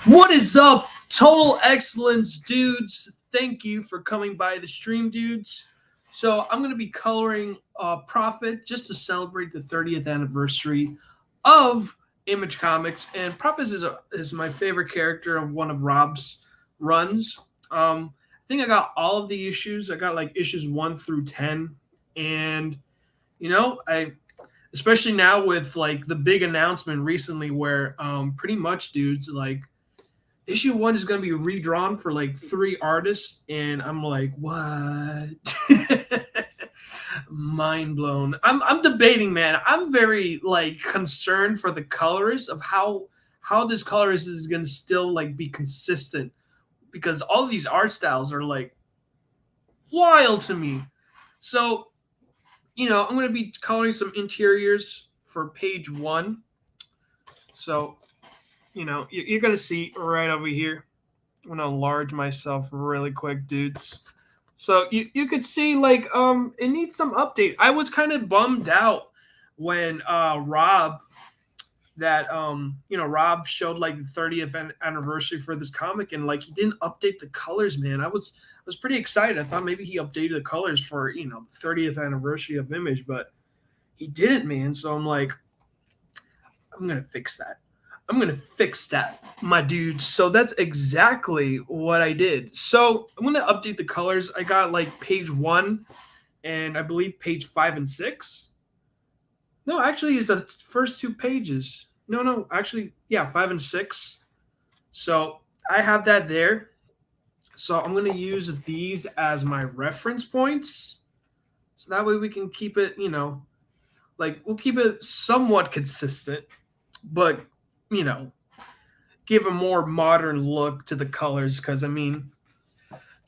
What is up, total excellence dudes? Thank you for coming by the stream, dudes. So I'm gonna be coloring Prophet just to celebrate the 30th anniversary of Image Comics, and Prophet is my favorite character of one of Rob's runs. I think I got all of the issues. I got like issues 1 through 10, and I especially now with like the big announcement recently where pretty much dudes like issue 1 is going to be redrawn for like 3 artists, and I'm like, what? Mind blown. I'm debating, man. I'm very like concerned for the colorist of how this colorist is going to still like be consistent, because all of these art styles are like wild to me. So I'm going to be coloring some interiors for page 1. So you're going to see right over here. I'm gonna enlarge myself really quick, dudes. So you could see like it needs some update. I was kind of bummed out when Rob showed like the 30th anniversary for this comic, and like he didn't update the colors, man. I was pretty excited. I thought maybe he updated the colors for the 30th anniversary of Image, but he didn't, man. So I'm like, I'm gonna fix that. I'm gonna fix that, my dude. So that's exactly what I did. So I'm gonna update the colors. I got like page 1, and I believe page 5 and 6. No, actually, it's the first 2 pages. No, actually, yeah, 5 and 6. So I have that there. So I'm gonna use these as my reference points. So that way we can keep it, like we'll keep it somewhat consistent, but you know, give a more modern look to the colors. Because I mean,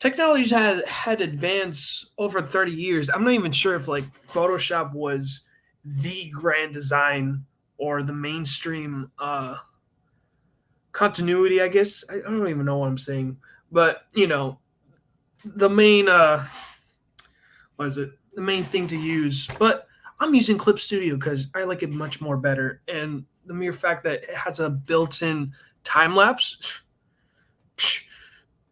technology had advanced over 30 years. I'm not even sure if like Photoshop was the grand design or the mainstream continuity. I guess I don't even know what I'm saying, but the main what is it? The main thing to use. But I'm using Clip Studio because I like it much more better, and the mere fact that it has a built-in time lapse,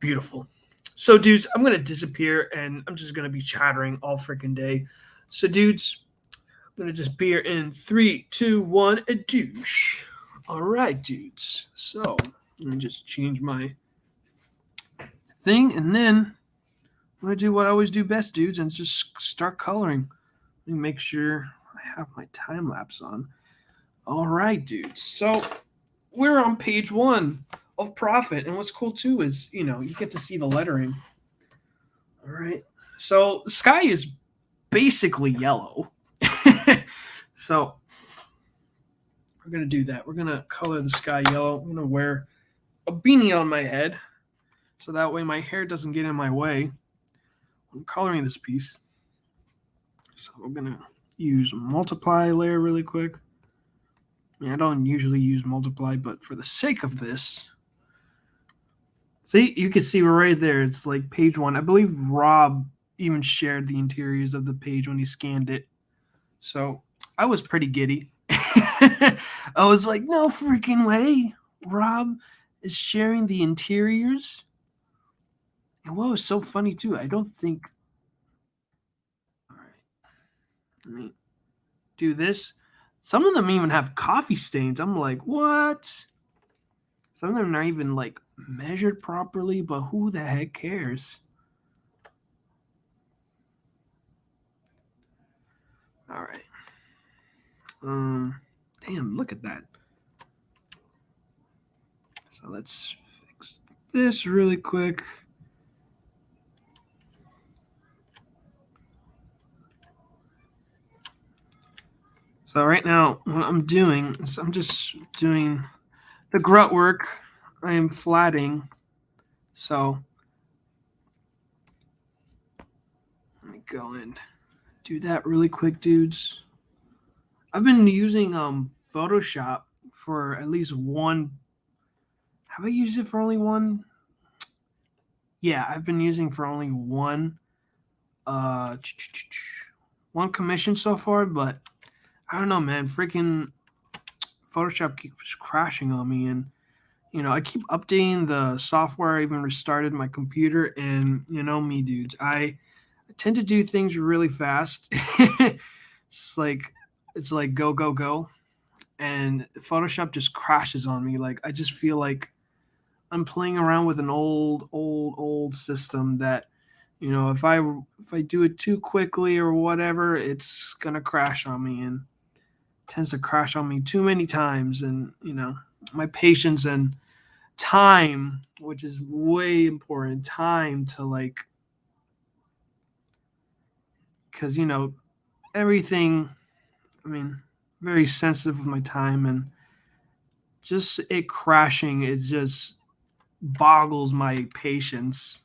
beautiful. So, dudes, I'm gonna disappear, and I'm just gonna be chattering all freaking day. So, dudes, I'm gonna disappear in 3, 2, 1, a douche. All right, dudes. So let me just change my thing, and then I'm gonna do what I always do best, dudes, and just start coloring. Let me make sure I have my time lapse on. All right, dudes. So we're on page 1 of Prophet, and what's cool too is you get to see the lettering. All right. So the sky is basically yellow. So we're gonna do that. We're gonna color the sky yellow. I'm gonna wear a beanie on my head, so that way my hair doesn't get in my way. I'm coloring this piece. So we're gonna use multiply layer really quick. I don't usually use multiply, but for the sake of this, see, you can see right there. It's like page 1. I believe Rob even shared the interiors of the page when he scanned it. So I was pretty giddy. I was like, no freaking way. Rob is sharing the interiors. And what was so funny too, I don't think. All right. Let me do this. Some of them even have coffee stains. I'm like, what? Some of them are not even like measured properly, but who the heck cares? All right. Damn, look at that. So let's fix this really quick. So right now, what I'm doing is I'm just doing the grunt work. I am flatting. So let me go and do that really quick, dudes. I've been using Photoshop for at least one. Have I used it for only one? Yeah, I've been using for only one one commission so far, but I don't know, man. Freaking Photoshop keeps crashing on me, and I keep updating the software. I even restarted my computer, and me, dudes. I tend to do things really fast. it's like it's like go go go, and Photoshop just crashes on me. Like I just feel like I'm playing around with an old system that if I do it too quickly or whatever, it's gonna crash on me, and tends to crash on me too many times, and my patience and time, which is way important, time to like, because everything. I mean, very sensitive with my time, and just it crashing, it just boggles my patience.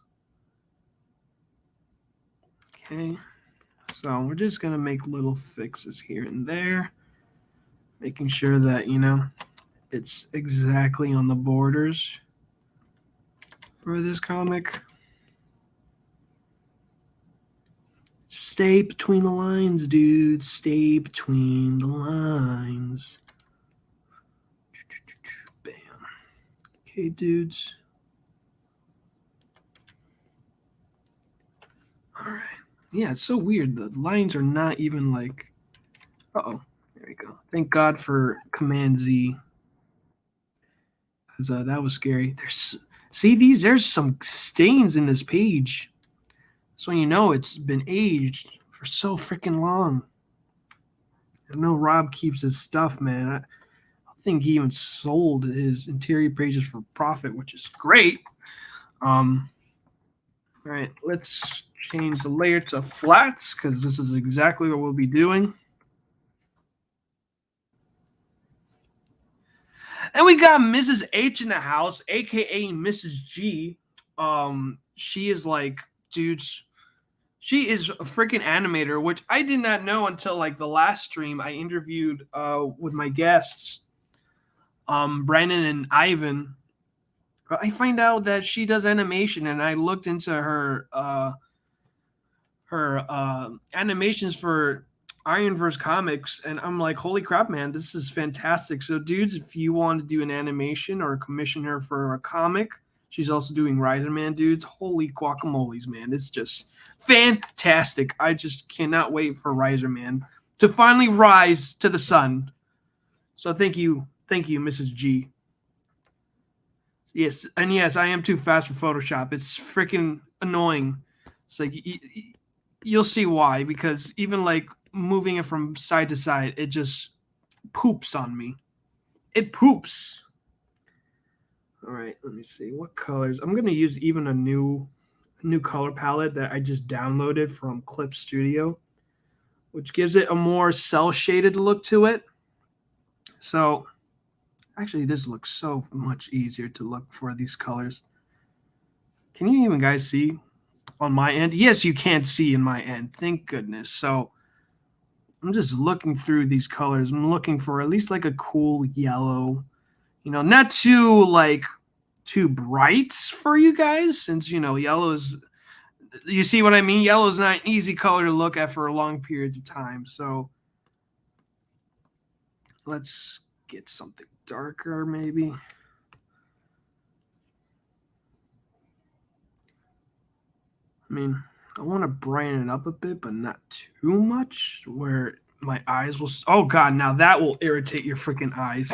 Okay, so we're just gonna make little fixes here and there, making sure that it's exactly on the borders for this comic. Stay between the lines, dude. Stay between the lines. Bam. Okay, dudes. All right. Yeah, it's so weird. The lines are not even like. Uh-oh. There we go. Thank God for Command Z, because that was scary. There's some stains in this page. So it's been aged for so freaking long. I know Rob keeps his stuff, man. I think he even sold his interior pages for profit, which is great. All right, let's change the layer to flats because this is exactly what we'll be doing. And we got Mrs. H in the house, aka Mrs. G. She is like, dudes, she is a freaking animator, which I did not know until like the last stream I interviewed with my guests, Brandon and Ivan. I find out that she does animation, and I looked into her animations for Ironverse comics, and I'm like, holy crap, man, this is fantastic. So, dudes, if you want to do an animation or commission her for a comic, she's also doing Riser Man, dudes. Holy guacamoles, man, it's just fantastic. I just cannot wait for Riser Man to finally rise to the sun. So, thank you, Mrs. G. Yes, and yes, I am too fast for Photoshop. It's freaking annoying. It's like you'll see why, because even like moving it from side to side, it just poops on me. It poops. All right, let me see what colors. I'm gonna use even a new color palette that I just downloaded from Clip Studio, which gives it a more cell shaded look to it. So actually, this looks so much easier to look for these colors. Can you even guys see on my end? Yes, you can't see in my end. Thank goodness. So I'm just looking through these colors. I'm looking for at least like a cool yellow, not too bright for you guys, since yellow is, you see what I mean? Yellow is not an easy color to look at for long periods of time. So let's get something darker maybe. I mean, I want to brighten it up a bit, but not too much where my eyes will. Oh, God, now that will irritate your freaking eyes.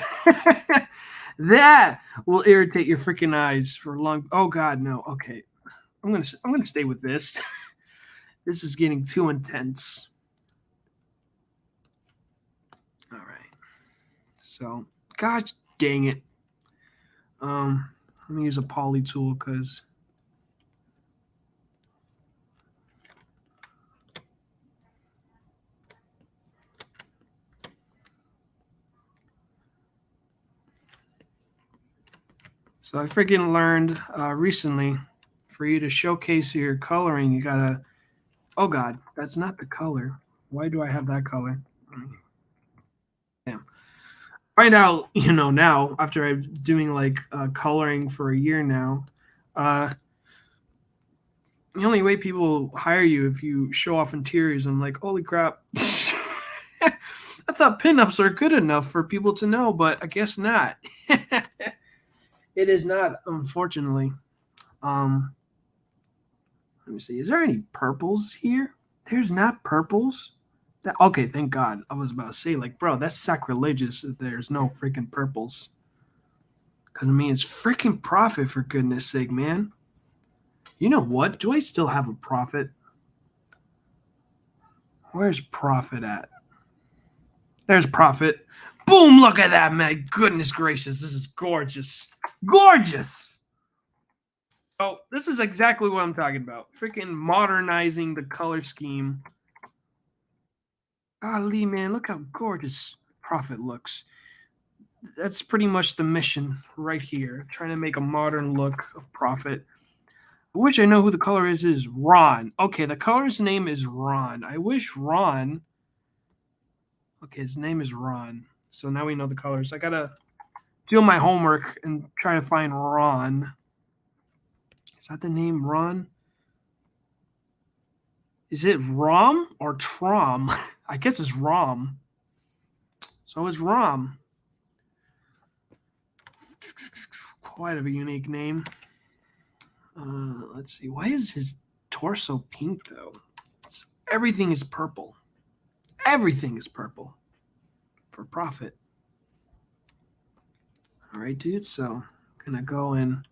That will irritate your freaking eyes for long. Oh, God, no. Okay. I'm gonna stay with this. This is getting too intense. All right. So, gosh dang it. Let me use a poly tool because so I freaking learned recently, for you to showcase your coloring, you gotta. Oh God, that's not the color. Why do I have that color? Damn. Find out, now after I'm doing like coloring for a year now. Uh, the only way people hire you if you show off interiors. I'm like, holy crap. I thought pinups are good enough for people to know, but I guess not. It is not, unfortunately. Let me see. Is there any purples here? There's not purples. Okay, thank God. I was about to say, like, bro, that's sacrilegious if there's no freaking purples. Because, I mean, it's freaking profit, for goodness sake, man. You know what? Do I still have a profit? Where's profit at? There's profit. Boom, look at that, man. Goodness gracious. This is gorgeous. Gorgeous. Oh, this is exactly what I'm talking about. Freaking modernizing the color scheme. Golly, man, look how gorgeous profit looks. That's pretty much the mission right here. Trying to make a modern look of profit. Which I know who the color is Ron. Okay, the color's name is Ron. I wish Ron. Okay, his name is Ron. So now we know the colors. I gotta do my homework and try to find Ron. Is that the name, Ron? Is it Rom or Trom? I guess it's Rom. So it's Rom. Quite of a unique name. Let's see. Why is his torso pink, though? Everything is purple. Everything is purple. For profit. All right, dude. So I'm going to go and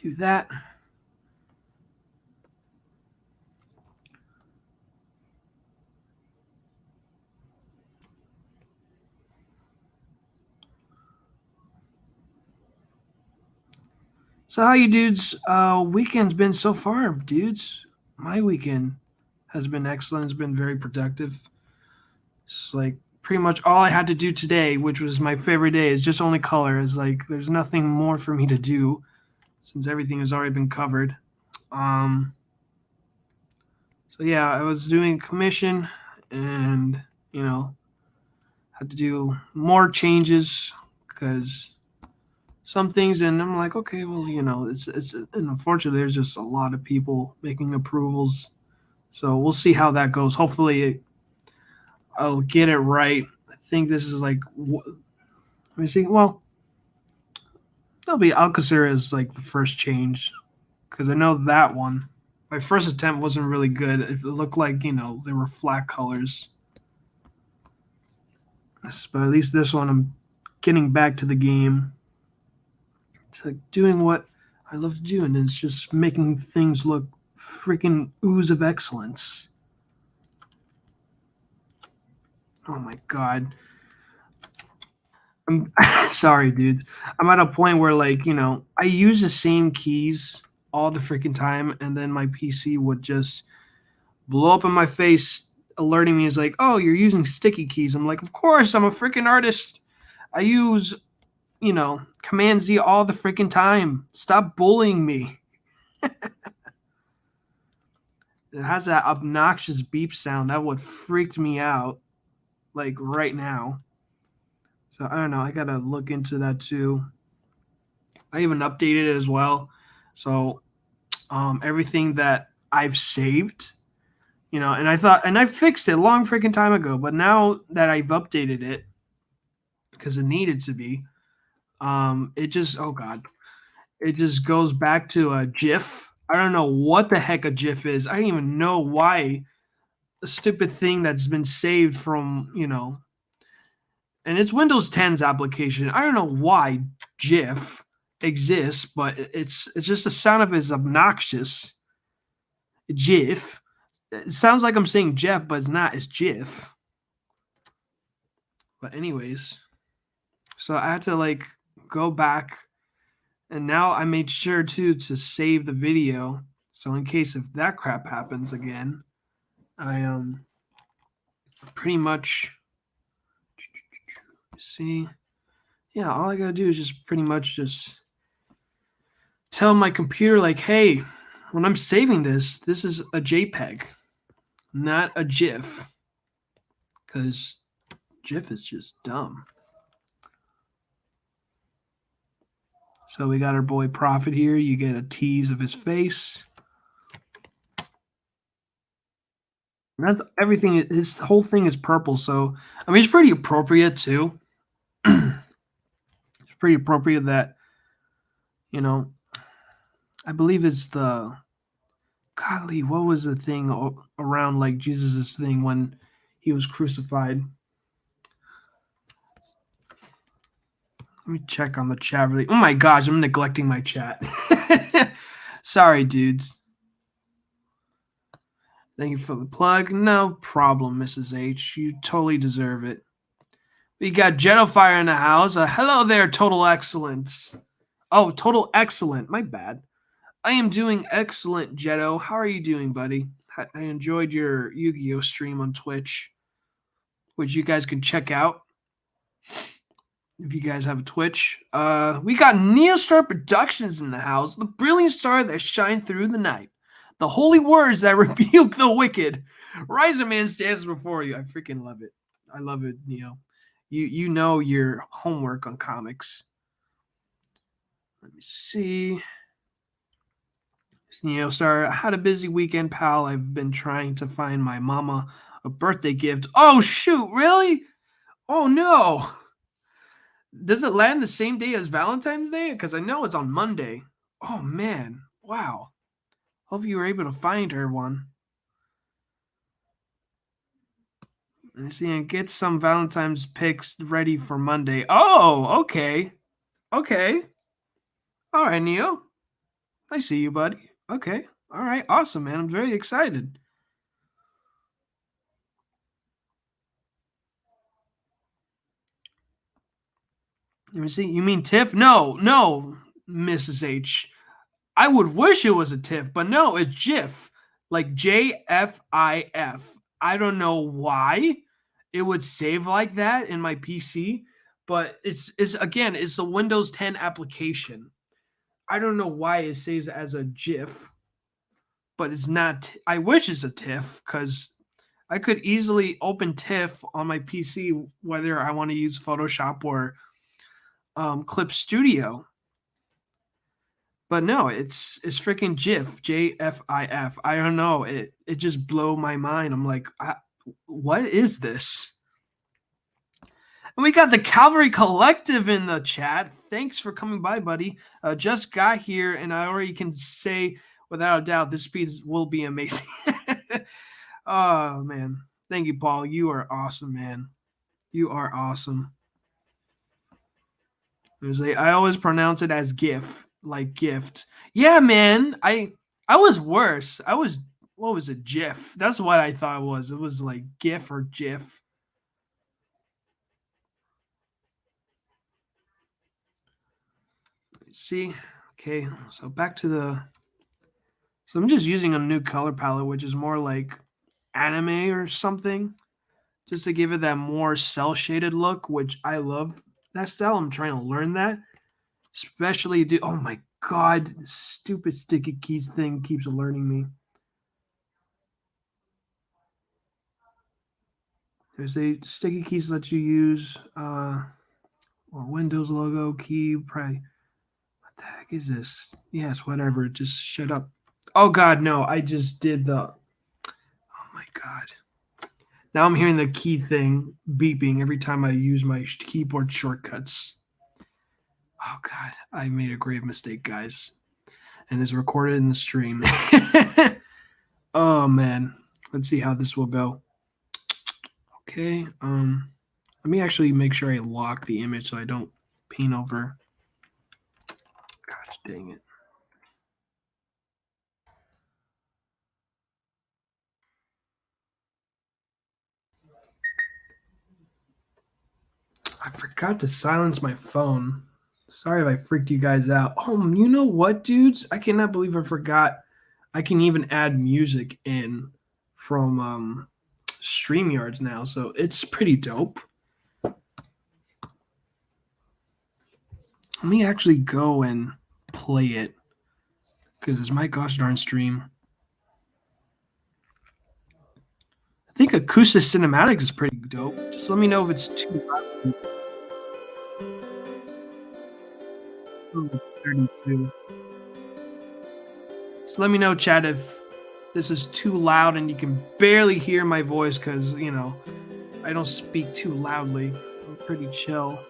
do that. So how you dudes? Weekend's been so far, dudes. My weekend has been excellent. It's been very productive. It's like pretty much all I had to do today, which was my favorite day, is just only color. It's like there's nothing more for me to do since everything has already been covered. So yeah, I was doing commission and had to do more changes because some things, and I'm like, okay, well, it's and unfortunately there's just a lot of people making approvals, so we'll see how that goes. Hopefully, I'll get it right. I think this is like, let me see. Well, I'll consider it as like the first change because I know that one. My first attempt wasn't really good. It looked like they were flat colors, but at least this one I'm getting back to the game. It's like doing what I love to do, and it's just making things look freaking ooze of excellence. Oh my god. I'm sorry, dude. I'm at a point where I use the same keys all the freaking time, and then my PC would just blow up in my face, alerting me as like, oh, you're using sticky keys. I'm like, of course, I'm a freaking artist. I use, Command Z all the freaking time. Stop bullying me. It has that obnoxious beep sound that would freak me out, like right now. So I don't know. I gotta look into that too. I even updated it as well. So everything that I've saved, and I fixed it a long freaking time ago. But now that I've updated it, because it needed to be, it just oh god, it just goes back to a GIF. I don't know what the heck a GIF is. I don't even know why a stupid thing that's been saved from and it's Windows 10's application. I don't know why GIF exists, but it's just the sound of it is obnoxious. GIF. It sounds like I'm saying Jeff, but it's not. It's GIF. But anyways, so I had to go back, and now I made sure too to save the video. So in case if that crap happens again, I pretty much see. Yeah, all I gotta do is just pretty much just tell my computer like, hey, when I'm saving this is a JPEG, not a GIF, because GIF is just dumb. So we got our boy Prophet here. You get a tease of his face. That's everything. His whole thing is purple, so I mean, it's pretty appropriate too. It's pretty appropriate that you know. I believe it's the godly. What was the thing around like Jesus's thing when he was crucified? Let me check on the chat really. Oh my gosh, I'm neglecting my chat. Sorry, dudes. Thank you for the plug. No problem, Mrs. H. You totally deserve it. We got Jetofire in the house. Hello there, Total Excellence. Oh, Total Excellent. My bad. I am doing excellent, Jetto. How are you doing, buddy? I enjoyed your Yu-Gi-Oh stream on Twitch, which you guys can check out if you guys have a Twitch. We got Neostar Productions in the house, the brilliant star that shines through the night, the holy words that rebuke the wicked. Riser Man stands before you. I freaking love it. I love it, Neo. You know your homework on comics. Let me see. Neostar, I had a busy weekend, pal. I've been trying to find my mama a birthday gift. Oh shoot, really? Oh no. Does it land the same day as Valentine's Day? Because I know it's on Monday. Oh man, wow. Hope you were able to find her one. Let's see, and get some Valentine's pics ready for Monday. Oh, okay. Okay. All right, Neo. I see you, buddy. Okay. All right. Awesome, man. I'm very excited. Let me see. You mean Tiff? No, no, Mrs. H. I would wish it was a TIFF, but no, it's JIF, like JFIF. I don't know why it would save like that in my PC, but it's again, it's the Windows 10 application. I don't know why it saves as a GIF, but it's not. I wish it's a TIFF because I could easily open TIFF on my PC, whether I want to use Photoshop or Clip Studio. But no, it's freaking GIF, JFIF. I don't know. It just blow my mind. I'm like, what is this? And we got the Calvary Collective in the chat. Thanks for coming by, buddy. Just got here, and I already can say without a doubt this piece will be amazing. Oh man, thank you, Paul. You are awesome, man. You are awesome. I always pronounce it as GIF, like gift. Yeah, man. I was worse. I was what was it? GIF. That's what I thought it was. It was like GIF or GIF. See, okay. So back to the. So I'm just using a new color palette, which is more like anime or something, just to give it that more cell shaded look, which I love that style. I'm trying to learn that. Especially do oh my god, this stupid sticky keys thing keeps alerting me. There's a sticky keys let you use or Windows logo key. Probably what the heck is this? Yes, whatever. Just shut up. Oh god, no! I just did the. Oh my god! Now I'm hearing the key thing beeping every time I use my keyboard shortcuts. Oh god, I made a grave mistake, guys, and it's recorded in the stream. Oh man, let's see how this will go. Okay, let me actually make sure I lock the image so I don't paint over. Gosh dang it. I forgot to silence my phone. Sorry if I freaked you guys out. Oh, you know what, dudes? I cannot believe I forgot. I can even add music in from StreamYards now, so it's pretty dope. Let me actually go and play it because it's my gosh darn stream. I think acoustic cinematics is pretty dope. Just let me know if it's too loud. 32. So let me know, chat, if this is too loud and you can barely hear my voice because, you know, I don't speak too loudly. I'm pretty chill.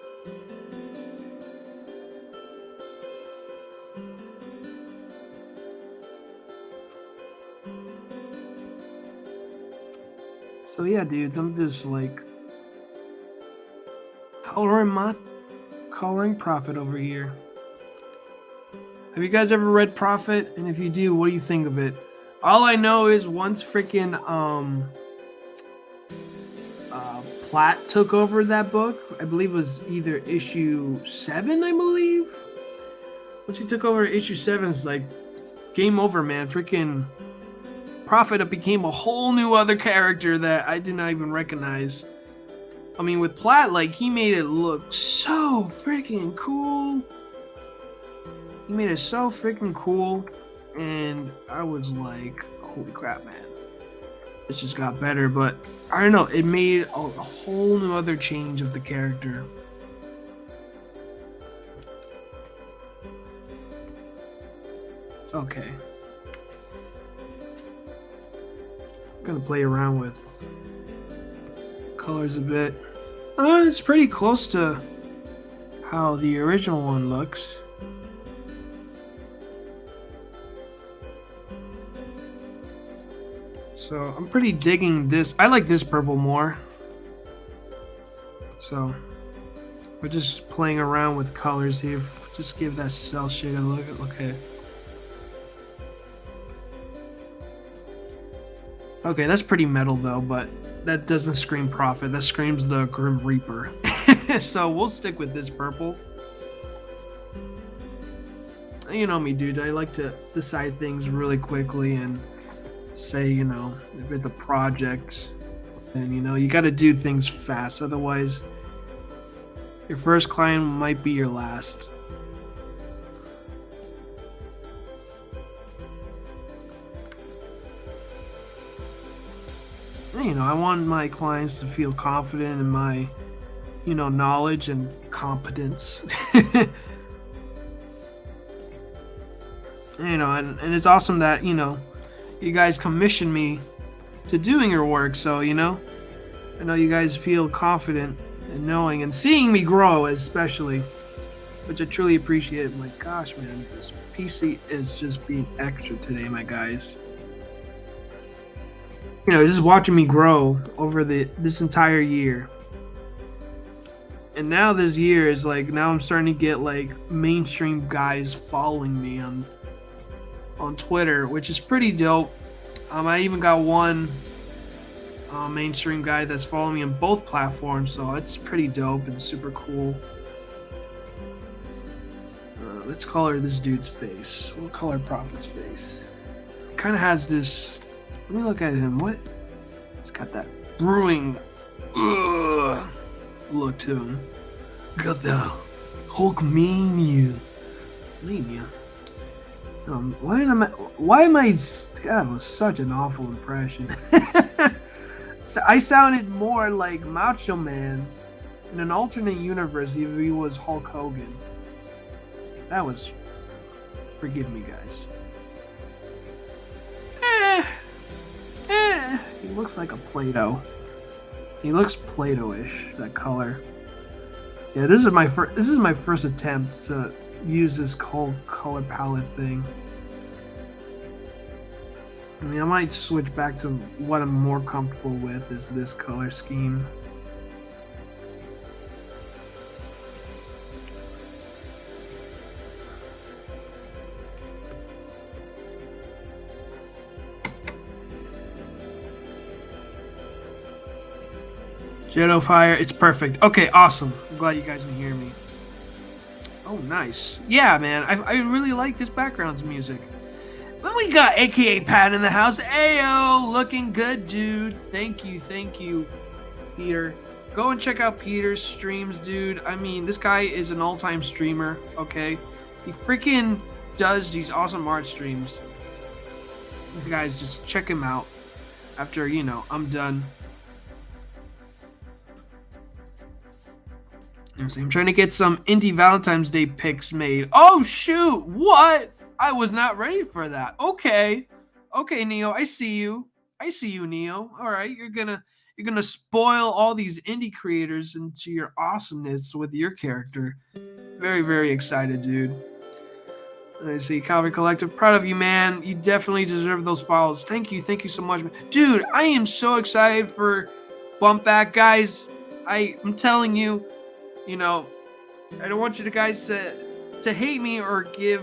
So yeah, dude, I'm just like coloring Prophet over here. Have you guys ever read Prophet? And if you do, what do you think of it? All I know is once freaking Platt took over that book, I believe it was either issue 7, I believe. Once he took over issue 7, it's like game over, man. Freaking Prophet became a whole new other character that I did not even recognize. I mean, with Platt, like, he made it look so freaking cool. He made it so freaking cool. And I was like, holy crap, man. It just got better. But, I don't know, it made a whole new other change of the character. Okay. I'm gonna play around with colors a bit. It's pretty close to how the original one looks. So I'm pretty digging this. I like this purple more. So we're just playing around with colors here. Just give that cell shade a look. Okay. Okay, that's pretty metal though, but that doesn't scream Prophet. That screams the Grim Reaper. So we'll stick with this purple. You know me, dude. I like to decide things really quickly and say, you know, if it's a project, then, you know, you got to do things fast. Otherwise, your first client might be your last. You know, I want my clients to feel confident in my, you know, knowledge and competence. You know, and it's awesome that, you know, you guys commission me to doing your work. So, you know, I know you guys feel confident in knowing and seeing me grow, especially, which I truly appreciate. My gosh, man, this PC is just being extra today, my guys. You know, just watching me grow over this entire year. And now this year is like, now I'm starting to get like mainstream guys following me on Twitter, which is pretty dope. I even got one mainstream guy that's following me on both platforms, so it's pretty dope and super cool. Let's color this dude's face. We'll color Prophet's face. Kind of has this. Let me look at him. What? He's got that brewing look to him. Got the Hulk mania. Why am I? God, it was such an awful impression. So I sounded more like Macho Man in an alternate universe if he was Hulk Hogan. That was. Forgive me, guys. He looks like a Play-Doh. He looks Play-Doh-ish, that color. Yeah, this is my first attempt to use this whole color palette thing. I mean, I might switch back to what I'm more comfortable with, is this color scheme. Jet Fire, it's perfect. Okay, awesome. I'm glad you guys can hear me. Oh, nice. Yeah, man, I really like this background's music. Then we got AKA Pat in the house. Ayo, looking good, dude. Thank you, Peter. Go and check out Peter's streams, dude. I mean, this guy is an all-time streamer, okay? He freaking does these awesome art streams. You guys, just check him out after, you know, I'm done. I'm trying to get some indie Valentine's Day pics made. Oh, shoot. What? I was not ready for that. Okay. Okay, Neo, I see you. I see you, Neo. All right, you're gonna spoil all these indie creators into your awesomeness with your character. Very, very excited, dude. I see Calvary Collective. Proud of you, man. You definitely deserve those follows. Thank you so much, man. Dude, I am so excited for Bump Back, guys. I'm telling you, you know, I don't want you to guys to hate me or give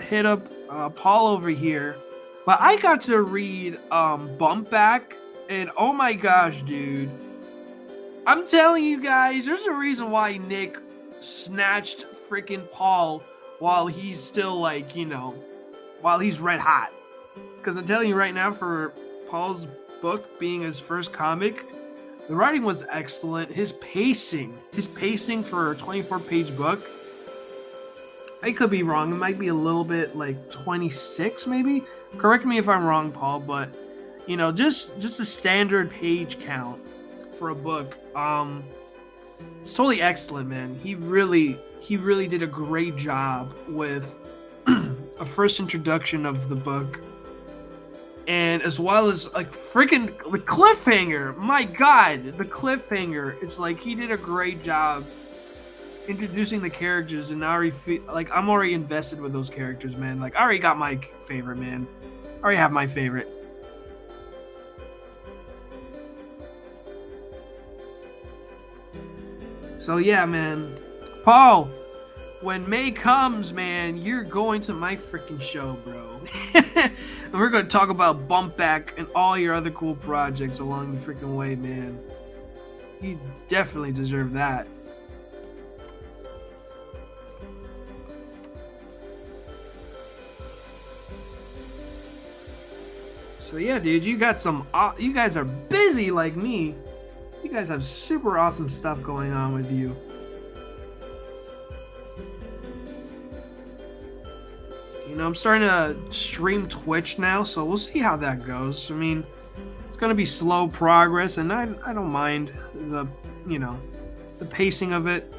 hit up Paul over here. But I got to read Bump Back, and oh my gosh, dude. I'm telling you guys, there's a reason why Nick snatched freaking Paul while he's still while he's red hot. Because I'm telling you right now, for Paul's book being his first comic, the writing was excellent. His pacing for a 24-page book, I could be wrong. It might be a little bit like 26, maybe. Correct me if I'm wrong, Paul, but just a standard page count for a book. It's totally excellent, man. He really did a great job with a first introduction of the book, and as well as like freaking the cliffhanger. My God, the cliffhanger! It's like he did a great job introducing the characters, and I already feel like I'm already invested with those characters, man. Like I already got my favorite, man. I already have my favorite. So yeah, man. Paul, when May comes, man, you're going to my freaking show, bro. And we're going to talk about Bump Back and all your other cool projects along the freaking way, man. You definitely deserve that. So yeah, dude, you guys are busy like me. You guys have super awesome stuff going on with you. I'm starting to stream Twitch now, so we'll see how that goes. I mean, it's gonna be slow progress, and I don't mind the pacing of it.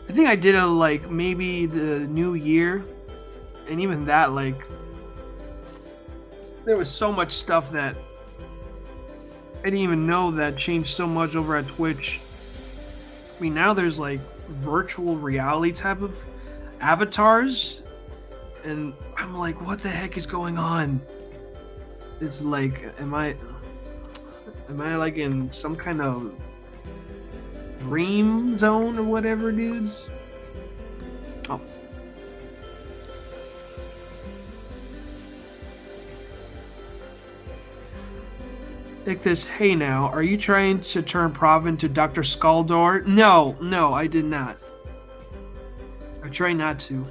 I think I did it like maybe the new year, and even that, like, there was so much stuff that I didn't even know that changed so much over at Twitch. I mean, now there's like virtual reality type of avatars, and I'm like, what the heck is going on? It's like, am I like in some kind of dream zone or whatever, dudes? Oh. Take this. Hey now, are you trying to turn Prov into Dr. Skaldor? No, I did not. I try not to.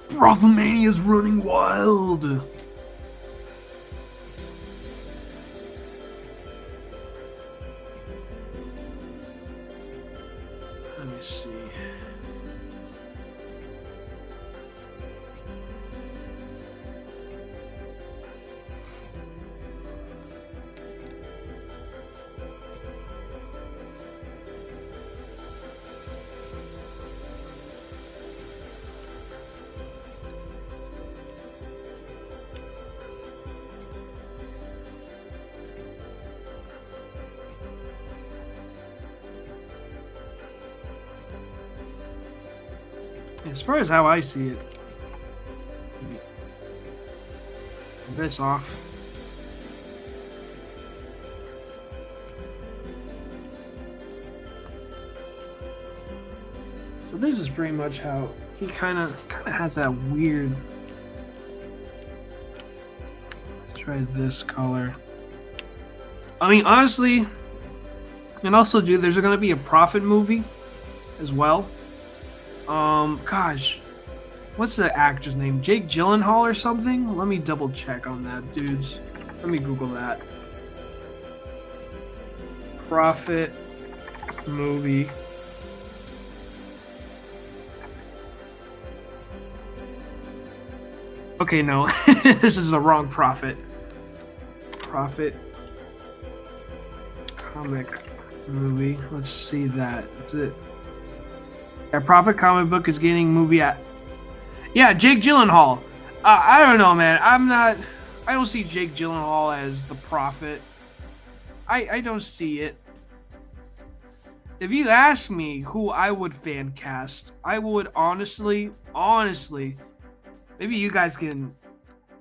Bravomania's running wild. Let me see. As far as how I see it, this off. So this is pretty much how he kind of has that weird. Let's try this color. I mean, honestly, and also, dude, there's going to be a Prophet movie as well. Gosh, what's the actor's name? Jake Gyllenhaal or something? Let me double check on that, dudes. Let me Google that. Prophet movie. Okay, no, this is the wrong Prophet. Prophet comic movie. Let's see that. Is it? That Prophet comic book is getting movie at. Yeah, Jake Gyllenhaal. I don't know, man. I don't see Jake Gyllenhaal as the Prophet. I don't see it. If you ask me who I would fan cast, I would honestly, maybe you guys can,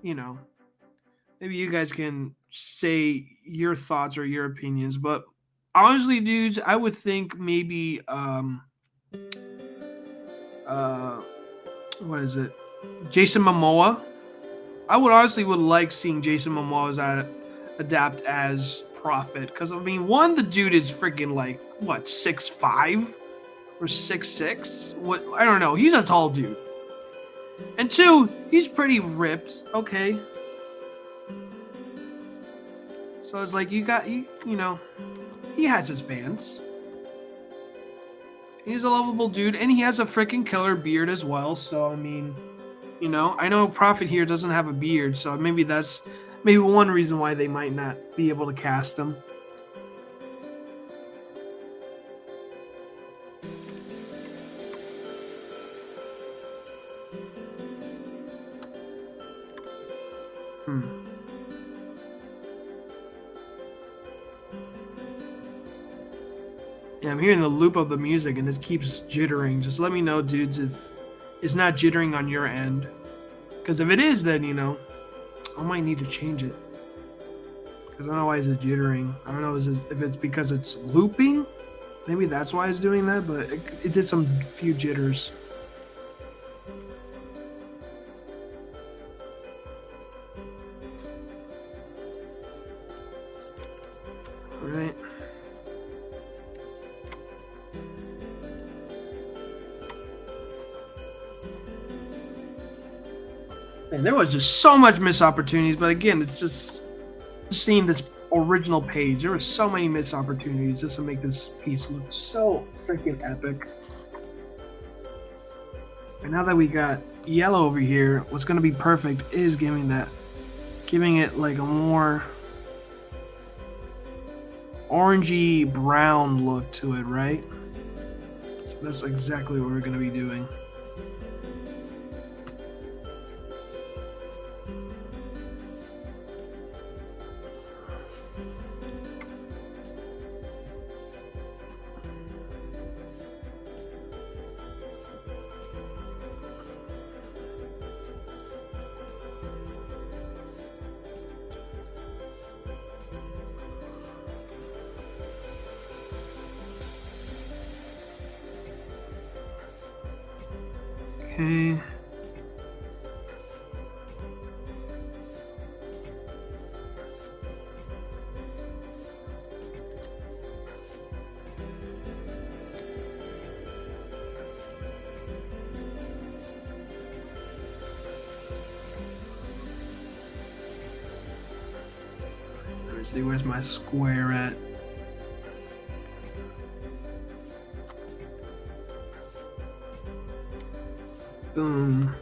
you know, maybe you guys can say your thoughts or your opinions, but honestly, dudes, I would think maybe uh what is it? Jason Momoa. I would honestly would like seeing Jason Momoa adapt as Prophet because I mean, one, the dude is freaking like what 6'5" or 6'6". What I don't know. He's a tall dude, and two, he's pretty ripped. Okay, so it's like you know, he has his fans. He's a lovable dude, and he has a freaking killer beard as well. So I mean, you know, I know Prophet here doesn't have a beard, so maybe that's maybe one reason why they might not be able to cast him. Yeah, I'm hearing the loop of the music and it keeps jittering. Just let me know, dudes, if it's not jittering on your end. Because if it is, then, you know, I might need to change it. Because I don't know why it's jittering. I don't know if it's because it's looping. Maybe that's why it's doing that, but it did some few jitters. Alright. And there was just so much missed opportunities, but again, it's just seeing this original page. There were so many missed opportunities just to make this piece look so freaking epic. And now that we got yellow over here, what's going to be perfect is giving it like a more orangey brown look to it, right? So that's exactly what we're going to be doing. Okay. Let's see, where's my square at? Boom.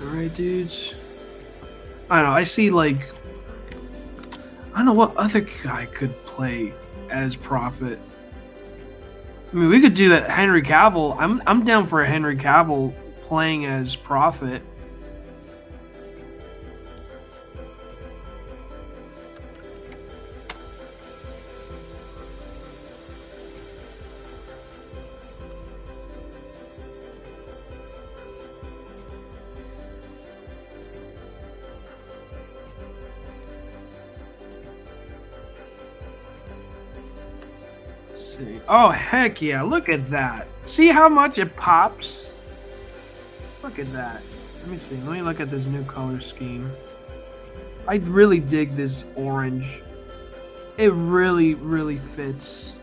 Alright, dudes. I don't know, I see like I don't know what other guy could play as Prophet. I mean, we could do that. Henry Cavill. I'm down for a Henry Cavill playing as Prophet. See. Oh, heck yeah. Look at that. See how much it pops? Look at that. Let me see. Let me look at this new color scheme. I really dig this orange. It really, really fits.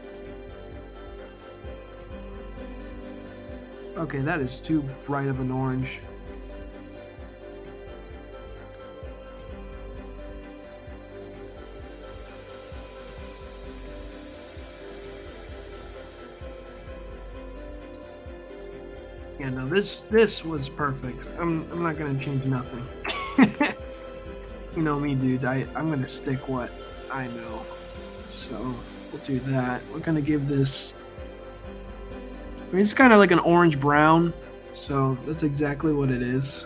Okay, that is too bright of an orange. Yeah, no, this was perfect. I'm not gonna change nothing. you know me, dude. I'm gonna stick what I know. So we'll do that. We're gonna give this. I mean, it's kind of like an orange brown, so that's exactly what it is.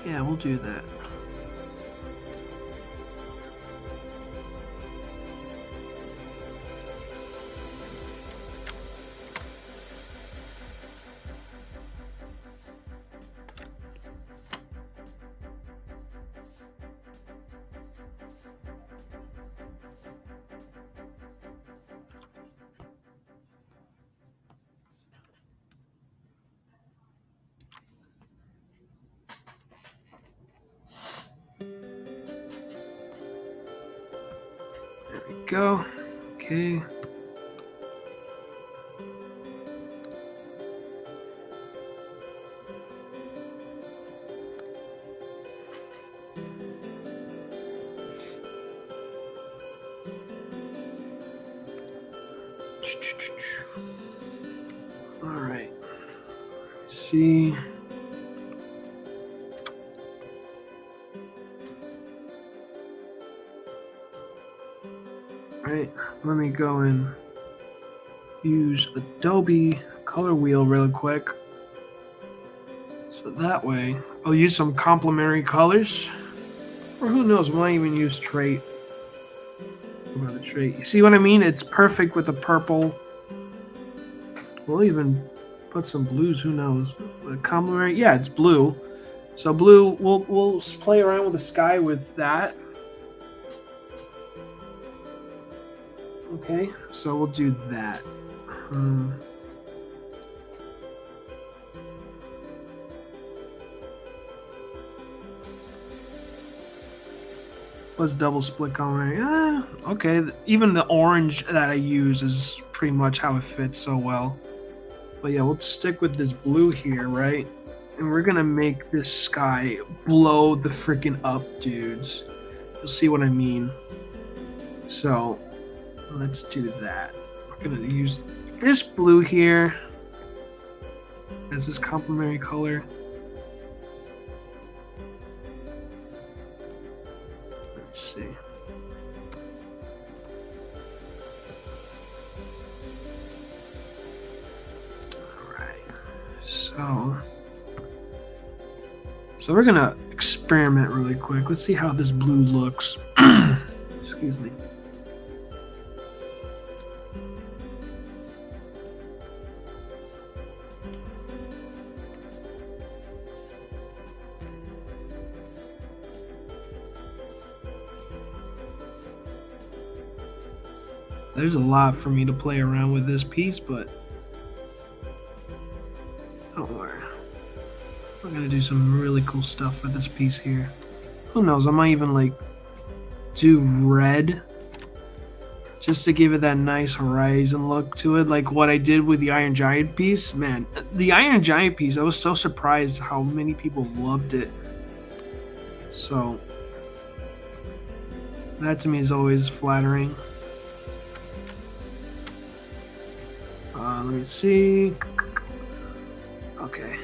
Yeah, we'll do that. There we go. Okay. All right. Let's see. Right, let me go and use Adobe color wheel real quick. So that way, I'll use some complementary colors. Or who knows, we might even use trait. About a trait. You see what I mean? It's perfect with the purple. We'll even put some blues, who knows? Complementary, yeah, it's blue. So blue, we'll play around with the sky with that. Okay, so we'll do that. Let's double split color. Okay, even the orange that I use is pretty much how it fits so well. But yeah, we'll stick with this blue here, right? And we're gonna make this sky blow the freaking up, dudes. You'll see what I mean. So let's do that. We're gonna use this blue here as this complementary color. Let's see. Alright. So we're gonna experiment really quick. Let's see how this blue looks. Excuse me. There's a lot for me to play around with this piece, but don't worry. We're gonna do some really cool stuff with this piece here. Who knows, I might even like do red just to give it that nice horizon look to it, like what I did with the Iron Giant piece. Man, the Iron Giant piece, I was so surprised how many people loved it. So that to me is always flattering. Let me see. Okay.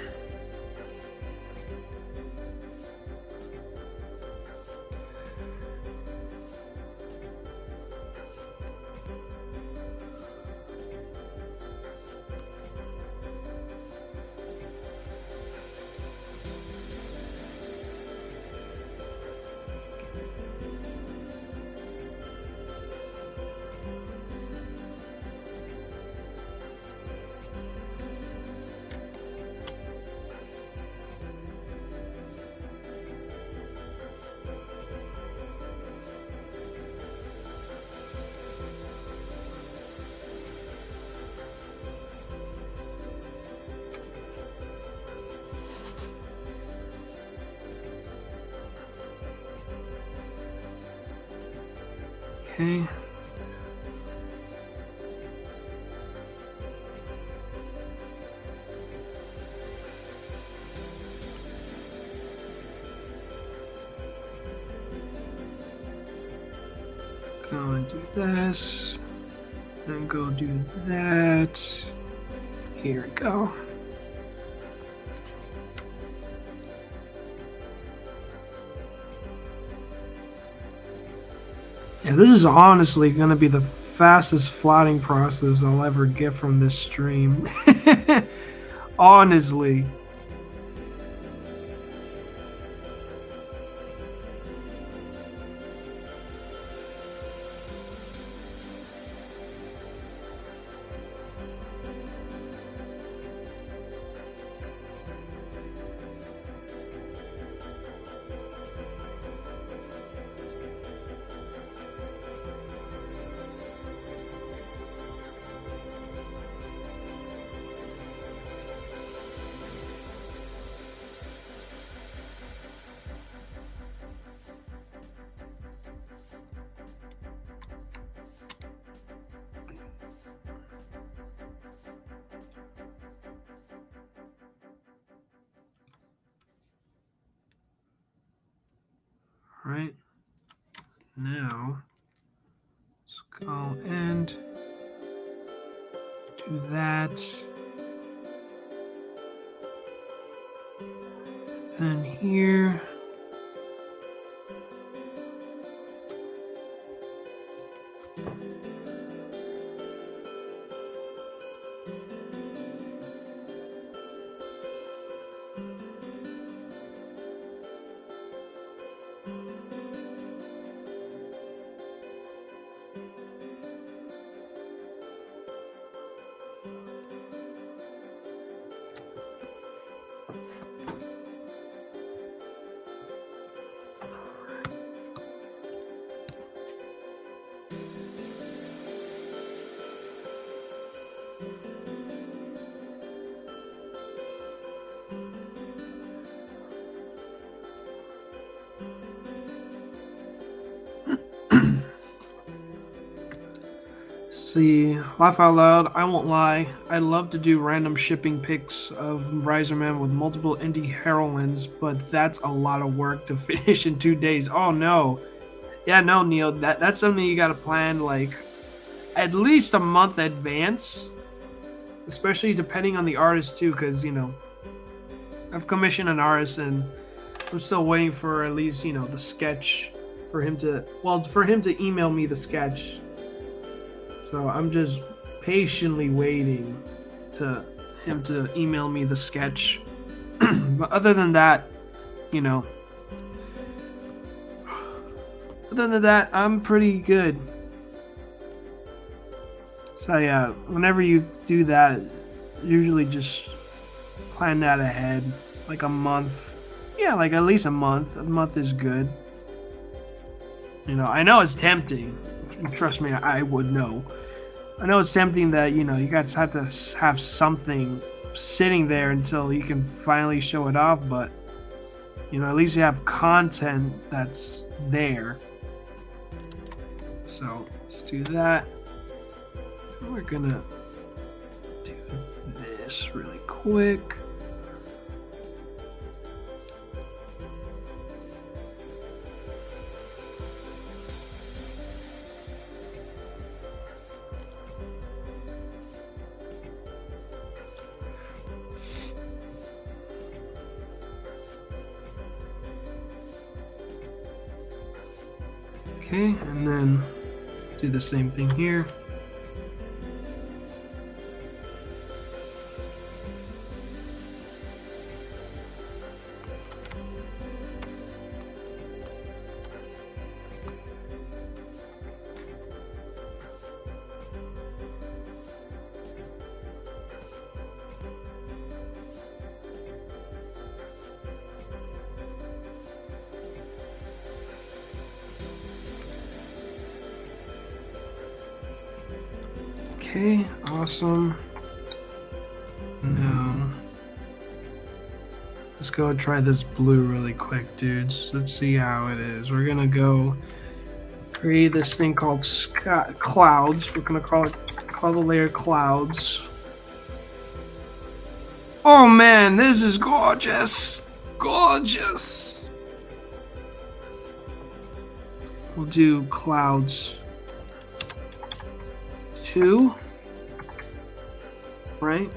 Okay. Go and do this. Then go do that. Here we go. Yeah, this is honestly going to be the fastest plotting process I'll ever get from this stream. Honestly. Right now, let's go and do that. Then here. See, laugh out loud, I won't lie. I'd love to do random shipping pics of Riserman with multiple indie heroines, but that's a lot of work to finish in 2 days. Oh no. Yeah, no, Neil, that's something you gotta plan like at least a month advance. Especially depending on the artist too, because I've commissioned an artist and I'm still waiting for at least, the sketch for him to email me the sketch. So I'm just patiently waiting to him to email me the sketch. But other than that, I'm pretty good. So yeah, whenever you do that, usually just plan that ahead, like a month. Yeah, like at least a month. A month is good. I know it's tempting. Trust me, I would know. I know it's tempting that, you guys have to have something sitting there until you can finally show it off, but, at least you have content that's there. So, let's do that. We're gonna do this really quick. Okay, and then do the same thing here. Okay, awesome. Now, let's go and try this blue really quick, dudes. Let's see how it is. We're gonna go create this thing called clouds. We're gonna call the layer clouds. Oh man, this is gorgeous. Gorgeous. We'll do clouds 2. Right?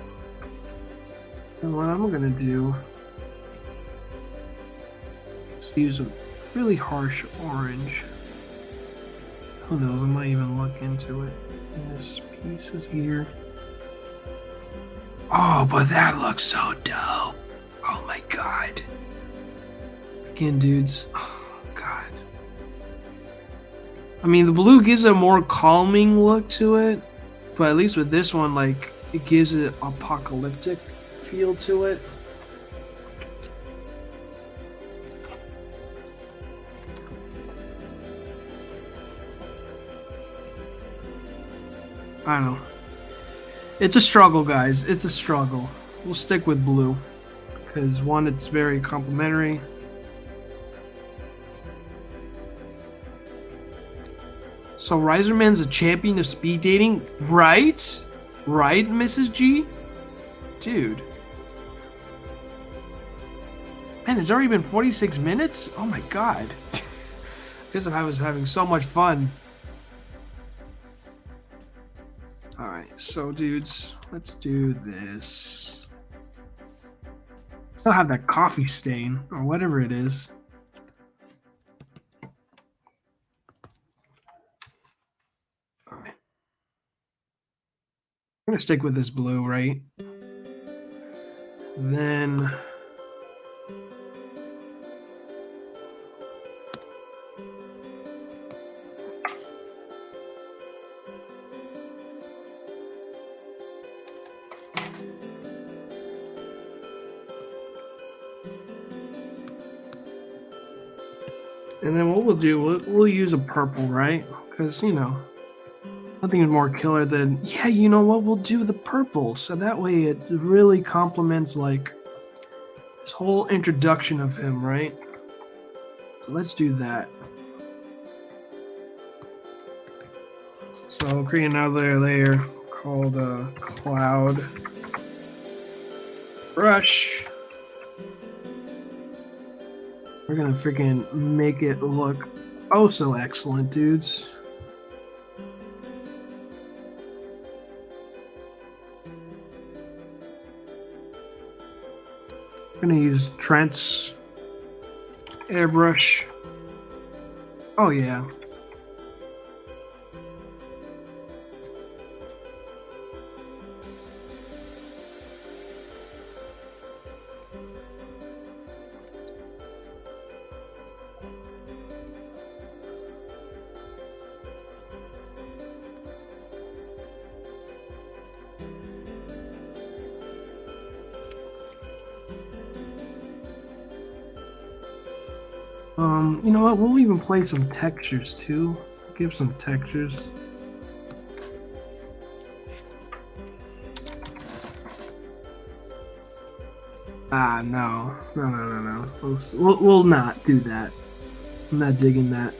And what I'm gonna do is use a really harsh orange. Who knows? I might even look into it. This piece is here. Oh, but that looks so dope. Oh my god. Again, dudes. Oh god. I mean, the blue gives a more calming look to it, but at least with this one, like, it gives it apocalyptic feel to it. I don't know. It's a struggle, guys. It's a struggle. We'll stick with blue. Because, one, it's very complementary. So, Riserman's a champion of speed dating? Right? Right, Mrs. G? Dude. Man, it's already been 46 minutes? Oh my god. I guess I was having so much fun. Alright, so dudes, let's do this. Still have that coffee stain, or whatever it is. Alright. I'm gonna stick with this blue, right? Then... And then what we'll do, we'll use a purple, right? Because, you know, nothing is more killer than, yeah, you know what, we'll do the purple. So that way it really complements, like, this whole introduction of him, right? So let's do that. So I'll create another layer called Cloud Brush. We're gonna freaking make it look oh so excellent, dudes. I'm gonna use Trent's airbrush. Oh yeah. You know what? We'll even play some textures too. Give some textures. Ah, no. We'll not do that. I'm not digging that.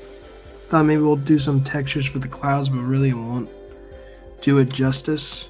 Thought maybe we'll do some textures for the clouds, but really it won't do it justice.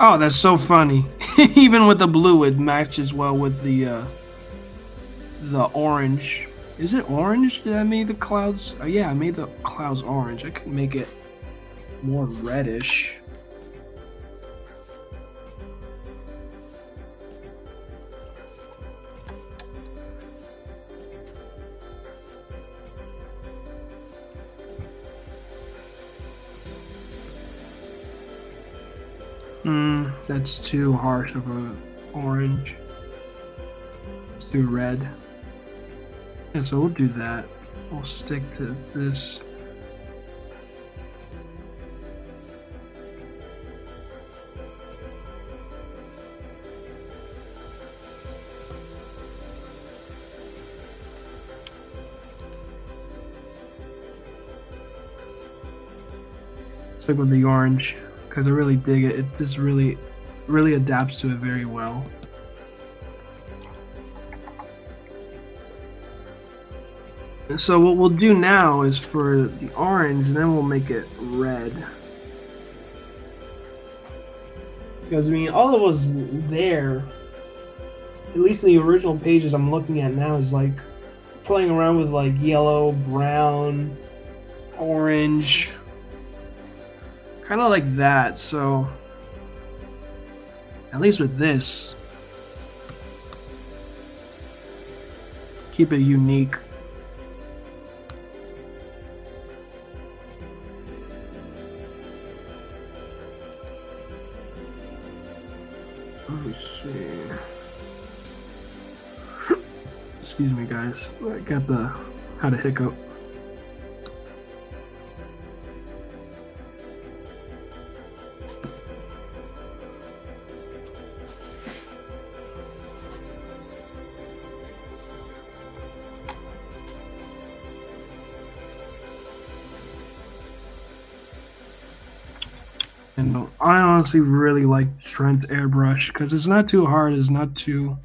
Oh, that's so funny. Even with the blue, it matches well with the orange. Is it orange that I made the clouds? Oh, yeah, I made the clouds orange. I could make it more reddish. That's too harsh of a orange. Let's do red. Yeah, so we'll do that. We'll stick to this. stick with the orange because I really dig it. It just really adapts to it very well. So what we'll do now is for the orange, and then we'll make it red. Because, I mean, all that was there, at least in the original pages I'm looking at now, is like playing around with like yellow, brown, orange, kind of like that. So, at least with this, keep it unique. Let me see. Excuse me, guys. I had a hiccup. And I honestly really like strength airbrush because it's not too hard, it's not too...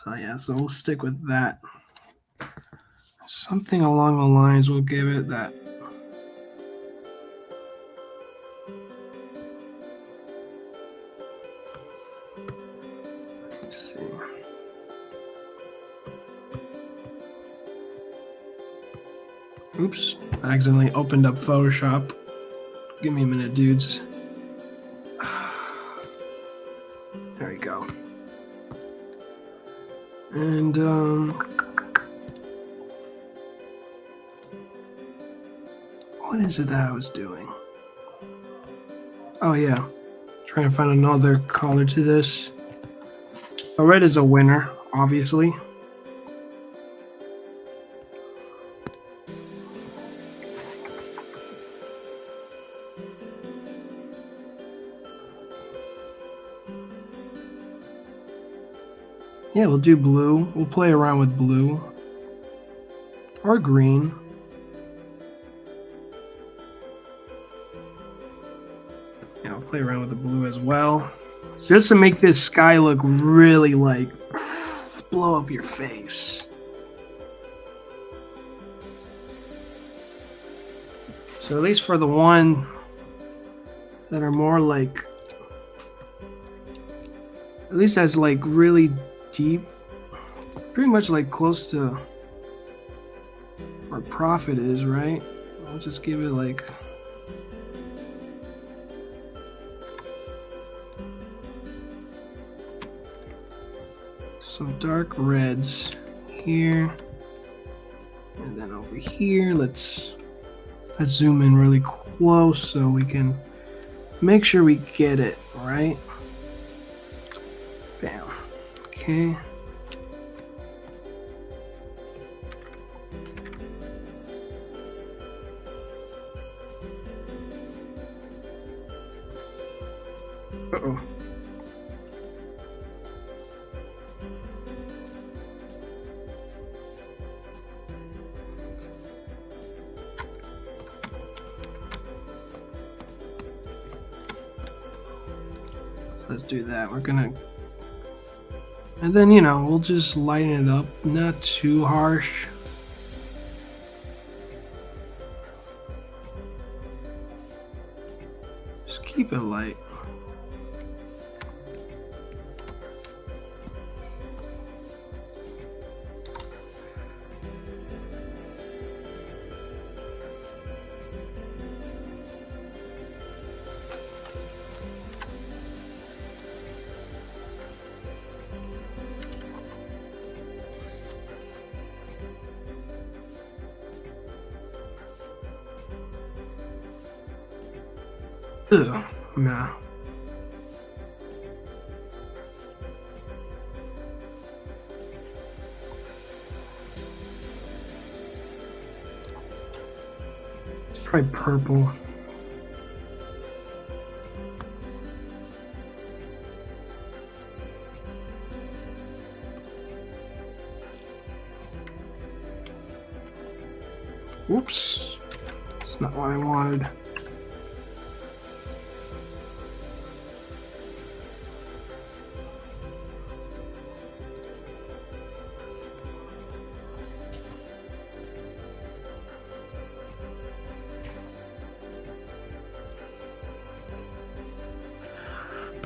So yeah, so we'll stick with that. Something along the lines will give it that. Let's see. Oops, I accidentally opened up Photoshop. Give me a minute, dudes. There we go. And what is it that I was doing? Oh yeah, trying to find another color to this. So red is a winner, obviously. Yeah, we'll do blue. We'll play around with blue. Or green. Yeah, we'll play around with the blue as well. Just to make this sky look really like blow up your face. So at least for the one that are more like, at least that's like really deep, pretty much like close to where profit is, right? I'll just give it like some dark reds here, and then over here let's zoom in really close so we can make sure we get it right. Bam. Okay. Uh-oh. Let's do that. We're gonna, and then, you know, we'll just lighten it up, not too harsh. Just keep it light. Ugh, nah. It's probably purple. Whoops. That's not what I wanted.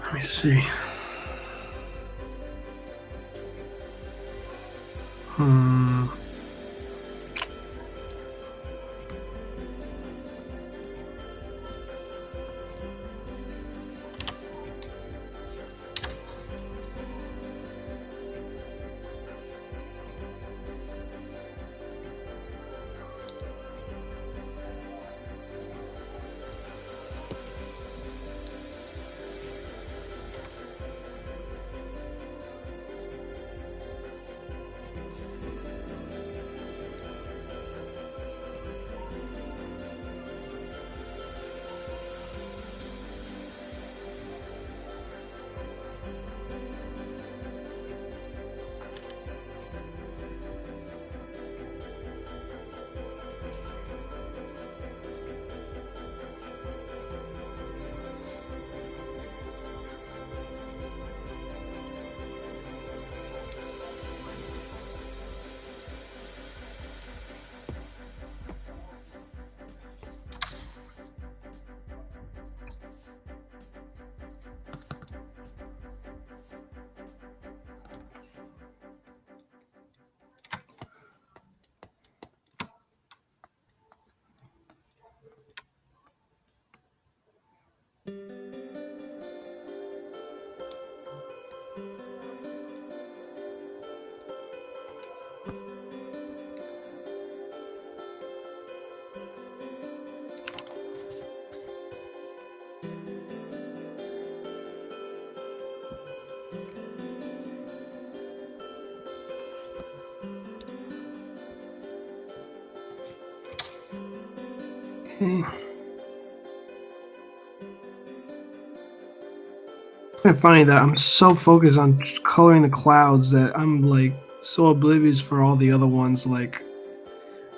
Let me see. Okay. It's kind of funny that I'm so focused on coloring the clouds that I'm like so oblivious for all the other ones, like,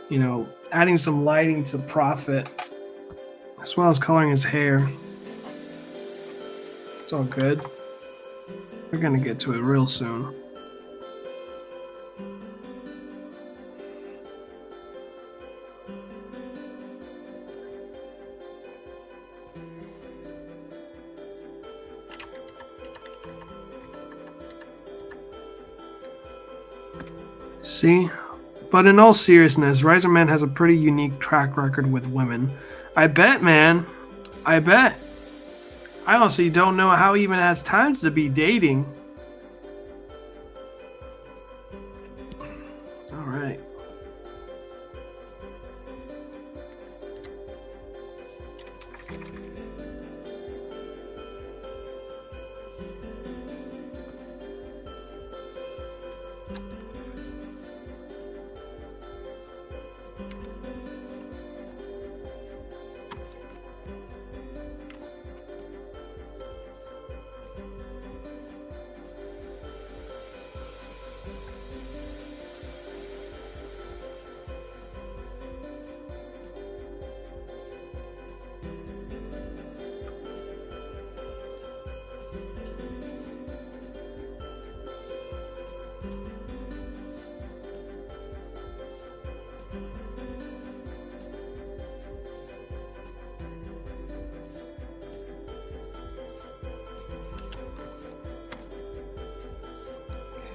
you know, adding some lighting to Prophet as well as coloring his hair. It's all good. We're gonna get to it real soon. See? But in all seriousness, Riserman has a pretty unique track record with women. I bet, man. I bet. I honestly don't know how he even has time to be dating. Alright.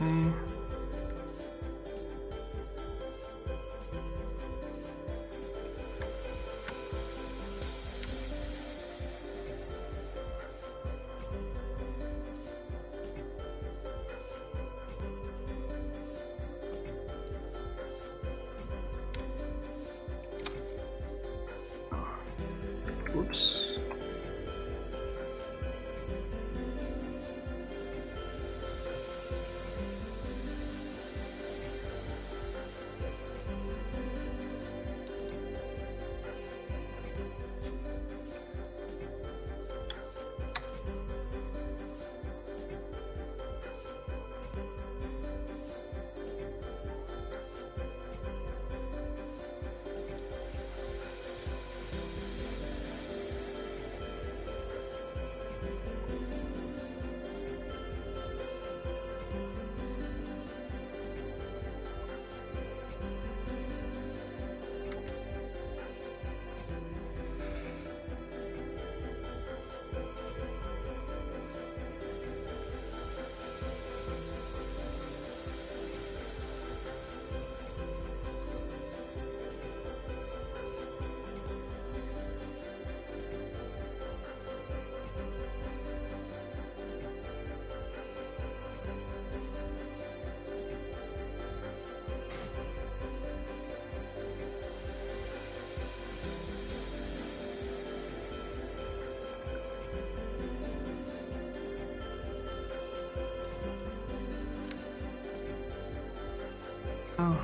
Okay. Whoops. go.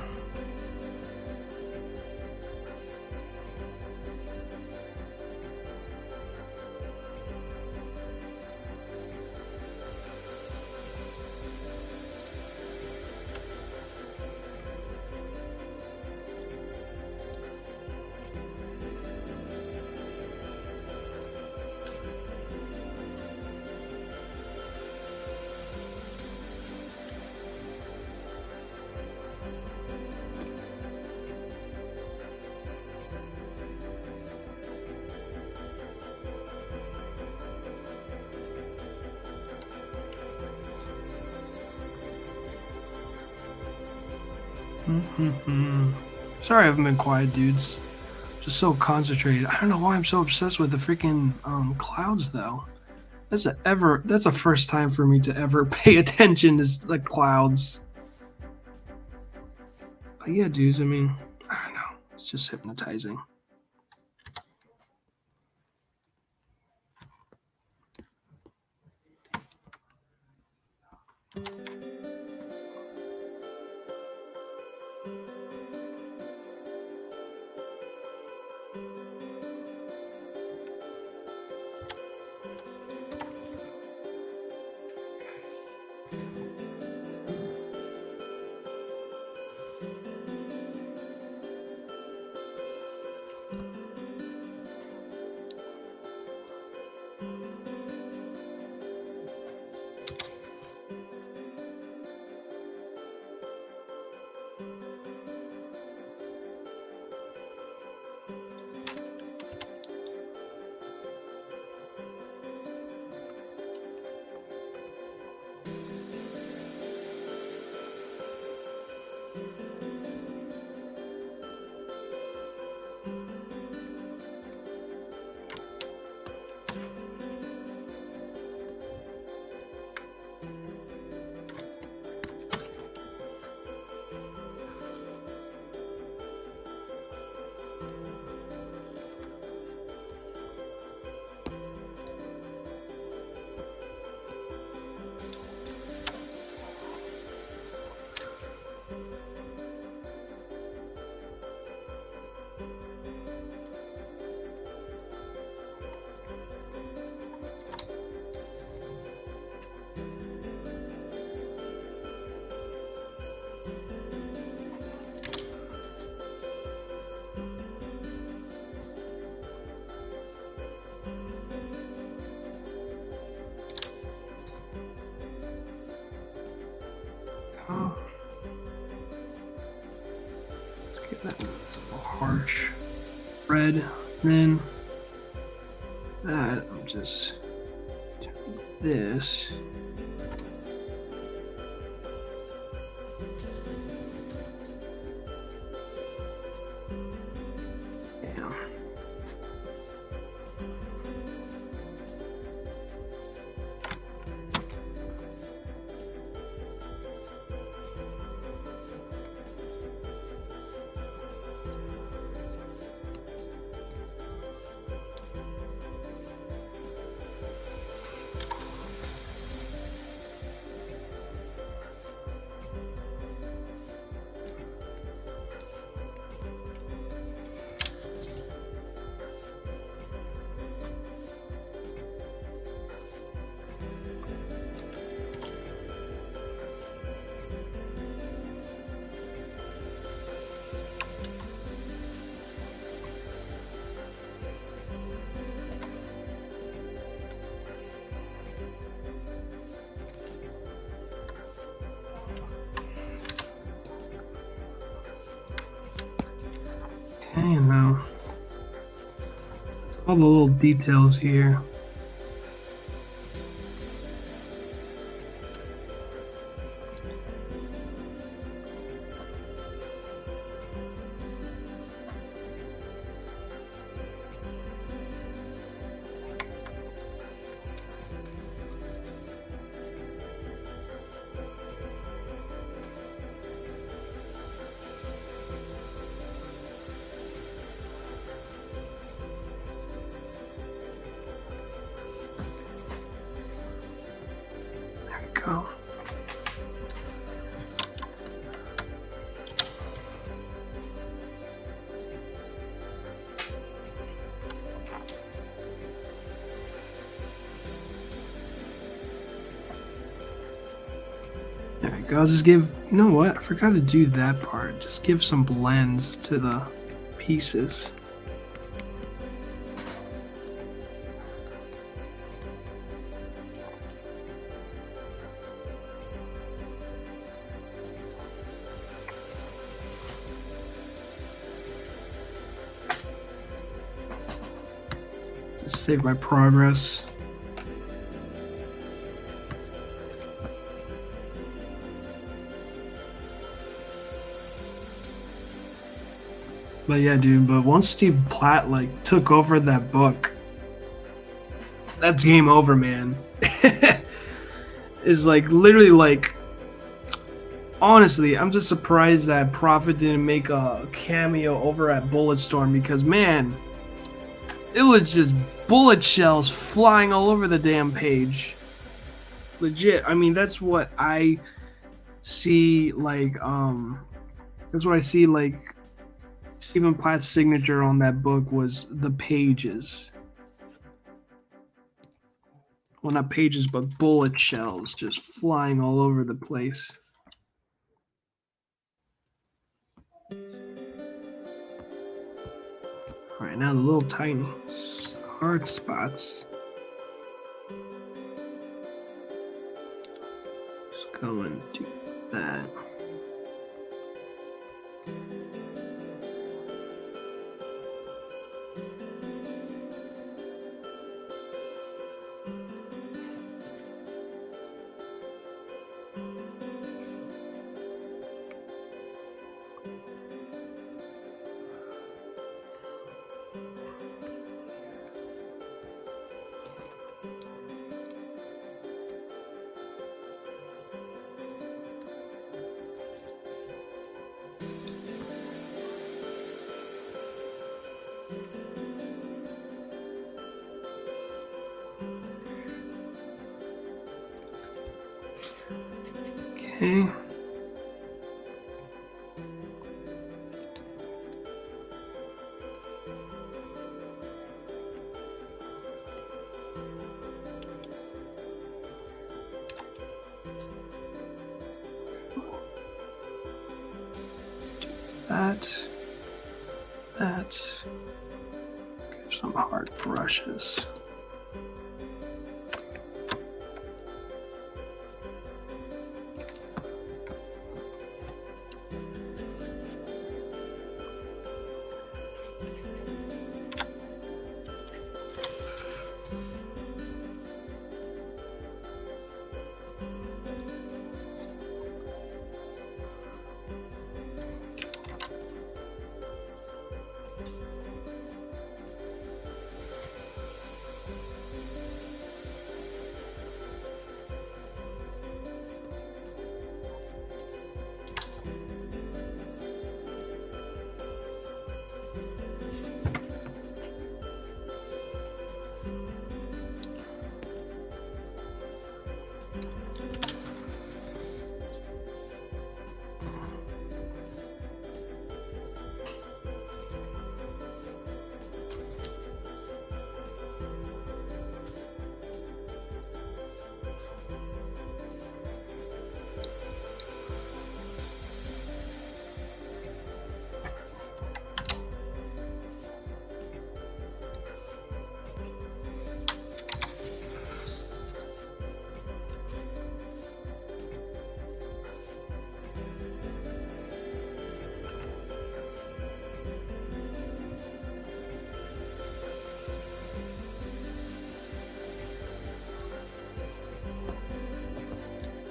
Sorry I haven't been quiet, dudes. Just so concentrated. I don't know why I'm so obsessed with the freaking clouds, though. That's a first time for me to ever pay attention to the clouds. But yeah, dudes, I mean, I don't know. It's just hypnotizing. Get that a little harsh red. Then that I'm just doing this. Damn. Okay, now all the little details here. Go. There we go. I'll just give, you know what? I forgot to do that part. Just give some blends to the pieces. Just save my progress. But yeah, dude, but once Steve Platt like took over that book, that's game over, man. Is like literally like honestly, I'm just surprised that Prophet didn't make a cameo over at Bulletstorm because man, it was just bullet shells flying all over the damn page. Legit. I mean, that's what I see like that's what I see like Stephen Platt's signature on that book was the pages. Well, not pages, but bullet shells just flying all over the place. All right, now the little tiny hard spots. Just go and do that. Okay. That. Give some hard brushes.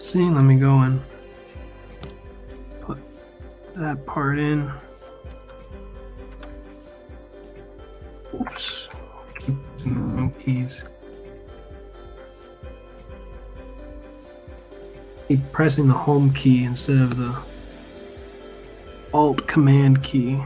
See, let me go and put that part in. Oops, keep using the wrong keys. Keep pressing the home key instead of the Alt Command key.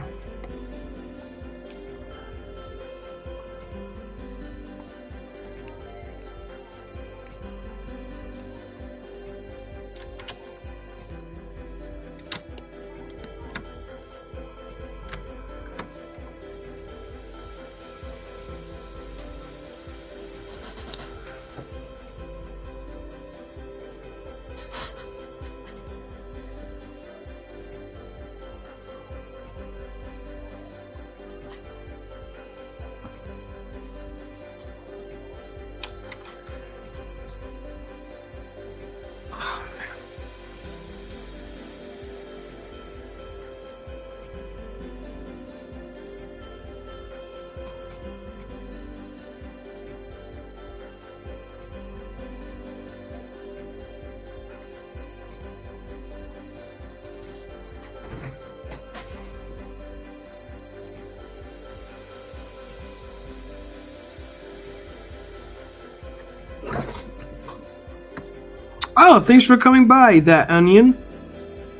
Oh, thanks for coming by, that onion.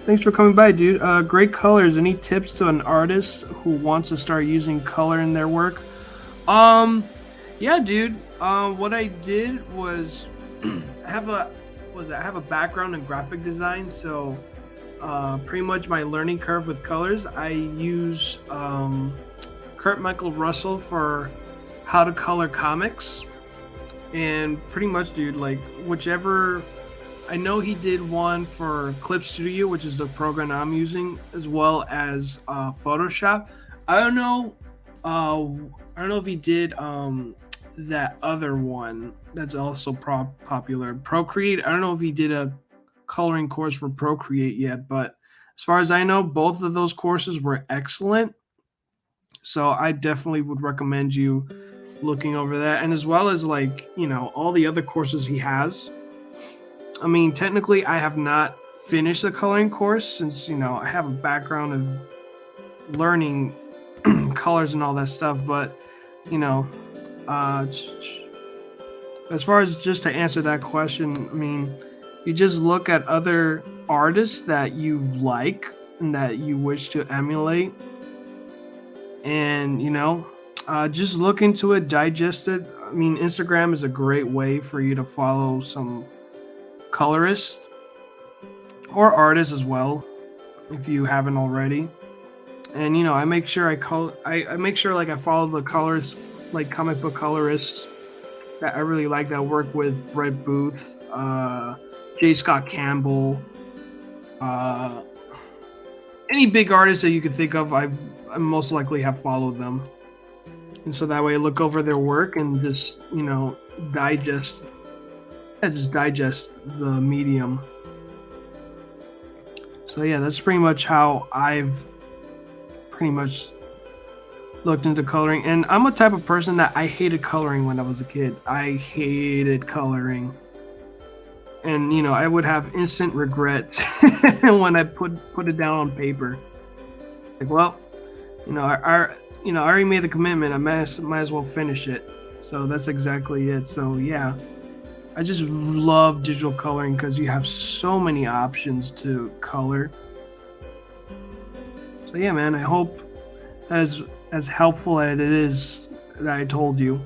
Thanks for coming by, dude. Great colors. Any tips to an artist who wants to start using color in their work? Um, yeah, dude. What I did was I have a I have a background in graphic design, so pretty much my learning curve with colors. I use Kurt Michael Russell for how to color comics, and pretty much, dude, like whichever. I know he did one for Clip Studio, which is the program I'm using, as well as Photoshop. I don't know. I don't know if he did that other one that's also popular, Procreate. I don't know if he did a coloring course for Procreate yet, but as far as I know, both of those courses were excellent. So I definitely would recommend you looking over that, and as well as like all the other courses he has. I mean, technically, I have not finished the coloring course since I have a background of learning colors and all that stuff. But you know, uh, as far as just to answer that question, I mean, you just look at other artists that you like and that you wish to emulate, and just look into it, digest it. I mean, Instagram is a great way for you to follow some colorists or artists as well, if you haven't already. And I make sure I make sure like I follow the colors, like comic book colorists that I really like that work with Brett Booth, J. Scott Campbell, uh, any big artists that you could think of. I most likely have followed them, and so that way I look over their work and just digest, just digest the medium. So yeah, that's pretty much how I've pretty much looked into coloring. And I'm a type of person that I hated coloring when I was a kid. I hated coloring. And I would have instant regrets when I put it down on paper. Like, well, I already made the commitment. I might as well finish it. So that's exactly it. So yeah, I just love digital coloring because you have so many options to color. So yeah, man, I hope as helpful as it is that I told you.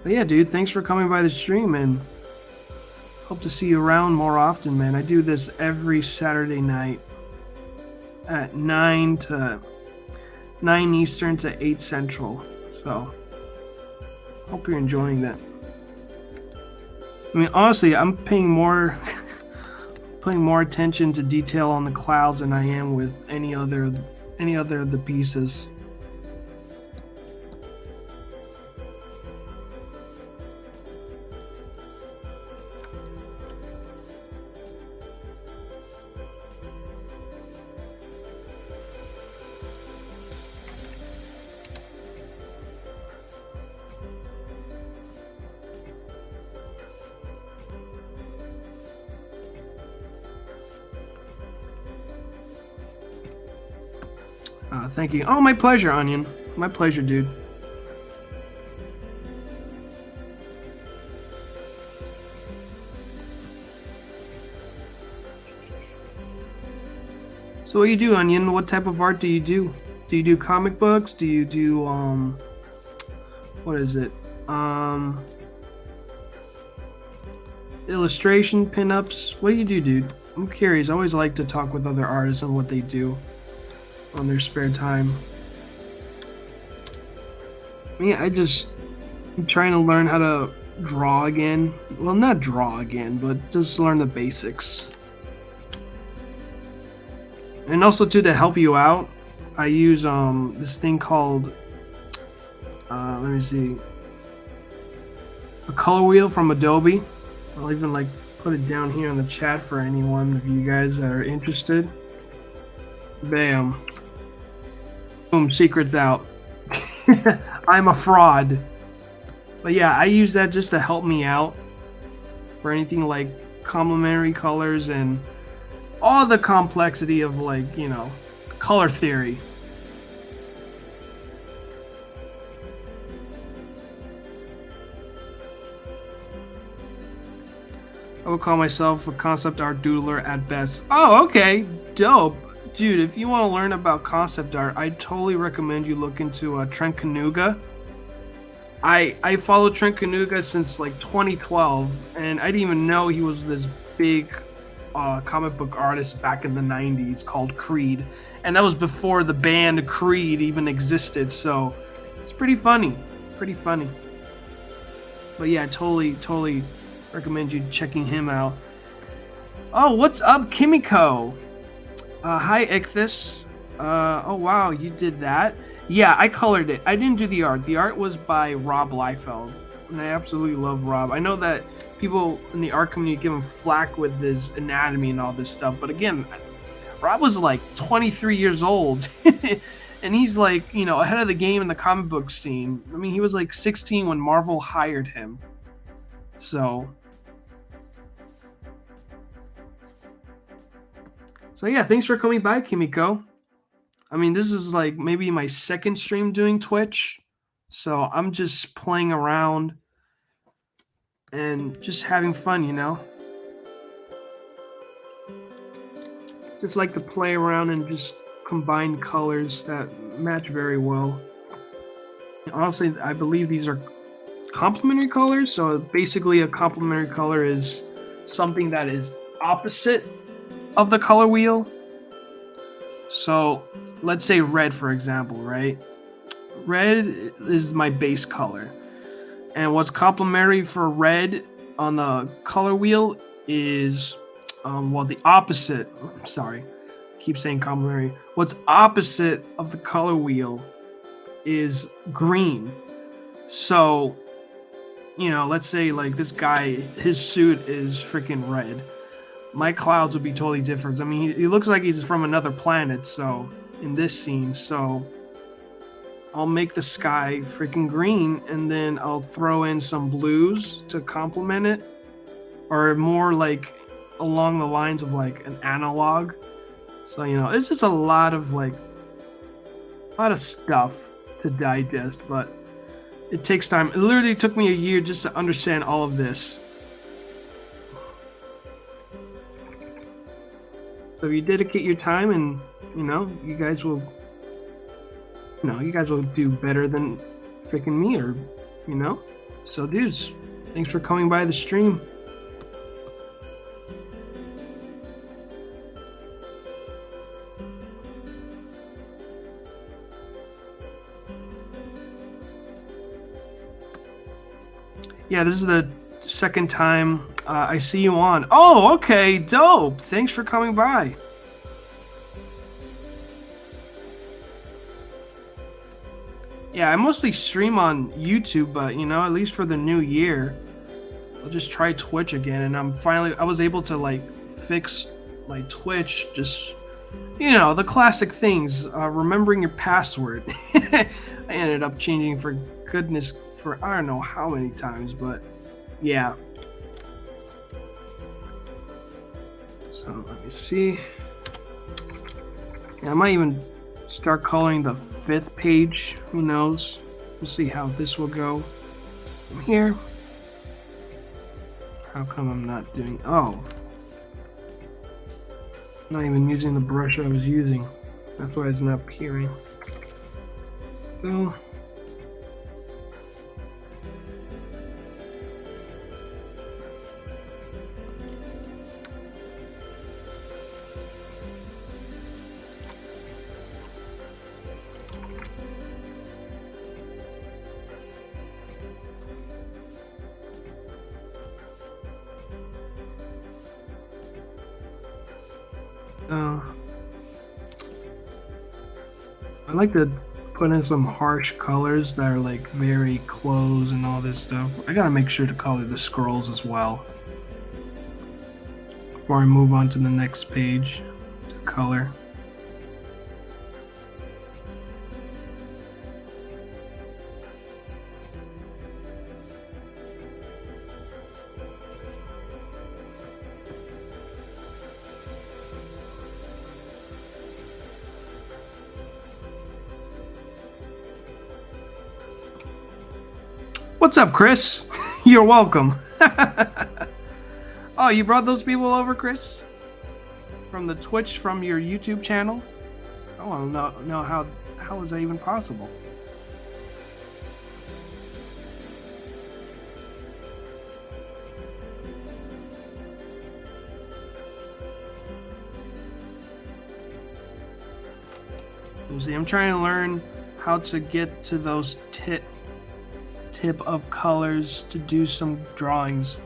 But yeah, dude, thanks for coming by the stream, and hope to see you around more often, man. I do this every Saturday night at 9 Eastern to 8 Central. So hope you're enjoying that. I mean, honestly, I'm paying more attention to detail on the clouds than I am with any other of the pieces. Thank you. Oh, my pleasure, Onion. My pleasure, dude. So what do you do, Onion? What type of art do you do? Do you do comic books? Do you do what is it? Illustration, pinups? What do you do, dude? I'm curious. I always like to talk with other artists and what they do on their spare time. Me, I'm trying to learn how to draw again. Well, not draw again, but just learn the basics. And also to help you out, I use this thing called let me see, a color wheel from Adobe. I'll even like put it down here in the chat for anyone of you guys that are interested. Bam. Boom, secret's out. I'm a fraud. But yeah, I use that just to help me out for anything like complementary colors and all the complexity of like, color theory. I would call myself a concept art doodler at best. Oh, okay. Dope. Dude, if you want to learn about concept art, I totally recommend you look into Trent Kanuga. I followed Trent Kanuga since like 2012, and I didn't even know he was this big comic book artist back in the 90s called Creed. And that was before the band Creed even existed, so it's pretty funny. Pretty funny. But yeah, totally recommend you checking him out. Oh, what's up, Kimiko? Hi, Ichthus. Oh wow, you did that. Yeah, I colored it. I didn't do the art. The art was by Rob Liefeld, and I absolutely love Rob. I know that people in the art community give him flack with his anatomy and all this stuff, but again, Rob was like 23 years old, and he's like, you know, ahead of the game in the comic book scene. I mean, he was like 16 when Marvel hired him. So yeah, thanks for coming by, Kimiko. I mean, this is like maybe my second stream doing Twitch, so I'm just playing around and just having fun, you know? Just like to play around and just combine colors that match very well. Honestly, I believe these are complementary colors, so basically a complementary color is something that is opposite of the color wheel. So let's say red, for example, right? Red is my base color. And what's complementary for red on the color wheel is, well, the opposite. Sorry, I keep saying complementary. What's opposite of the color wheel is green. So, you know, let's say like this guy, his suit is freaking red. My clouds would be totally different. I mean, he looks like he's from another planet, so in this scene, so I'll make the sky freaking green, and then I'll throw in some blues to complement it, or more like along the lines of like an analog. So, you know, it's just a lot of stuff to digest, but it takes time. It literally took me a year just to understand all of this. So if you dedicate your time, and you guys will do better than freaking me, or So dudes, thanks for coming by the stream. Yeah, this is the second time I see you on. Oh, okay, dope. Thanks for coming by. Yeah, I mostly stream on YouTube, but at least for the new year, I'll just try Twitch again. And I was able to like fix my Twitch, just the classic things, remembering your password. I ended up changing for I don't know how many times, but yeah. So let me see. Yeah, I might even start coloring the 5th page. Who knows? We'll see how this will go from here. How come I'm not doing... Oh. Not even using the brush I was using. That's why it's not appearing. So... I like to put in some harsh colors that are like very close and all this stuff. I gotta make sure to color the scrolls as well before I move on to the next page to color. What's up, Chris? You're welcome. Oh, you brought those people over, Chris? From the Twitch, from your YouTube channel? I want to know how is that even possible? You see, I'm trying to learn how to get to those tip of colors to do some drawings.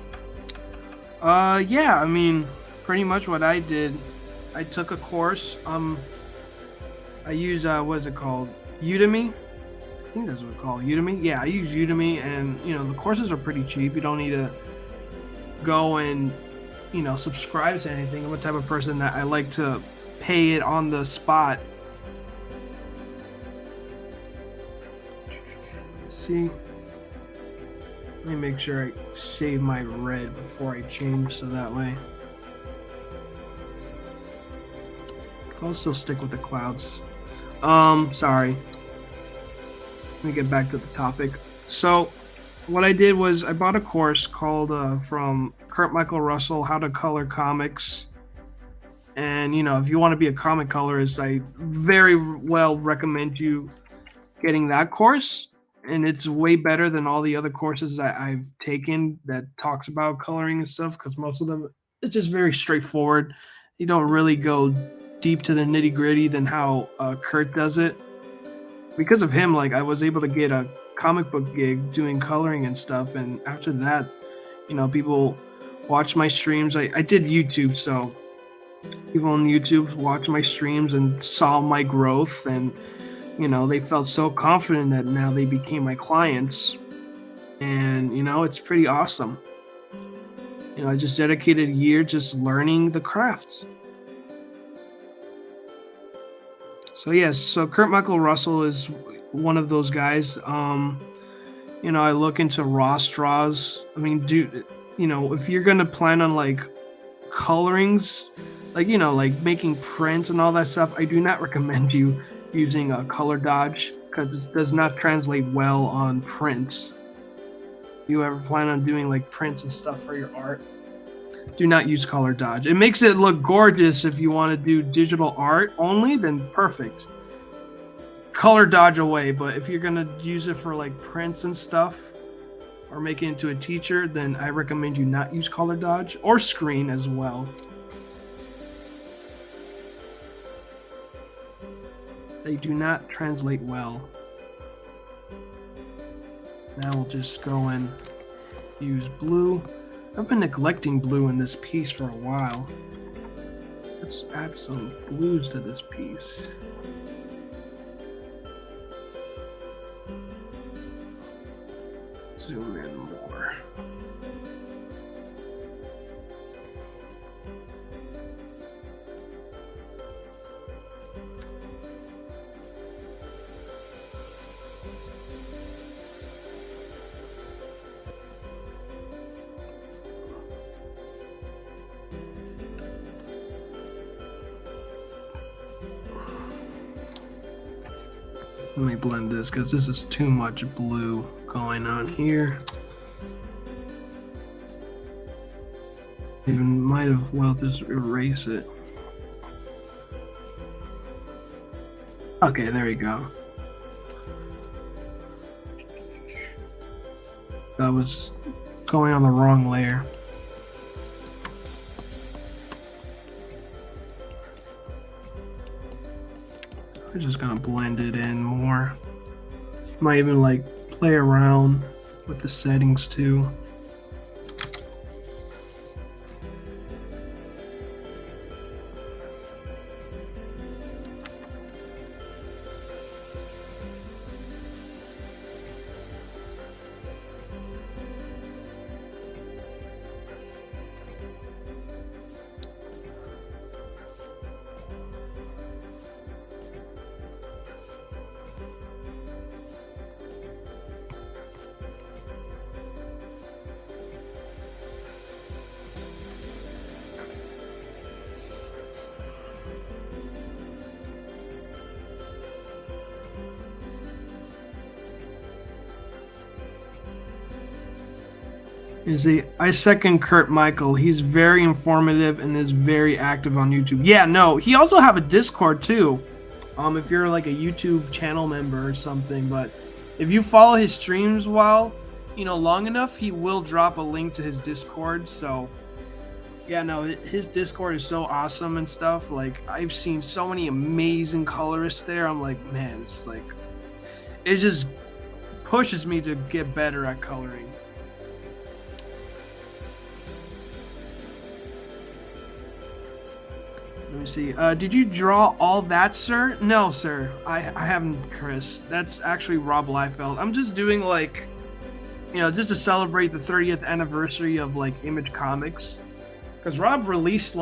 Yeah, I mean, pretty much what I did, I took a course. I use what's it called? Udemy. I think that's what it's called. Udemy. Yeah, I use Udemy, and the courses are pretty cheap. You don't need to go and subscribe to anything. I'm the type of person that I like to pay it on the spot. See, let me make sure I save my red before I change, so that way I'll still stick with the clouds. Sorry. Let me get back to the topic. So what I did was I bought a course called from Kurt Michael Russell, How to Color Comics. And if you want to be a comic colorist, I very well recommend you getting that course. And it's way better than all the other courses that I've taken that talks about coloring and stuff, because most of them, it's just very straightforward. You don't really go deep to the nitty gritty than how Kurt does it. Because of him, like, I was able to get a comic book gig doing coloring and stuff. And after that, people watch my streams. I did YouTube, so people on YouTube watch my streams and saw my growth, and they felt so confident that now they became my clients. And it's pretty awesome. I just dedicated a year just learning the crafts. So yes, so Kurt Michael Russell is one of those guys. I look into raw straws. I mean, dude, if you're gonna plan on like colorings, like making prints and all that stuff, I do not recommend you using a color dodge, because it does not translate well on prints. If you ever plan on doing like prints and stuff for your art, do not use color dodge. It makes it look gorgeous if you want to do digital art only, then perfect. Color dodge away, but if you're gonna use it for like prints and stuff, or make it into a teacher, then I recommend you not use color dodge, or screen as well. They do not translate well. Now we'll just go and use blue. I've been neglecting blue in this piece for a while. Let's add some blues to this piece. Zoom in more. Let me blend this because this is too much blue going on here. Even might have well just erase it. Okay, there we go. That was going on the wrong layer. I'm just gonna blend it in more. Might even like play around with the settings too. You see, I second Kurt Michael. He's very informative and is very active on YouTube. Yeah, no, he also have a Discord too. If you're like a YouTube channel member or something, but if you follow his streams long enough, he will drop a link to his Discord. So, yeah, no, his Discord is so awesome and stuff. Like, I've seen so many amazing colorists there. I'm like, man, it's like, it just pushes me to get better at coloring. Let me see. Did you draw all that, sir? No, sir. I haven't, Chris. That's actually Rob Liefeld. I'm just doing just to celebrate the 30th anniversary of Image Comics. Because Rob released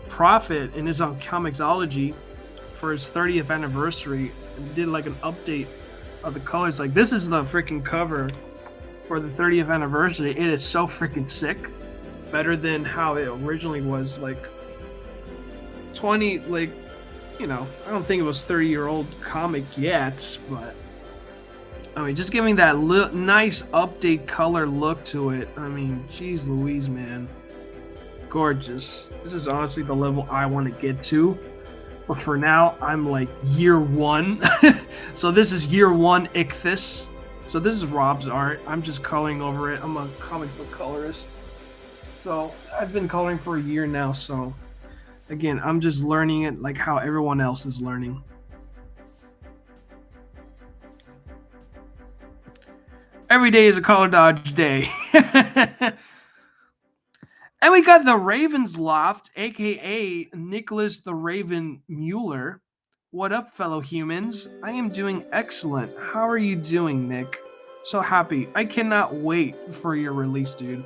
Prophet in his own Comixology for his 30th anniversary and did an update of the colors. This is the freaking cover for the 30th anniversary. It is so freaking sick. Better than how it originally was 20, I don't think it was 30-year-old comic yet, but I mean, just giving that nice update color look to it. I mean, geez Louise, man. Gorgeous. This is honestly the level I want to get to, but for now, I'm year one. So this is year one Ichthys. So this is Rob's art. I'm just coloring over it. I'm a comic book colorist. So I've been coloring for a year now, so again, I'm just learning it like how everyone else is learning. Every day is a color dodge day. And we got the Ravens Loft, aka Nicholas the Raven Mueller. What up, fellow humans? I am doing excellent. How are you doing, Nick? So happy. I cannot wait for your release, dude.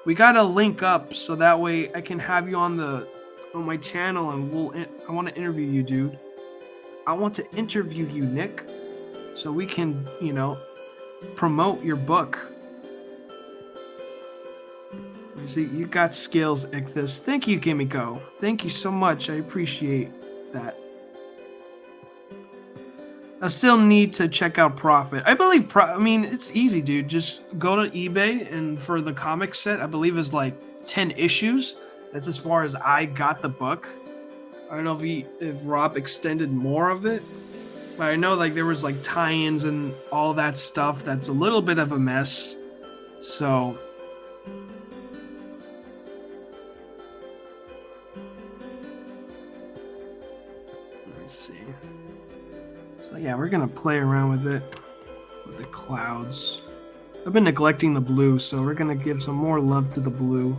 We gotta link up so that way I can have you on my channel and I want to interview you, dude. I want to interview you, Nick, so we can, promote your book. You see, you got skills, Ichthys. Thank you, Kimiko. Thank you so much. I appreciate that. I still need to check out Prophet. I believe, it's easy, dude. Just go to eBay, and for the comic set, I believe is 10 issues. That's as far as I got the book. I don't know if Rob extended more of it, but I know there was tie-ins and all that stuff. That's a little bit of a mess. So let me see. So yeah, we're gonna play around with it with the clouds. I've been neglecting the blue, so we're gonna give some more love to the blue.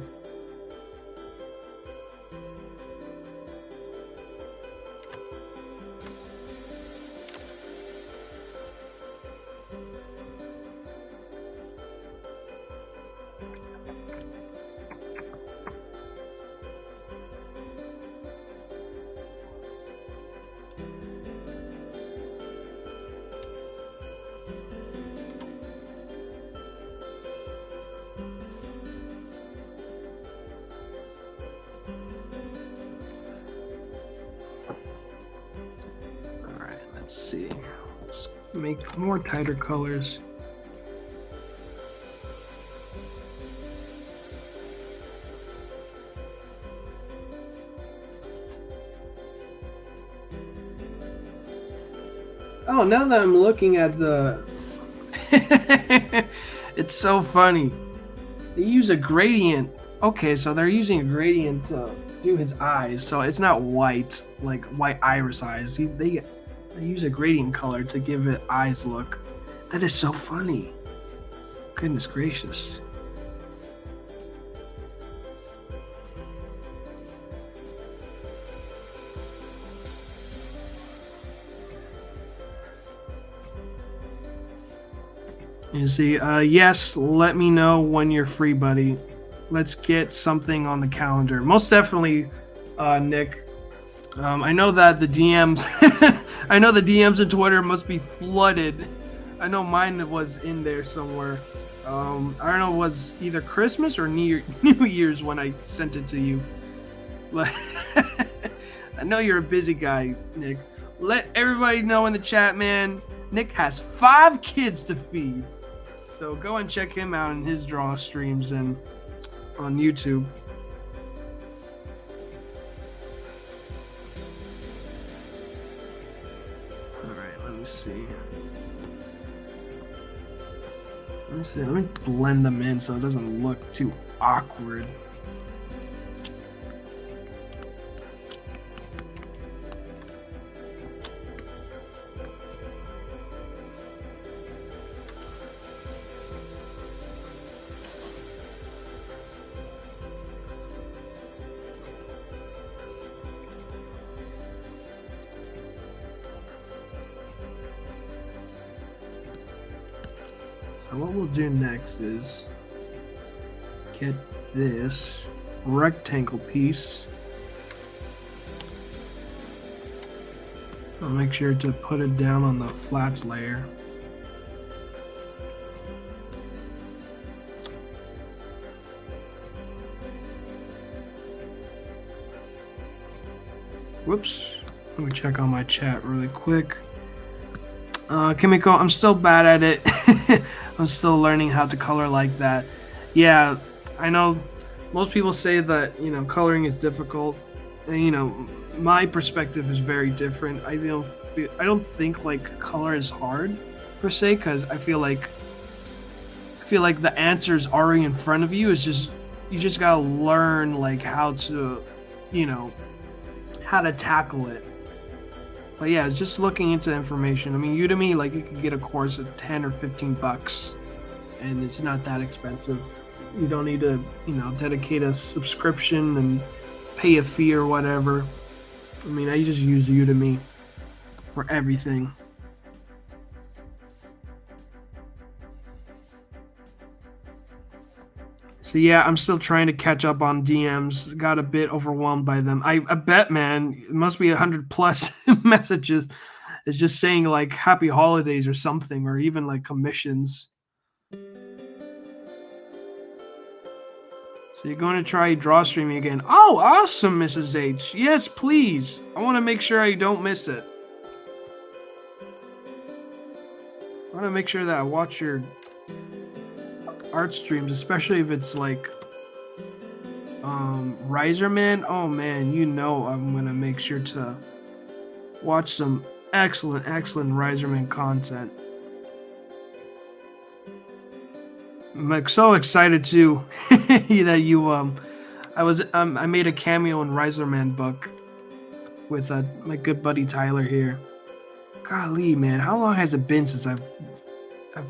Let's see. Let's make more tighter colors. Oh, now that I'm looking at the... It's so funny. They use a gradient. Okay, so they're using a gradient to do his eyes. So it's not white, like white iris eyes. They use a gradient color to give it eyes look. That is so funny. Goodness gracious. You see, yes, let me know when you're free, buddy. Let's get something on the calendar. Most definitely, Nick. I know that the DMs, I know the DMs and Twitter must be flooded. I know mine was in there somewhere. I don't know, it was either Christmas or New Year's when I sent it to you. But I know you're a busy guy, Nick. Let everybody know in the chat, man. Nick has 5 kids to feed. So go and check him out in his draw streams and on YouTube. Alright, let me see. Let me blend them in so it doesn't look too awkward. So what we'll do next is get this rectangle piece. I'll make sure to put it down on the flats layer. Whoops. Let me check on my chat really quick. Kimiko, I'm still bad at it. I'm still learning how to color like that. Yeah, I know most people say that, you know, coloring is difficult. And, you know, my perspective is very different. I don't think like color is hard per se, because I feel like the answer is already in front of you. It's just you just gotta learn like how to, you know, how to tackle it. But yeah, it's just looking into information. I mean, Udemy, like, you could get a course at 10 or 15 bucks, and it's not that expensive. You don't need to, you know, dedicate a subscription and pay a fee or whatever. I mean, I just use Udemy for everything. So yeah, I'm still trying to catch up on DMs. Got a bit overwhelmed by them. I bet, man, it must be 100+ messages. It's just saying like happy holidays or something, or even like commissions. So you're going to try draw streaming again. Oh, awesome, Mrs. H. Yes, please. I want to make sure I don't miss it. I want to make sure that I watch your art streams, especially if it's like Riserman. Oh man, you know I'm gonna make sure to watch some excellent Riserman content. I'm like so excited too that you I made a cameo in Riserman book with my good buddy Tyler here. Golly, man, how long has it been since I've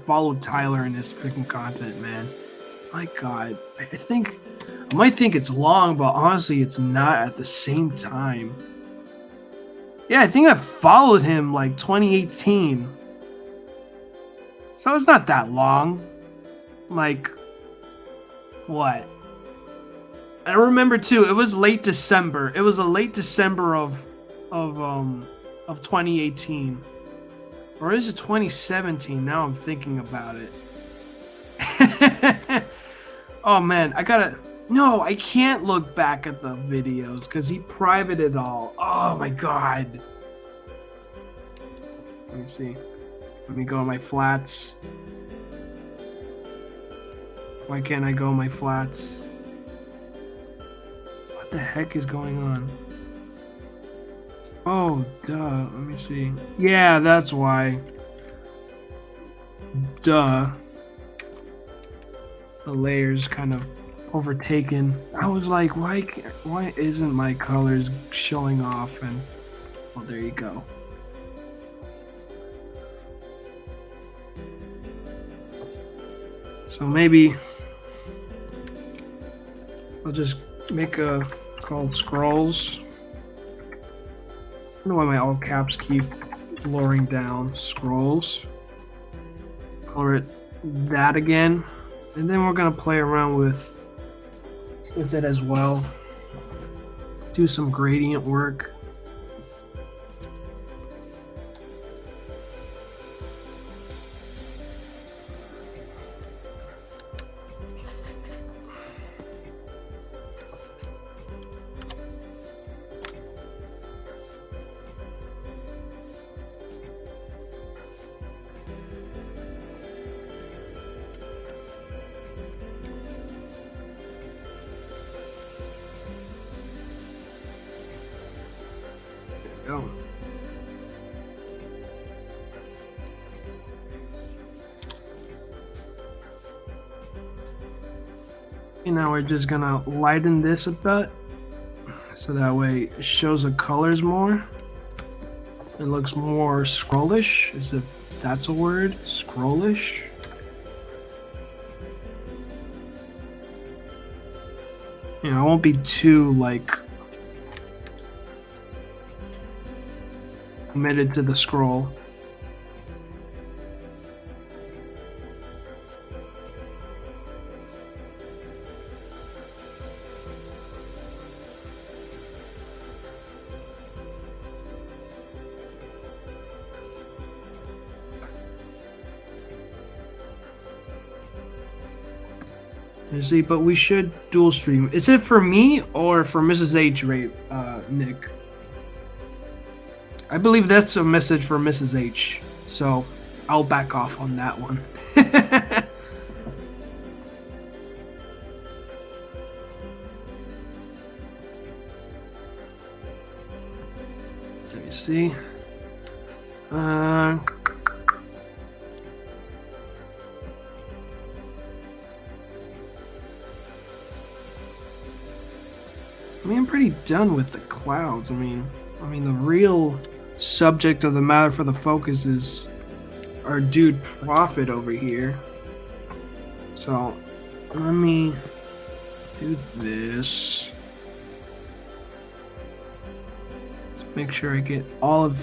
followed Tyler in this freaking content, man? My God, I might think it's long, but honestly, it's not at the same time. Yeah, I think I followed him like 2018, so it's not that long. Like, what? I remember too. It was late December. It was a late December of 2018. Or is it 2017? Now I'm thinking about it. Oh man, no, I can't look back at the videos because he privated it all. Oh my God. Let me see. Let me go to my flats. Why can't I go my flats? What the heck is going on? Oh, duh. Let me see. Yeah, that's why. Duh. The layers kind of overtaken. I was like, why isn't my colors showing off? And well, there you go. So maybe I'll just make a called scrolls. I don't know why my all caps keep lowering down. Scrolls. Color it that again. And then we're going to play around with it as well. Do some gradient work. go. And now we're just gonna lighten this a bit, so that way it shows the colors more. It looks more scrollish, as if that's a word, scrollish. You know, I won't be too like committed to the scroll. You see, but we should dual stream. Is it for me or for Mrs. H, right, Nick? I believe that's a message for Mrs. H, so I'll back off on that one. Let me see. I mean, I'm pretty done with the clouds. I mean, the real subject of the matter for the focus is our dude Prophet over here. So, let me do this. Let's make sure I get all of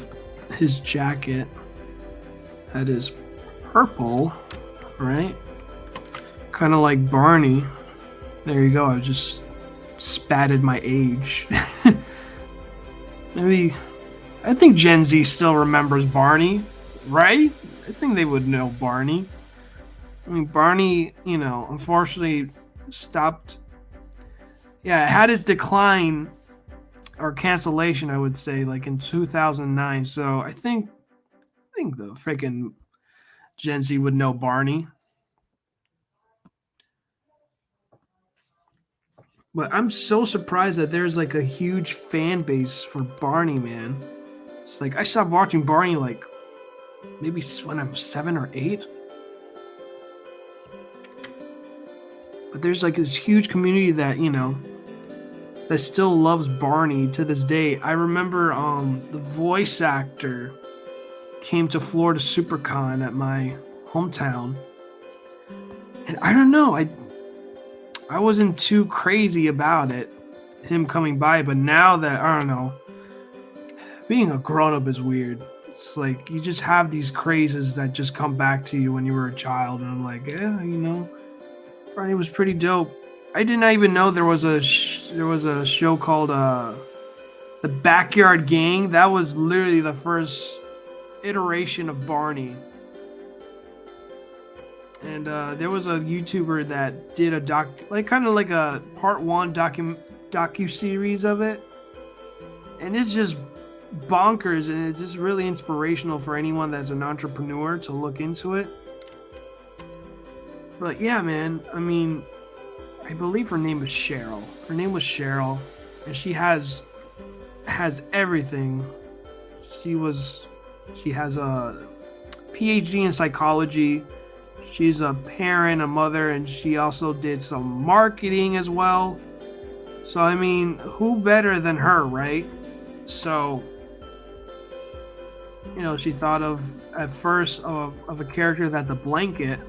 his jacket. That is purple, right? Kind of like Barney. There you go. I just spatted my age. Maybe, I think Gen Z still remembers Barney, right? I think they would know Barney. I mean, Barney, you know, unfortunately stopped. Yeah, it had its decline or cancellation, I would say, like in 2009. So I think the freaking Gen Z would know Barney. But I'm so surprised that there's like a huge fan base for Barney, man. It's like I stopped watching Barney like maybe when I'm 7 or 8. But there's like this huge community that, you know, that still loves Barney to this day. I remember the voice actor came to Florida SuperCon at my hometown. And I don't know, I wasn't too crazy about it, him coming by, but now that, I don't know, being a grown-up is weird. It's like, you just have these crazes that just come back to you when you were a child, and I'm like, yeah, you know, Barney was pretty dope. I did not even know there was a show called The Backyard Gang. That was literally the first iteration of Barney. And there was a YouTuber that did a kind of like a part 1 docu-series of it. And it's just bonkers, and it's just really inspirational for anyone that's an entrepreneur to look into it. But yeah, man, I mean, I believe her name is Cheryl. Her name was Cheryl, and she has everything. She has a PhD in psychology. She's a parent, a mother, and she also did some marketing as well. So, I mean, who better than her, right? So, you know, she thought of, at first, of a character that the blanket.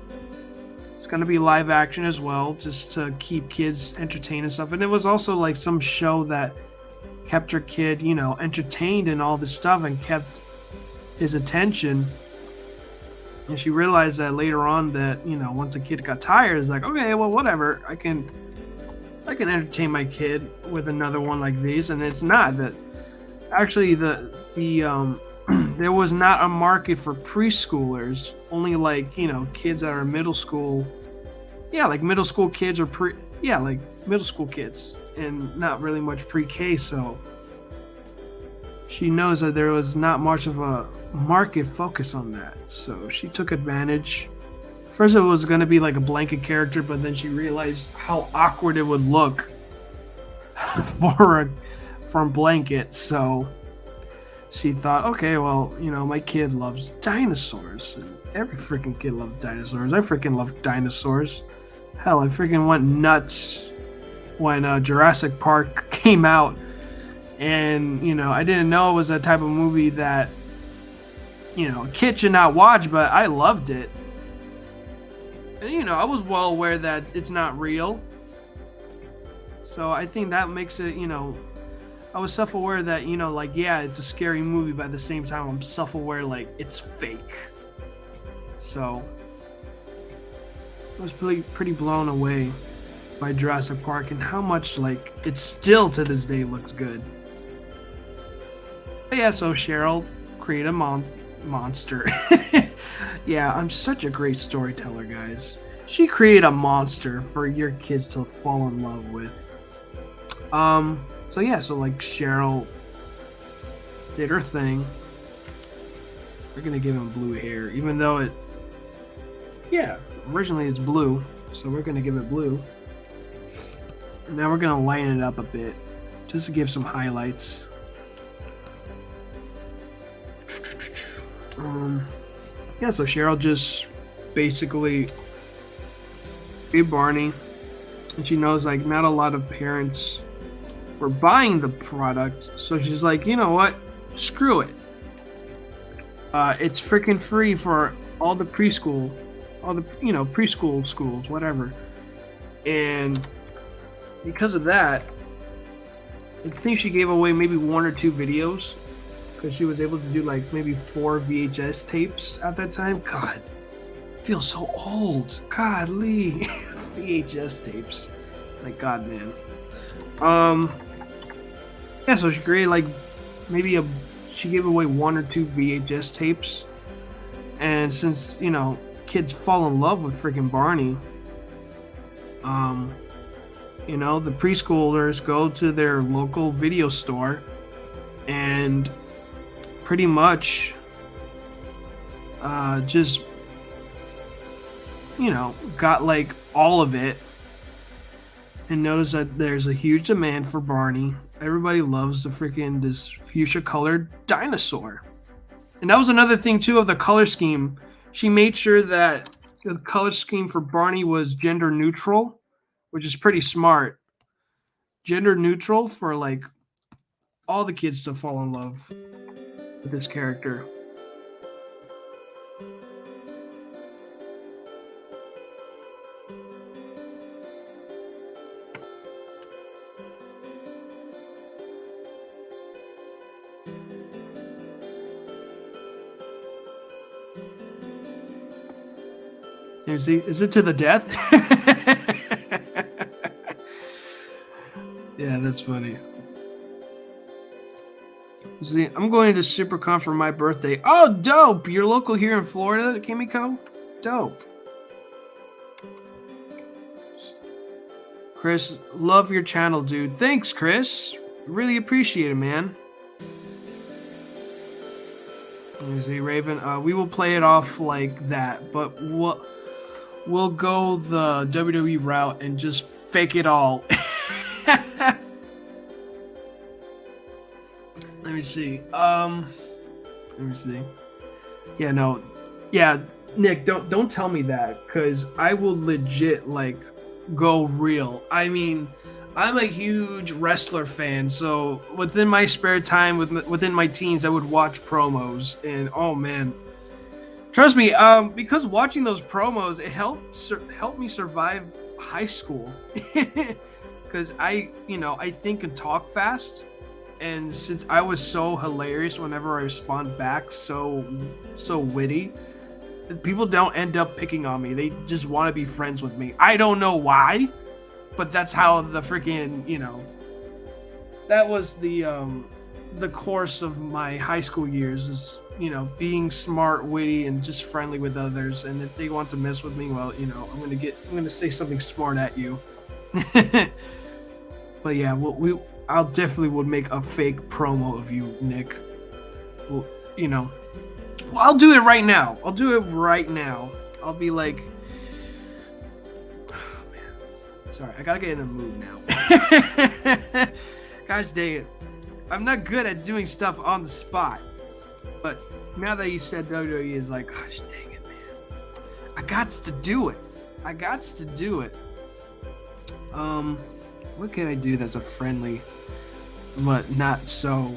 It's going to be live action as well, just to keep kids entertained and stuff. And it was also like some show that kept her kid, you know, entertained and all this stuff and kept his attention. And she realized that later on that, you know, once a kid got tired, it's like, okay, well, whatever. I can entertain my kid with another one like these. And it's not that. Actually, there was not a market for preschoolers. Only like, you know, kids that are middle school. Yeah, like middle school kids or like middle school kids, and not really much pre-K. So she knows that there was not much of a market focus on that, so she took advantage. First it was going to be like a blanket character, but then she realized how awkward it would look for a blanket, so she thought, okay, well, my kid loves dinosaurs. And every freaking kid loves dinosaurs. I freaking love dinosaurs. Hell, I freaking went nuts when Jurassic Park came out. And, I didn't know it was a type of movie that, a kid should not watch, but I loved it. And, I was well aware that it's not real. So I think that makes it, I was self-aware that, yeah, it's a scary movie, but at the same time, I'm self-aware, it's fake. So I was pretty blown away by Jurassic Park and how much, it still to this day looks good. But yeah, so Cheryl created a monster. Yeah, I'm such a great storyteller, guys. She created a monster for your kids to fall in love with. So yeah, so Cheryl did her thing. We're gonna give him blue hair, even though originally it's blue, so we're gonna give it blue. And now we're gonna lighten it up a bit, just to give some highlights. Yeah, so Cheryl just basically gave Barney, and she knows not a lot of parents were buying the product, so she's like, you know what, screw it. It's freaking free for all the preschool schools, whatever. And because of that, I think she gave away maybe 1 or 2 videos, because she was able to do maybe 4 VHS tapes at that time. God, I feel so old. Godly. VHS tapes. God, man. Yeah, so she created she gave away 1 or 2 VHS tapes. And since, kids fall in love with freaking Barney, the preschoolers go to their local video store and pretty much just got all of it, and noticed that there's a huge demand for Barney. Everybody loves this fuchsia colored dinosaur. And that was another thing too of the color scheme. She made sure that the color scheme for Barney was gender neutral, which is pretty smart. Gender neutral for all the kids to fall in love with this character. Is it to the death? Yeah, that's funny. See, I'm going to SuperCon for my birthday. Oh, dope! You're local here in Florida, Kimiko? Dope. Chris, love your channel, dude. Thanks, Chris. Really appreciate it, man. Let me see, Raven. We will play it off like that, but we'll go the WWE route and just fake it all. Let me see. Yeah, no. Yeah, Nick, don't tell me that, because I will legit go real. I mean, I'm a huge wrestler fan, so within my spare time, within my teens, I would watch promos, and oh man, trust me, because watching those promos, it helped me survive high school, because I think and talk fast. And since I was so hilarious whenever I respond back, so witty, people don't end up picking on me. They just want to be friends with me. I don't know why, but that's how the freaking, that was the course of my high school years, is, being smart, witty, and just friendly with others. And if they want to mess with me, well, I'm going to say something smart at you. But yeah, I'll definitely would make a fake promo of you, Nick. Well, I'll do it right now. I'll I'll be like, oh man, sorry, I gotta get in the mood now. Guys, dang it. I'm not good at doing stuff on the spot. But now that you said WWE is like, gosh dang it, man. I gots to do it. I gots to do it. What can I do that's a friendly, but not so,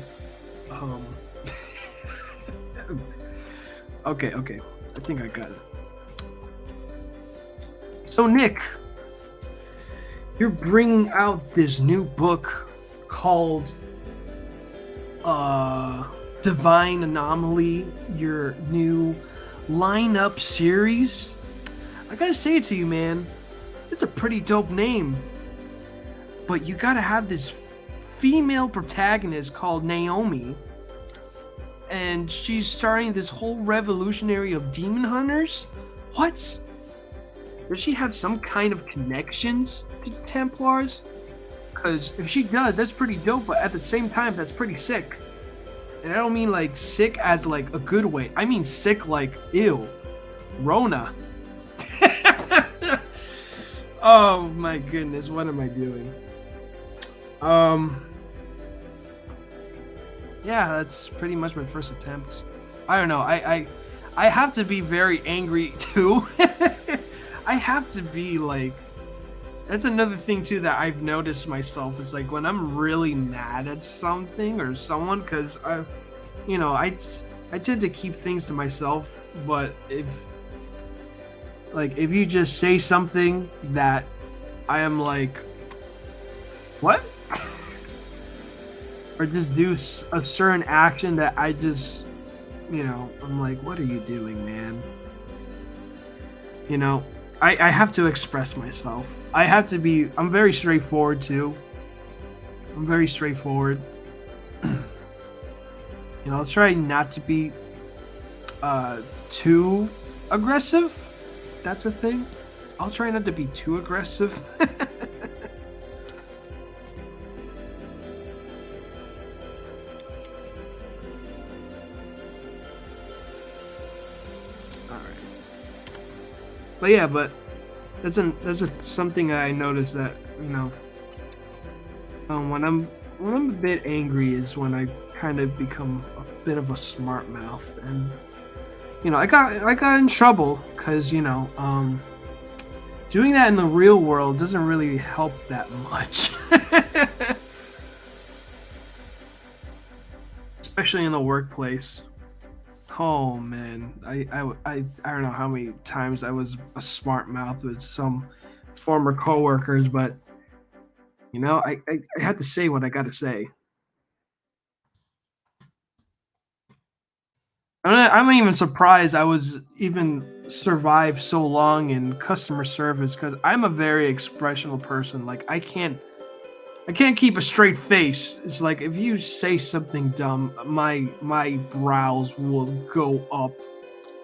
okay. I think I got it. So, Nick, you're bringing out this new book called Divine Anomaly, your new lineup series. I gotta say it to you, man. It's a pretty dope name. But you gotta have this female protagonist called Naomi. And she's starting this whole revolutionary of demon hunters? What? Does she have some kind of connections to the Templars? Because if she does, that's pretty dope, but at the same time, that's pretty sick. And I don't mean like sick as like a good way. I mean sick like, ew. Rona. Oh my goodness, what am I doing? Yeah, that's pretty much my first attempt. I don't know, I have to be very angry too. I have to be like, that's another thing too that I've noticed myself is like when I'm really mad at something or someone, because I tend to keep things to myself, but if you just say something that I am like, what? Or just do a certain action that I just, I'm like, what are you doing, man? I have to express myself. I'm very straightforward too. I'm very straightforward. I'll try not to be too aggressive. That's a thing. I'll try not to be too aggressive. But that's something I noticed that when I'm a bit angry is when I kind of become a bit of a smart mouth, and I got in trouble because doing that in the real world doesn't really help that much, especially in the workplace. Oh man, I don't know how many times I was a smart mouth with some former coworkers, but I had to say what I got to say. I'm even surprised I was even survived so long in customer service because I'm a very expressional person. Like I can't keep a straight face. It's like if you say something dumb, my brows will go up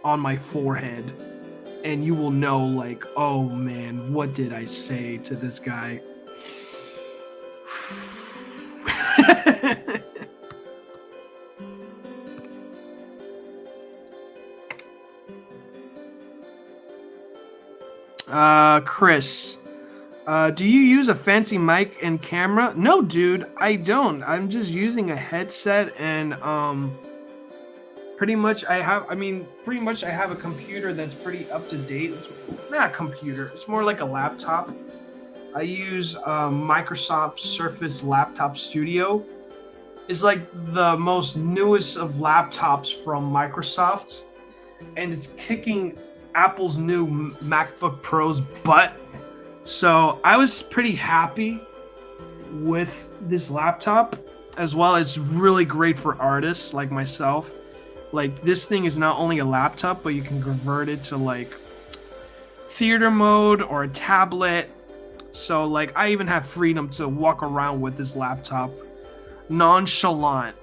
on my forehead, and you will know, like, oh man, what did I say to this guy? Chris. Do you use a fancy mic and camera? No, dude, I don't. I'm just using a headset and pretty much I have a computer that's pretty up to date. It's not a computer. It's more like a laptop. I use Microsoft Surface Laptop Studio. It's like the most newest of laptops from Microsoft, and it's kicking Apple's new MacBook Pro's butt. So I was pretty happy with this laptop, as well as really great for artists like myself. Like this thing is not only a laptop, but you can convert it to like theater mode or a tablet. So like I even have freedom to walk around with this laptop nonchalant.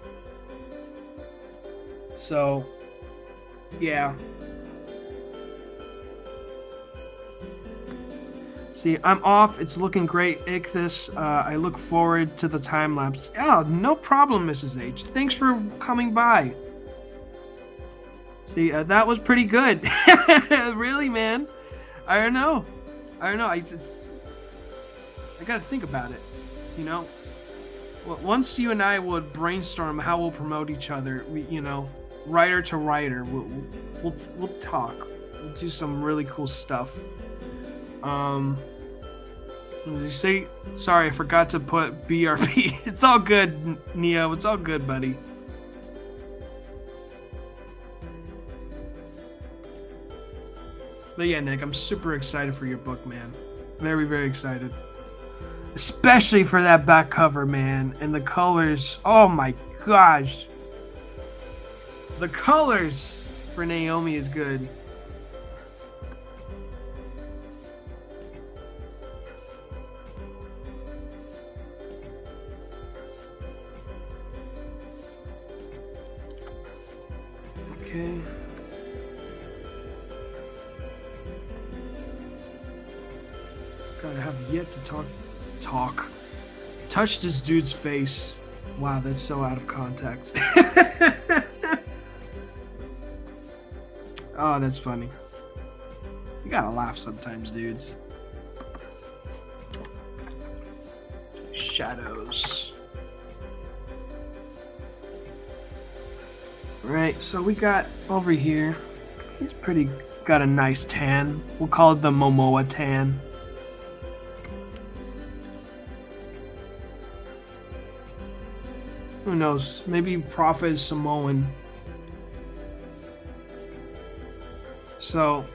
So yeah. See, I'm off. It's looking great, Ichthus. I look forward to the time lapse. Oh, no problem, Mrs. H. Thanks for coming by. See, that was pretty good. Really, man. I don't know. I gotta think about it. once you and I would brainstorm how we'll promote each other, writer to writer, we'll talk. We'll do some really cool stuff. Did you say? Sorry, I forgot to put BRP. It's all good, Neo. It's all good, buddy. But yeah, Nick, I'm super excited for your book, man. Very, very excited. Especially for that back cover, man. And the colors. Oh my gosh. The colors for Naomi is good. Okay. God, I have yet to touch this dude's face. Wow, that's so out of context. Oh, that's funny. You gotta laugh sometimes, dudes. Shadows. Right, so we got over here. He's got a nice tan. We'll call it the Momoa tan. Who knows? Maybe Prophet is Samoan. So,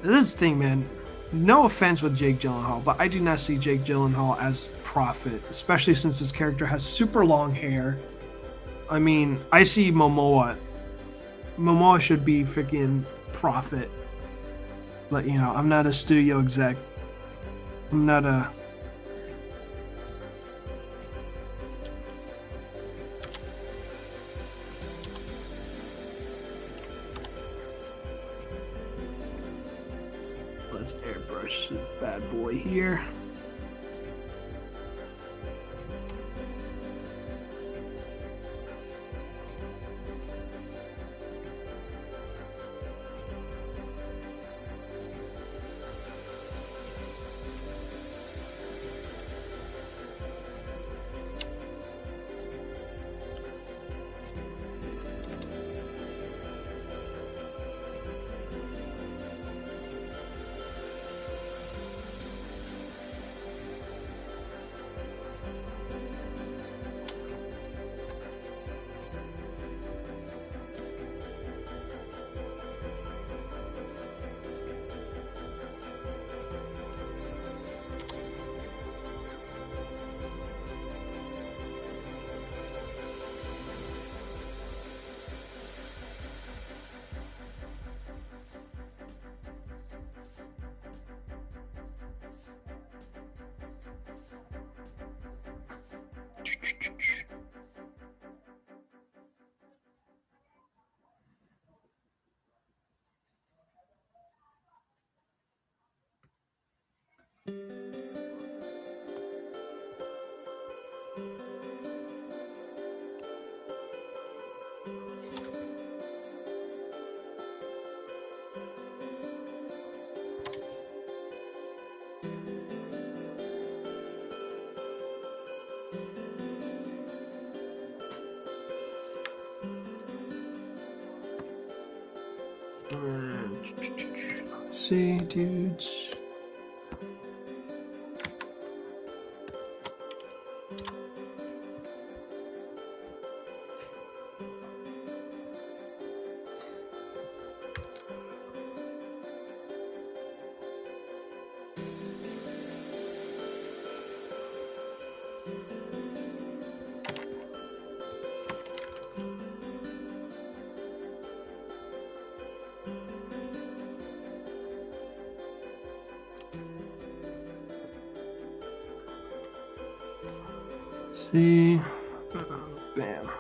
this is the thing, man. No offense with Jake Gyllenhaal, but I do not see Jake Gyllenhaal as Prophet, especially since his character has super long hair. I mean, I see Momoa. Momoa should be freaking Prophet. But, I'm not a studio exec. I'm not a... Let's airbrush this bad boy here. Let's see, dudes. See, bam.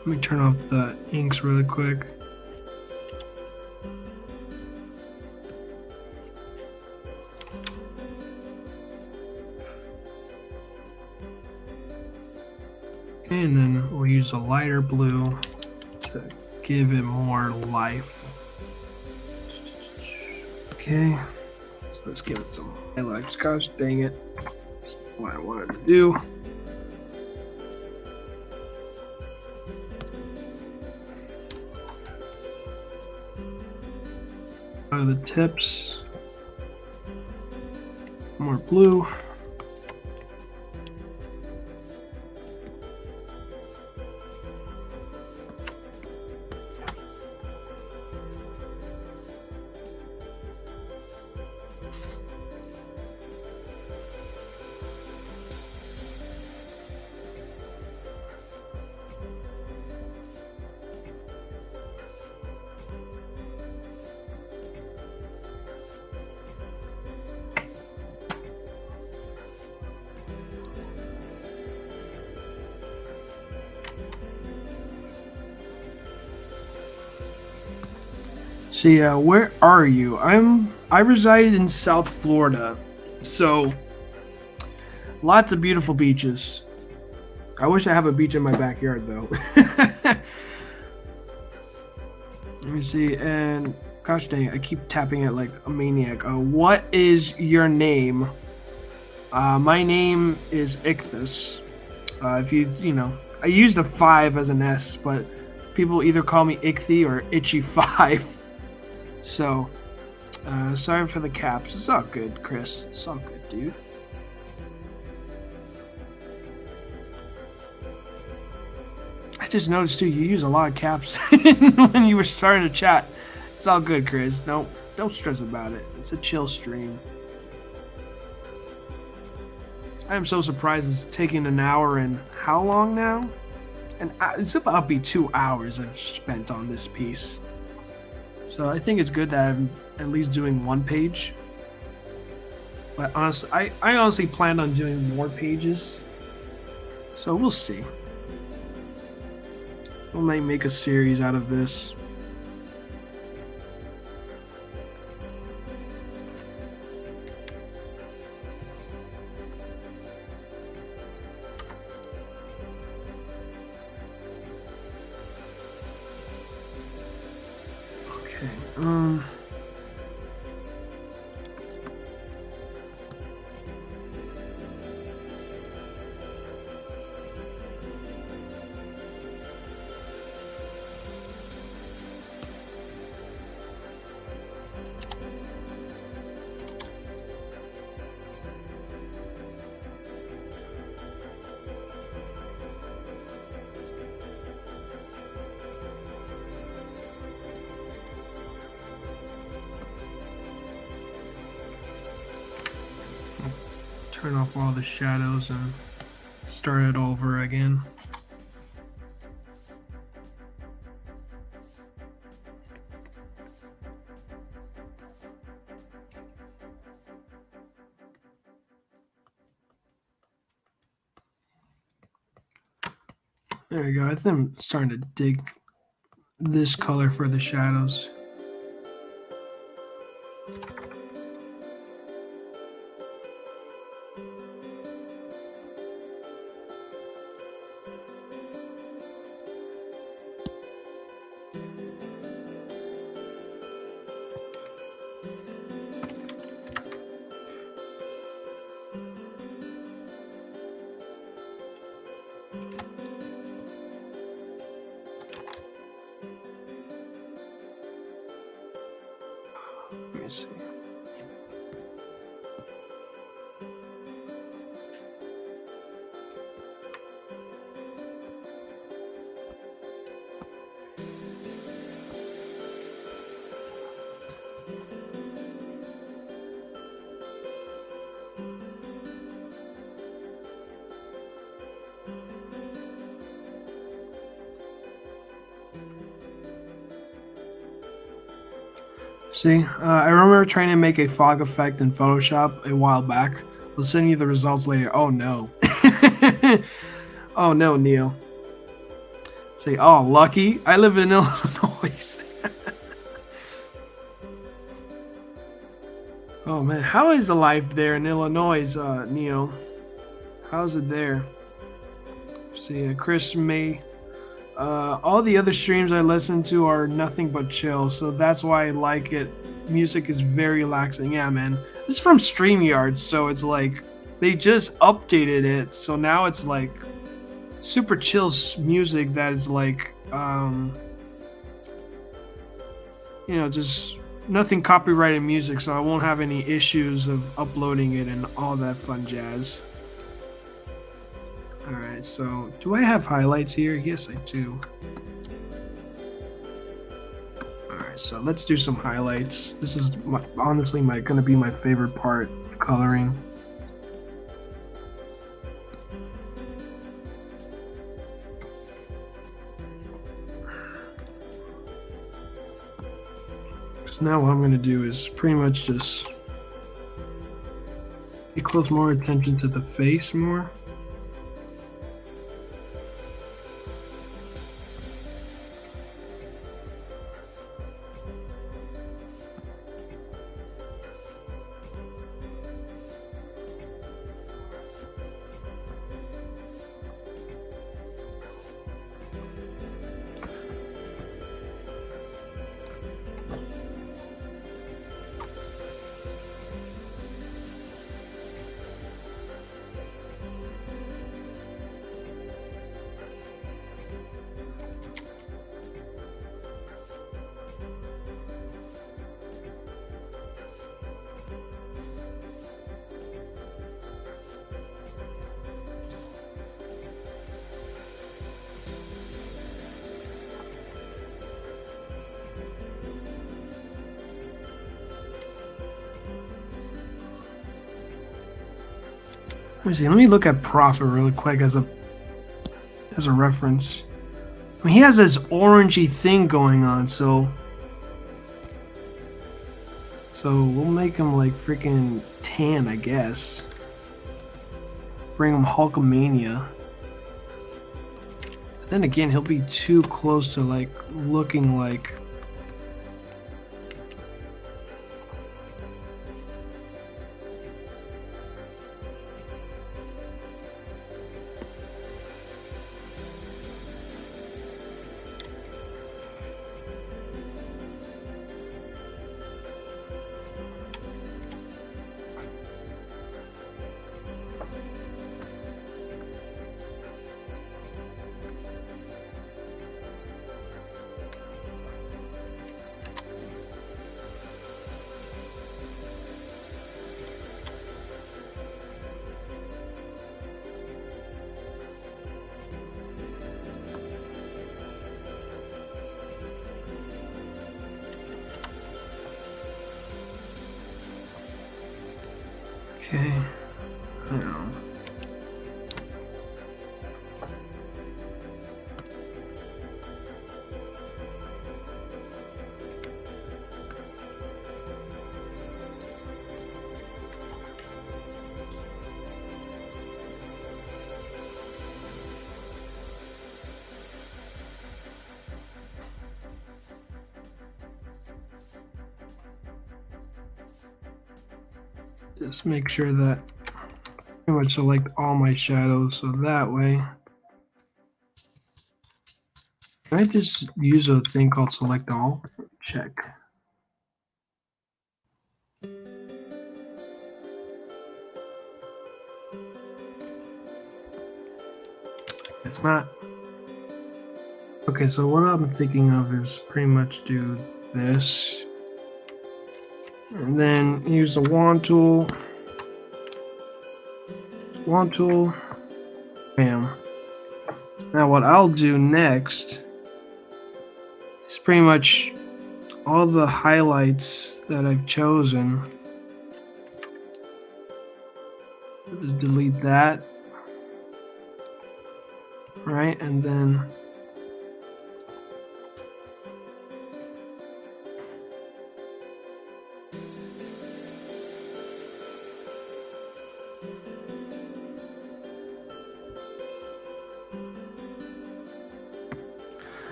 Let me turn off the inks really quick. And then we'll use a lighter blue to give it more life. Okay, so let's give it some highlights. Gosh dang it. That's what I wanted to do. The tips, more blue. See, where are you? I reside in South Florida, so lots of beautiful beaches. I wish I have a beach in my backyard though. Let me see, and gosh dang it, I keep tapping it like a maniac. What is your name? My name is Ichthus. If you know, I use the 5 as an S, but people either call me Ichthy or Itchy5. So, sorry for the caps. It's all good, Chris. It's all good, dude. I just noticed too, you use a lot of caps when you were starting to chat. It's all good, Chris. Don't stress about it. It's a chill stream. I am so surprised it's taking an hour and how long now? And it's about to be 2 hours I've spent on this piece. So I think it's good that I'm at least doing 1 page. But honestly, I honestly plan on doing more pages. So we'll see. We might make a series out of this. Okay. Turn off all the shadows and start it over again. There we go. I think I'm starting to dig this color for the shadows. Let me see. See, I remember trying to make a fog effect in Photoshop a while back. I'll send you the results later. Oh no. Oh no, Neil. Say, oh, lucky. I live in Illinois. Oh man, how is the life there in Illinois, Neo? How's it there? See, Chris May. All the other streams I listen to are nothing but chill, so that's why I like it. Music is very relaxing. Yeah, man. It's from StreamYard, so it's like they just updated it, so now it's like super chill music that is like, just nothing copyrighted music, so I won't have any issues of uploading it and all that fun jazz. Alright, so do I have highlights here? Yes, I do. Alright, so let's do some highlights. This is honestly gonna be my favorite part of coloring. So now what I'm gonna do is pretty much just pay close more attention to the face more. Let me see. Let me look at Prophet really quick as a reference. I mean, he has this orangey thing going on, so we'll make him like freaking tan, I guess. Bring him Hulkamania. Then again, he'll be too close to like looking like. Okay. Now. Just make sure that pretty much select all my shadows, so that way. Can I just use a thing called select all? Check. It's not. Okay, so what I'm thinking of is pretty much do this. And then use the wand tool. Wand tool. Bam. Now what I'll do next is pretty much all the highlights that I've chosen. Just delete that. Right, and then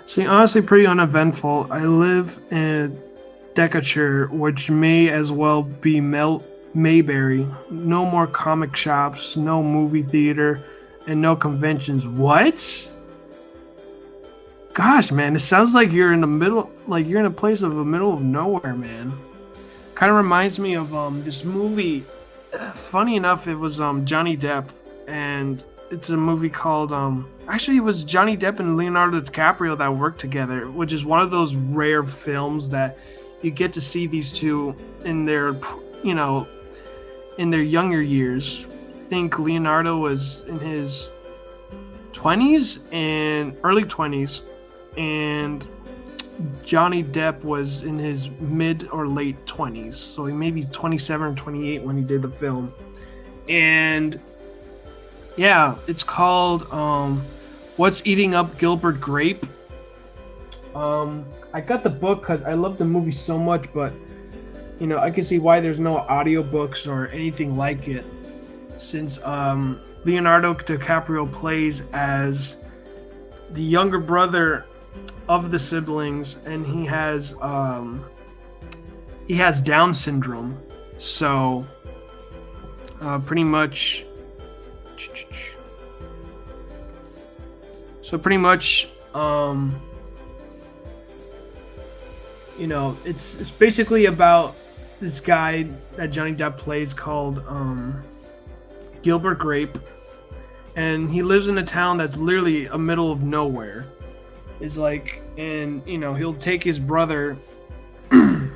See, honestly, pretty uneventful. I live in Decatur, which may as well be Mayberry. No more comic shops, no movie theater, and no conventions. What? Gosh, man, it sounds like you're in the middle, like you're in a place of the middle of nowhere, man. Kind of reminds me of this movie. Funny enough, it was Johnny Depp, and it's a movie called actually it was Johnny Depp and Leonardo DiCaprio that worked together, which is one of those rare films that you get to see these two in their you know in their younger years. I think Leonardo was in his 20s and early 20s, and Johnny Depp was in his mid or late 20s, so he may be 27 or 28 when he did the film. And yeah, it's called What's Eating Up Gilbert Grape. I got the book because I love the movie so much, but I can see why there's no audiobooks or anything like it, since Leonardo DiCaprio plays as the younger brother of the siblings, and he has Down syndrome. So pretty much it's basically about this guy that Johnny Depp plays called Gilbert Grape, and he lives in a town that's literally a middle of nowhere. Is like, and he'll take his brother to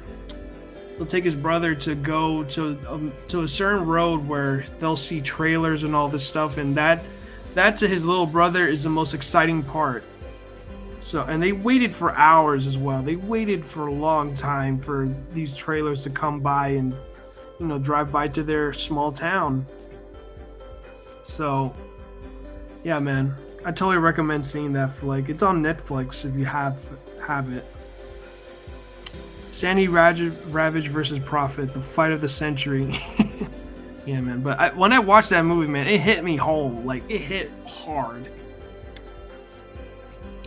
go to a certain road where they'll see trailers and all this stuff, and that to his little brother is the most exciting part. So, and they waited for hours as well. They waited for a long time for these trailers to come by and drive by to their small town. So yeah, man, I totally recommend seeing that flick. It's on Netflix if you have it. Sandy Ravage versus Prophet, the fight of the century. Yeah, man. But when I watched that movie, man, it hit me home. Like, it hit hard.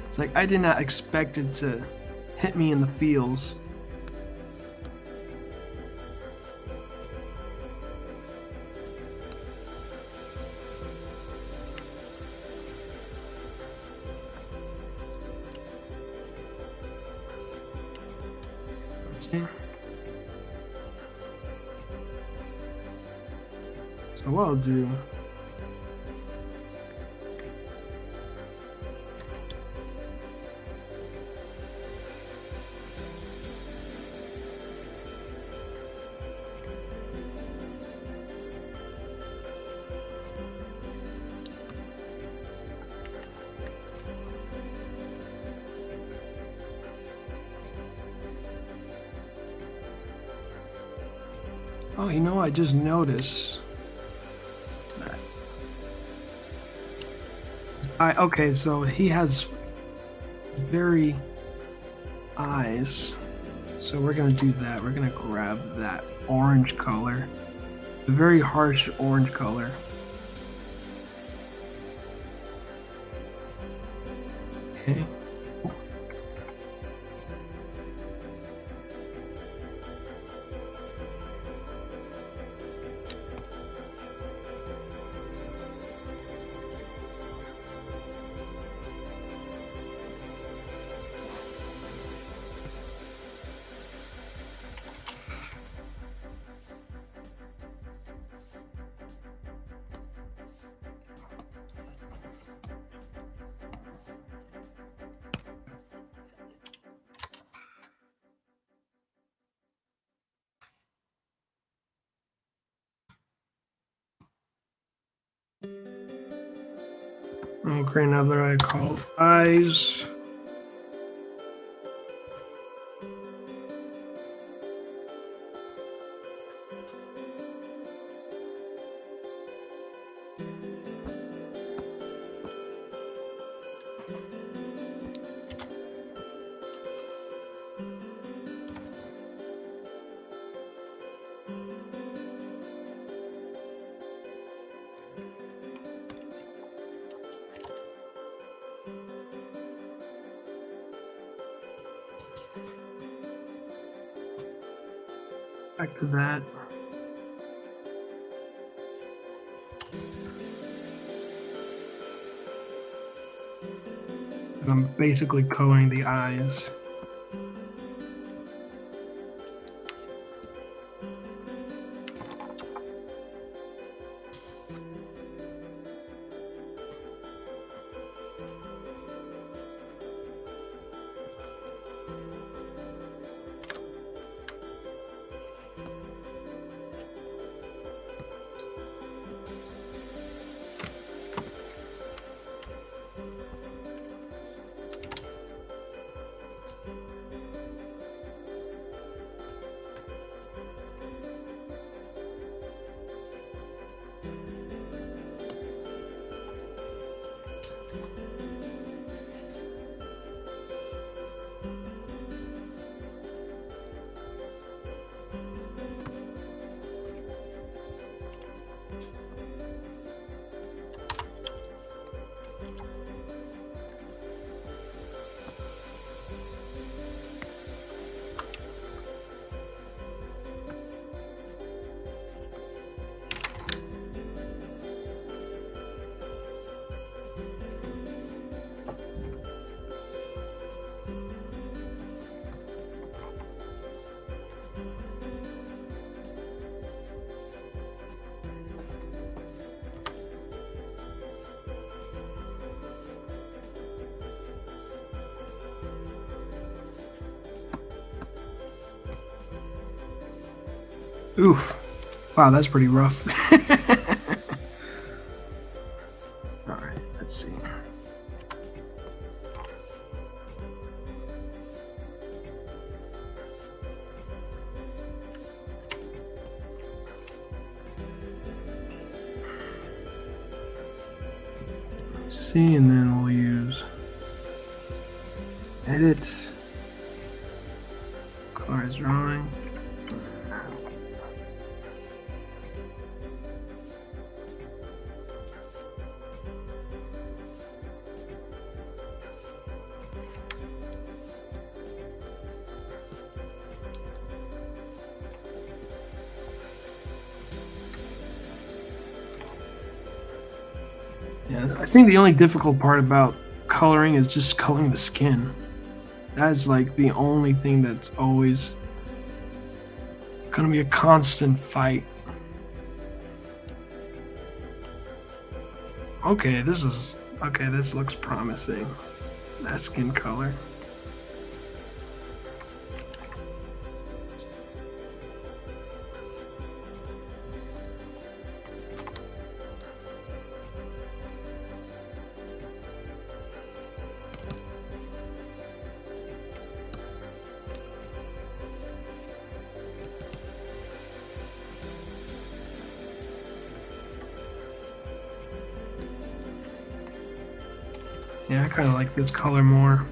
It's like I did not expect it to hit me in the feels. So what I'll do, I just noticed. Okay, so he has very eyes. So we're gonna do that. We're gonna grab that orange color, a very harsh orange color. Okay. I'll create another eye called eyes. back to that. And I'm basically coloring the eyes. Oof. Wow, that's pretty rough. Alright, let's see. See, and then we'll use edit, colors drawing. Yeah, I think the only difficult part about coloring is just coloring the skin. That is like the only thing that's always gonna be a constant fight. Okay, this looks promising. That skin color. Yeah, I kind of like this color more.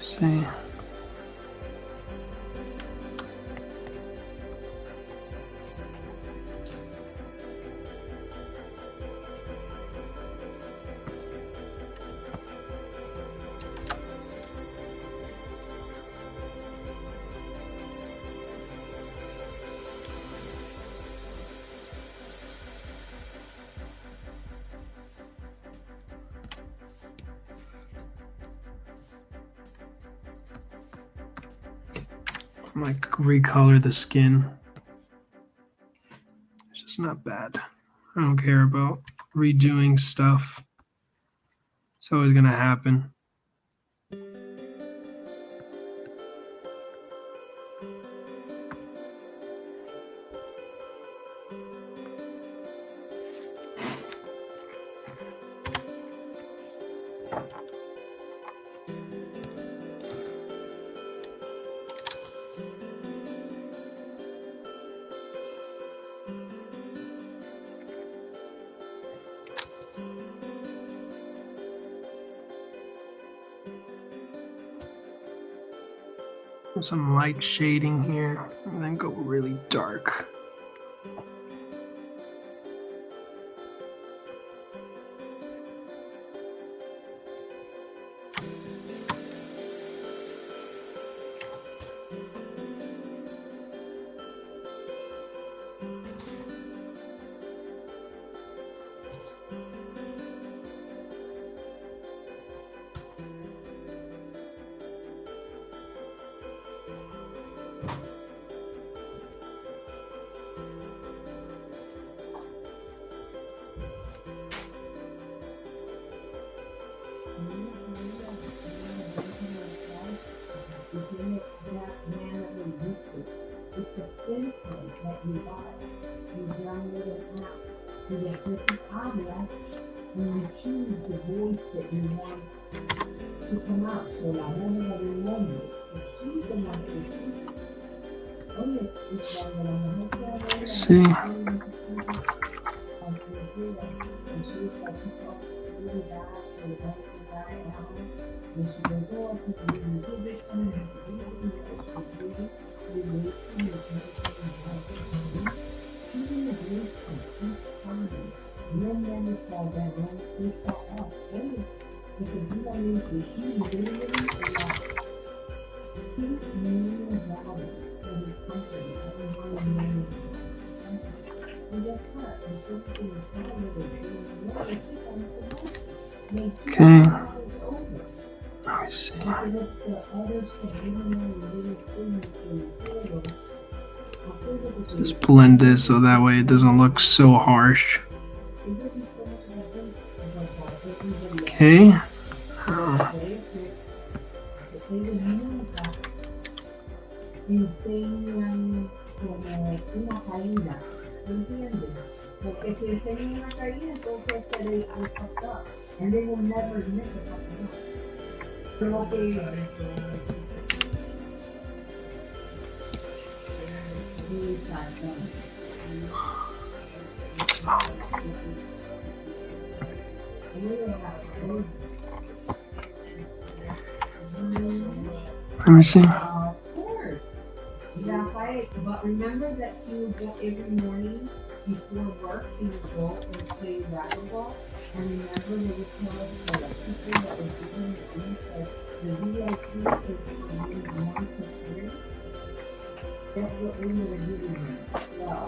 See. Like recolor the skin. It's just not bad. I don't care about redoing stuff. It's always gonna happen. some light shading here, and then go really dark. See. Okay. Let me see. Just blend this so that way it doesn't look so harsh. Okay. Let me see. But remember that you would go every morning before work, you would go and play racquetball. And remember they would tell us that people that were doing the VIP is for you one computer. That's what we were doing. Well,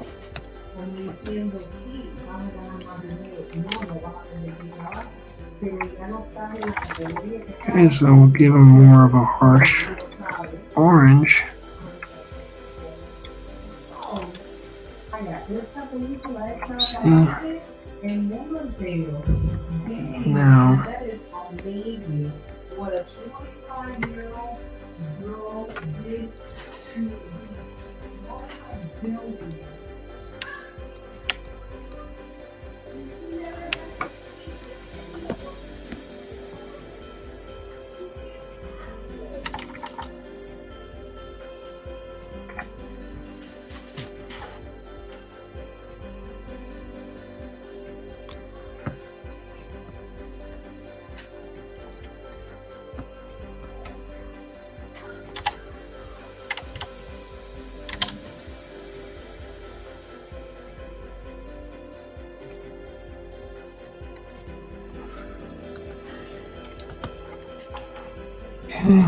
when we siendo sí, vamos ganando dinero, no lo vas a dedicar, pero ya no está en la categoría que está. Okay, so we'll give him more of a harsh orange. See. Now. That is amazing. What a 25-year-old girl did to building. Okay.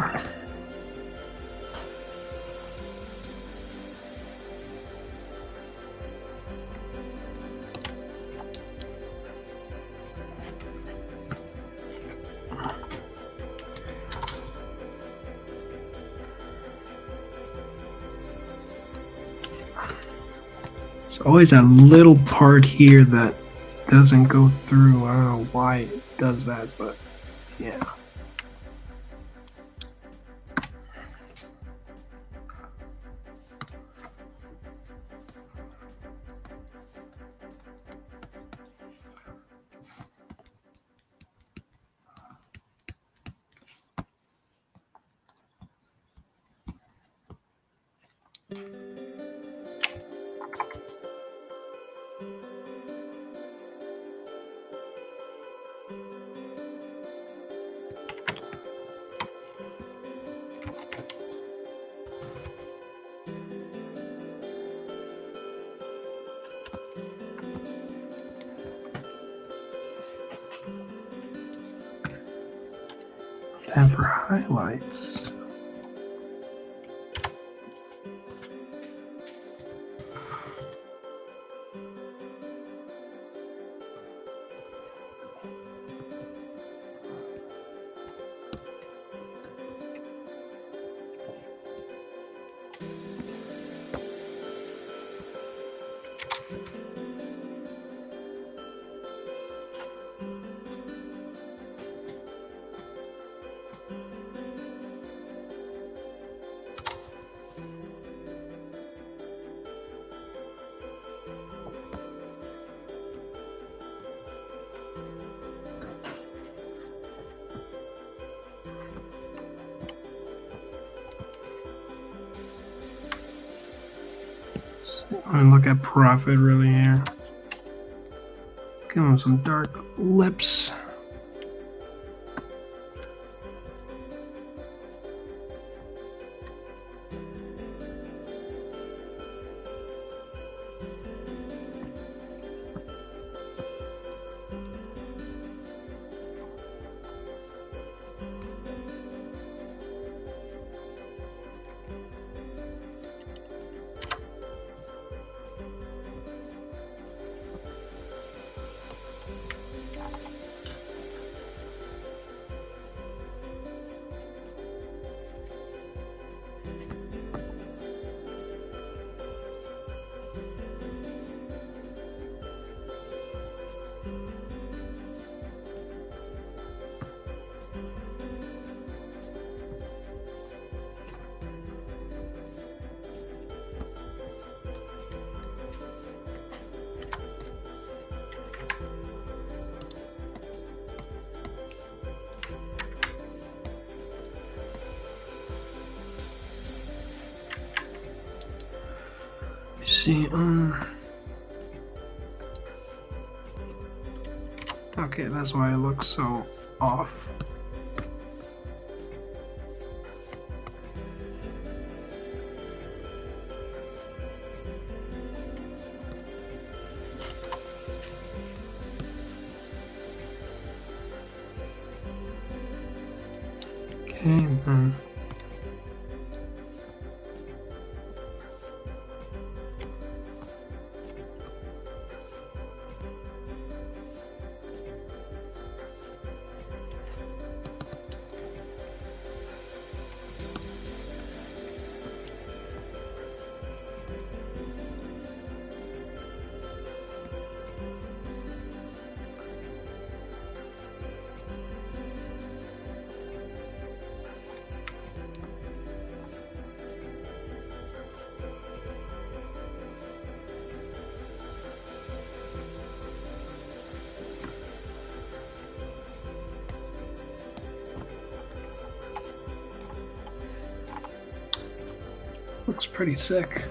There's always that little part here that doesn't go through. I don't know why it does that, but yeah. And for highlights, I'm gonna look at profit really here. Give him some dark lips. See, okay, that's why it looks so off. Okay, looks pretty sick.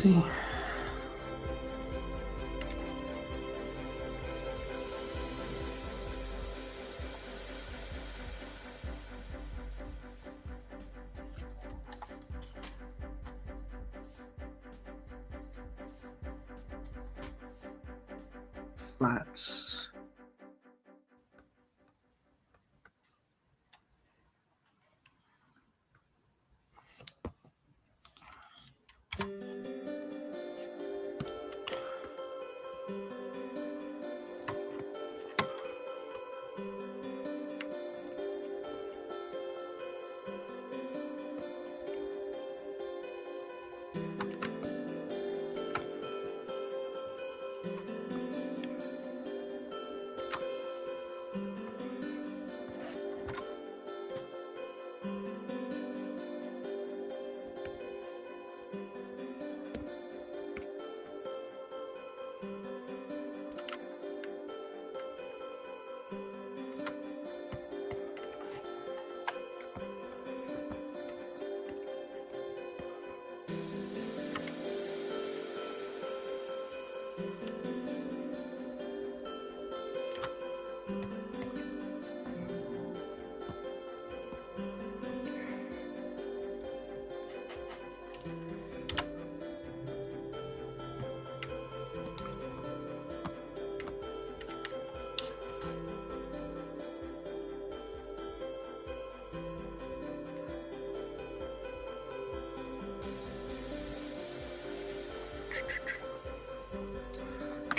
See. Flats.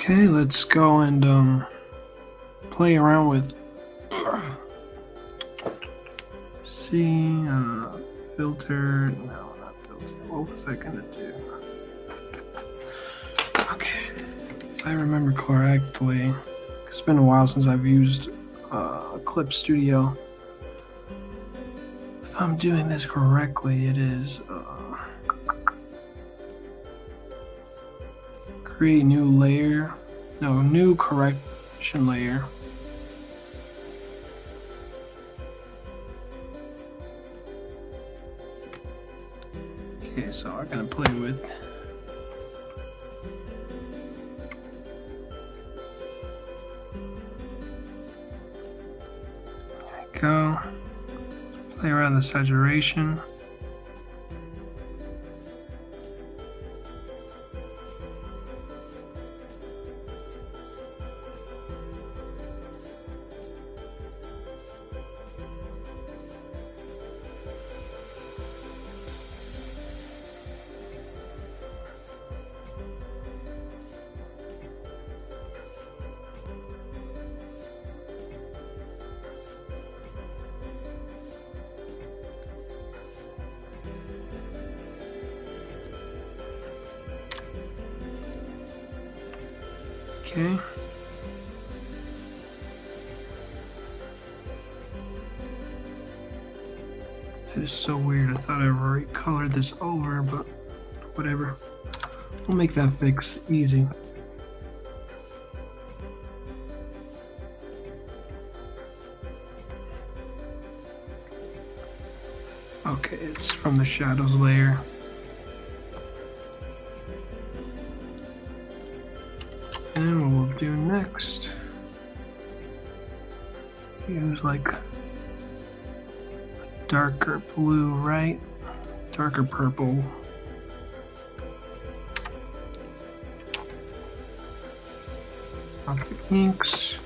Okay, let's go and play around with see filter. No, not filter. What was I gonna do? Okay, if I remember correctly, it's been a while since I've used Clip Studio. If I'm doing this correctly, it is create new layer. No, new correction layer. Okay, so I'm gonna play with there we go. Play around the saturation. Okay. That is so weird. I thought I already colored this over, but whatever. We'll make that fix easy. Okay, it's from the shadows layer. And what we'll do next, use like a darker blue, right? Darker purple. Okay, inks.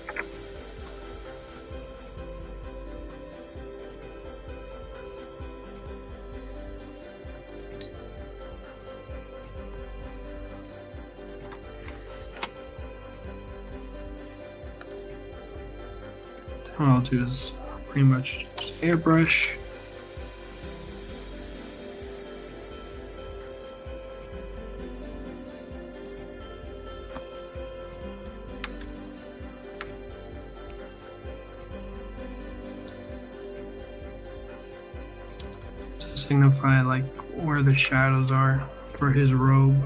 What I'll do is pretty much just airbrush. To signify like where the shadows are for his robe.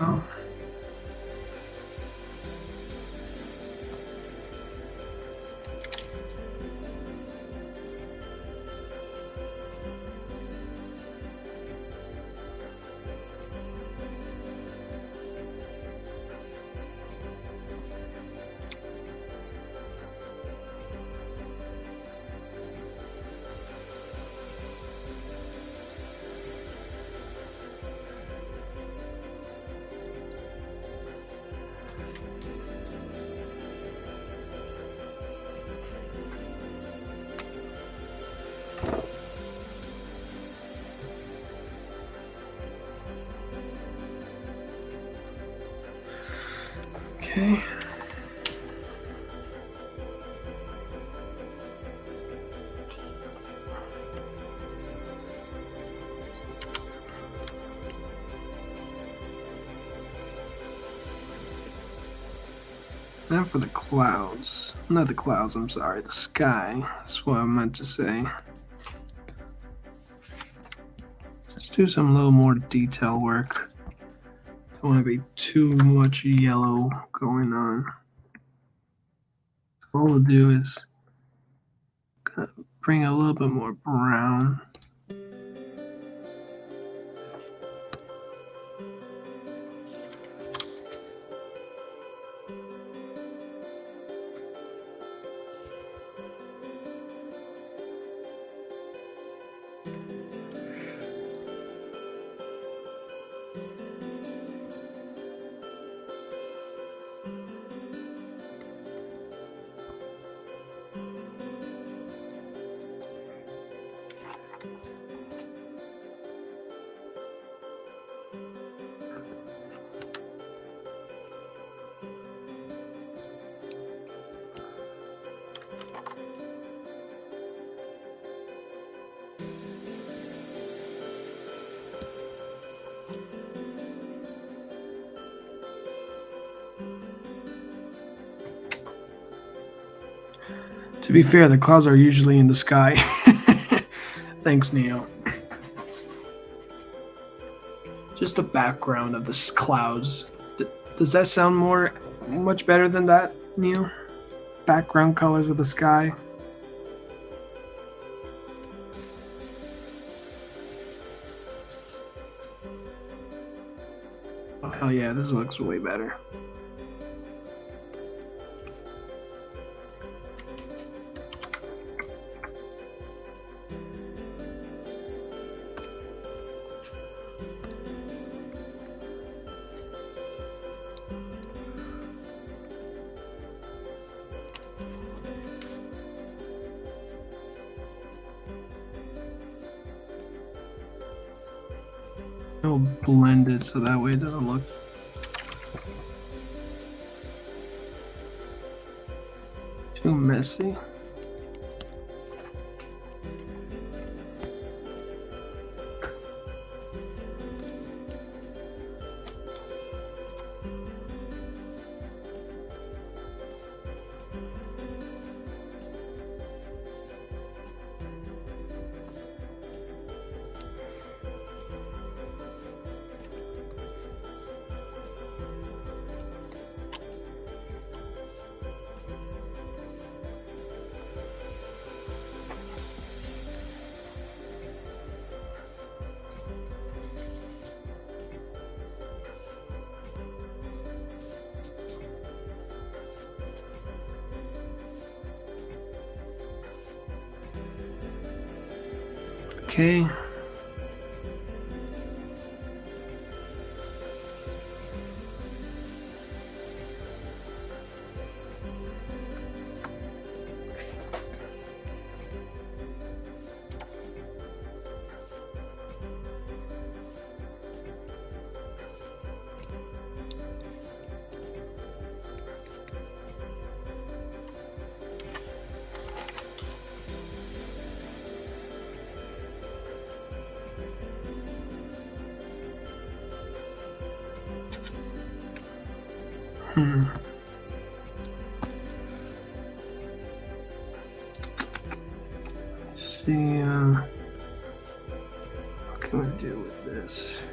Oh. Okay. Now for the clouds. Not the clouds, I'm sorry. The sky. That's what I meant to say. Let's do some little more detail work. Don't want to be too much yellow going on. All we'll do is kind of bring a little bit more brown. To be fair, the clouds are usually in the sky. Thanks, Neo. Just the background of the clouds. Does that sound much better than that, Neo? Background colors of the sky. Oh yeah, this looks way better. I'll blend it so that way it doesn't look too messy. Okay. See, what can we do with this?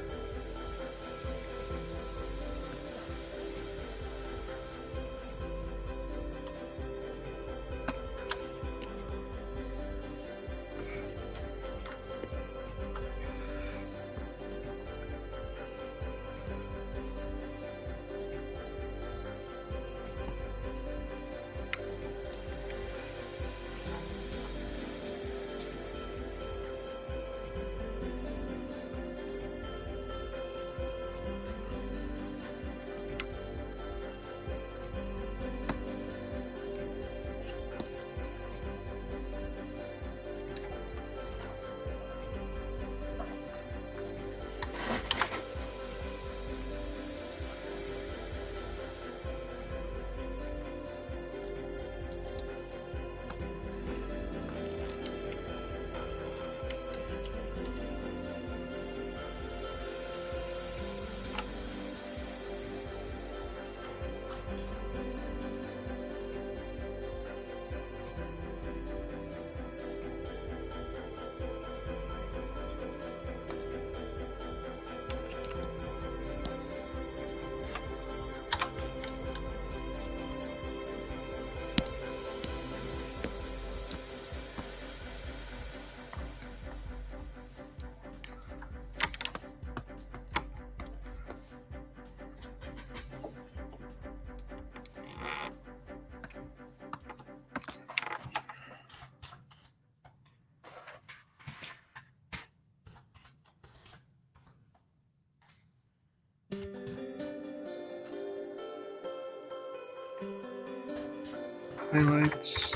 highlights,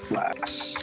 flats.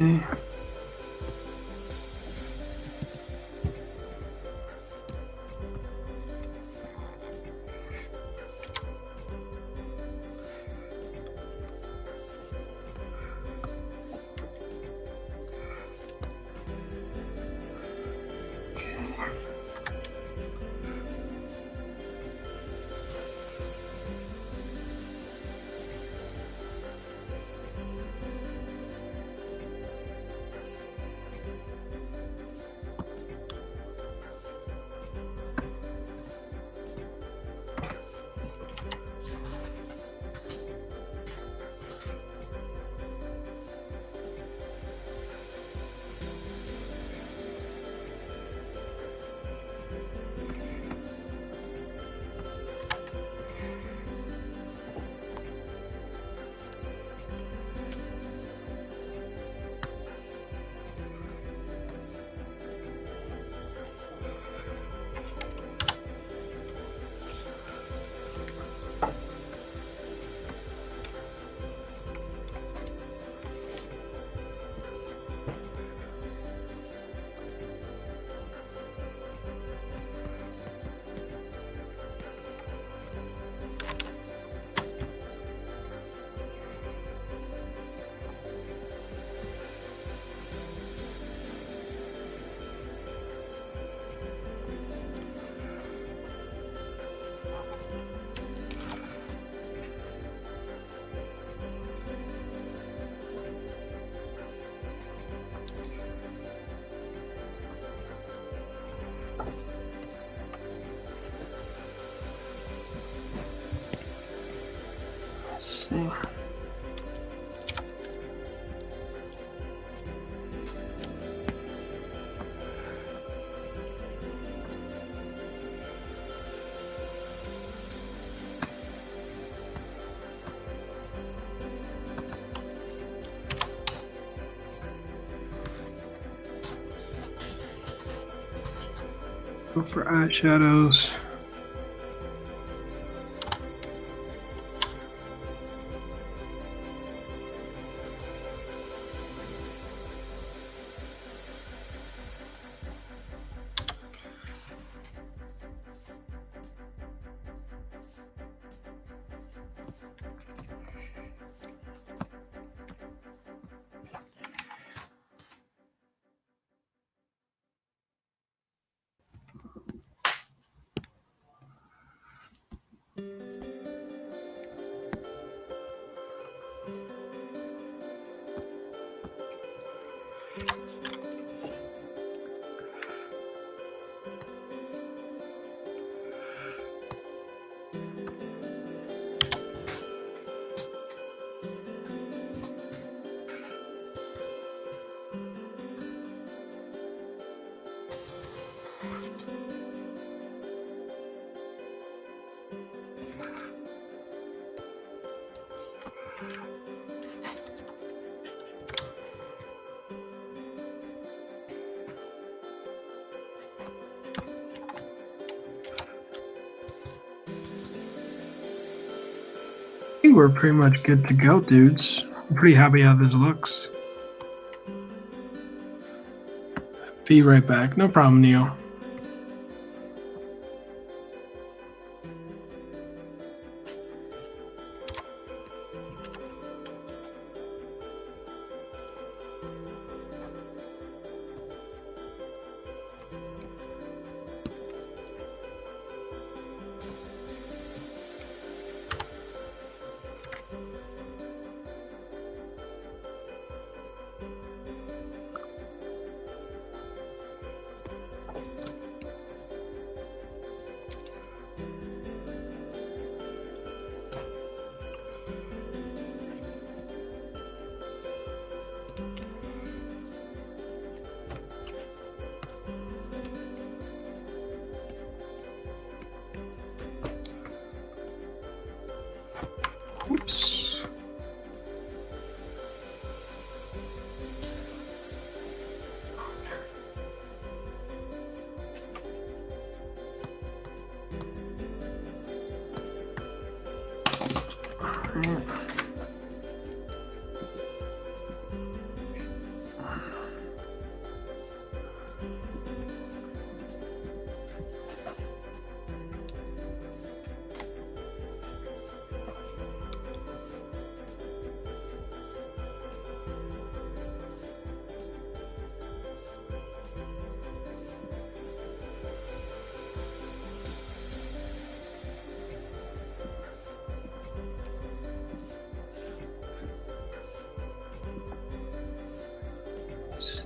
Okay. See. Go for eyeshadows. I think we're pretty much good to go, dudes. I'm pretty happy how this looks. Be right back. No problem, Neil. Oops. Alright.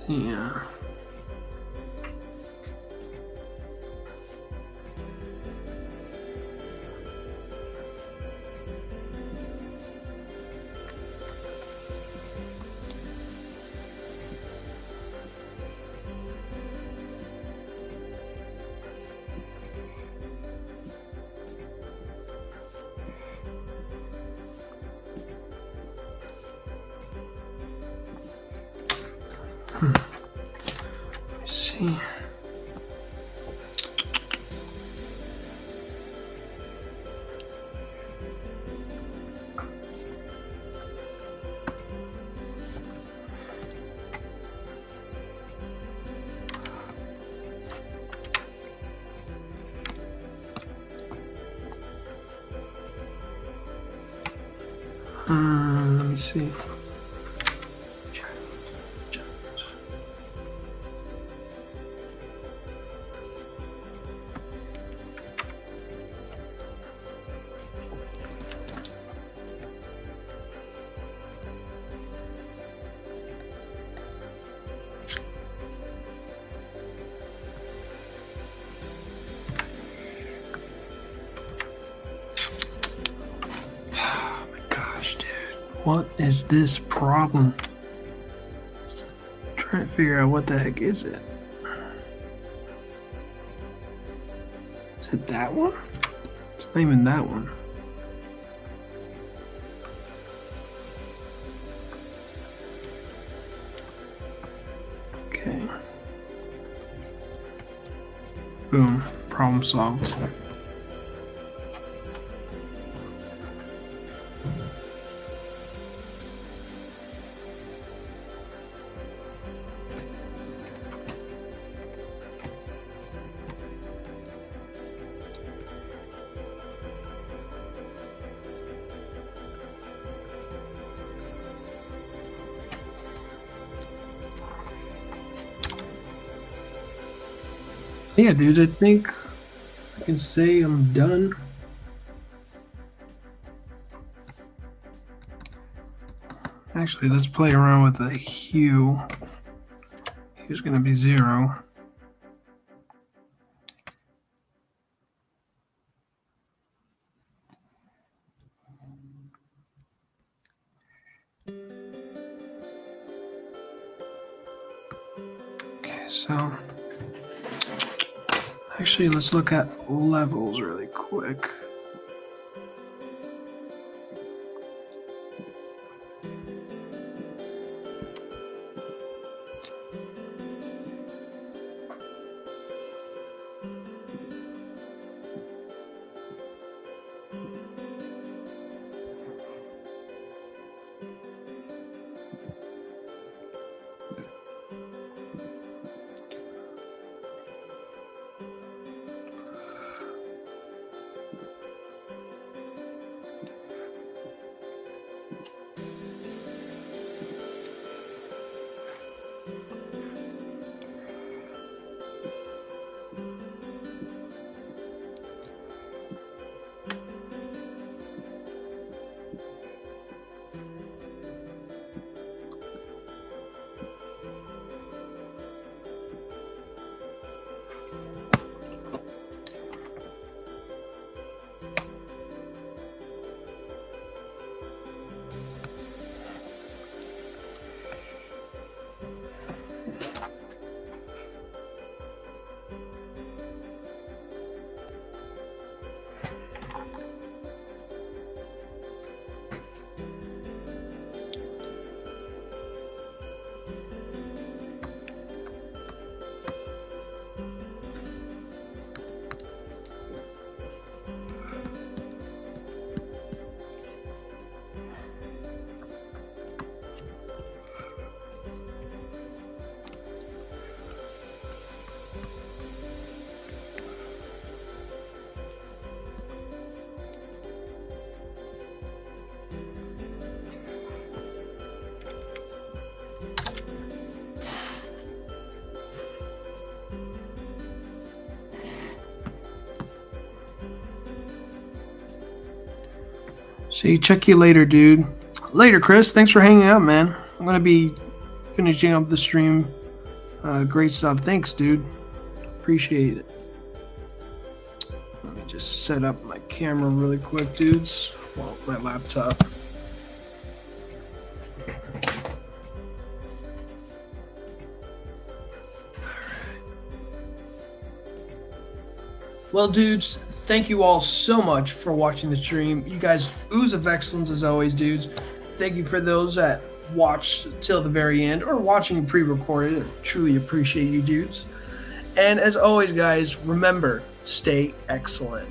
Yeah. Let's see. Let me see. What is this problem? Just trying to figure out what the heck is it. Is it that one? It's not even that one. Okay. Boom. Problem solved. Yeah, dude, I think I can say I'm done. Actually, let's play around with the hue. Hue's going to be 0. Okay, so actually, let's look at levels really quick. See, check you later, dude. Later, Chris. Thanks for hanging out, man. I'm going to be finishing up the stream. Great stuff. Thanks, dude. Appreciate it. Let me just set up my camera really quick, dudes. Well, my laptop. Well, dudes, thank you all so much for watching the stream. You guys ooze of excellence as always, dudes. Thank you for those that watched till the very end or watching pre-recorded. I truly appreciate you, dudes. And as always, guys, remember, stay excellent.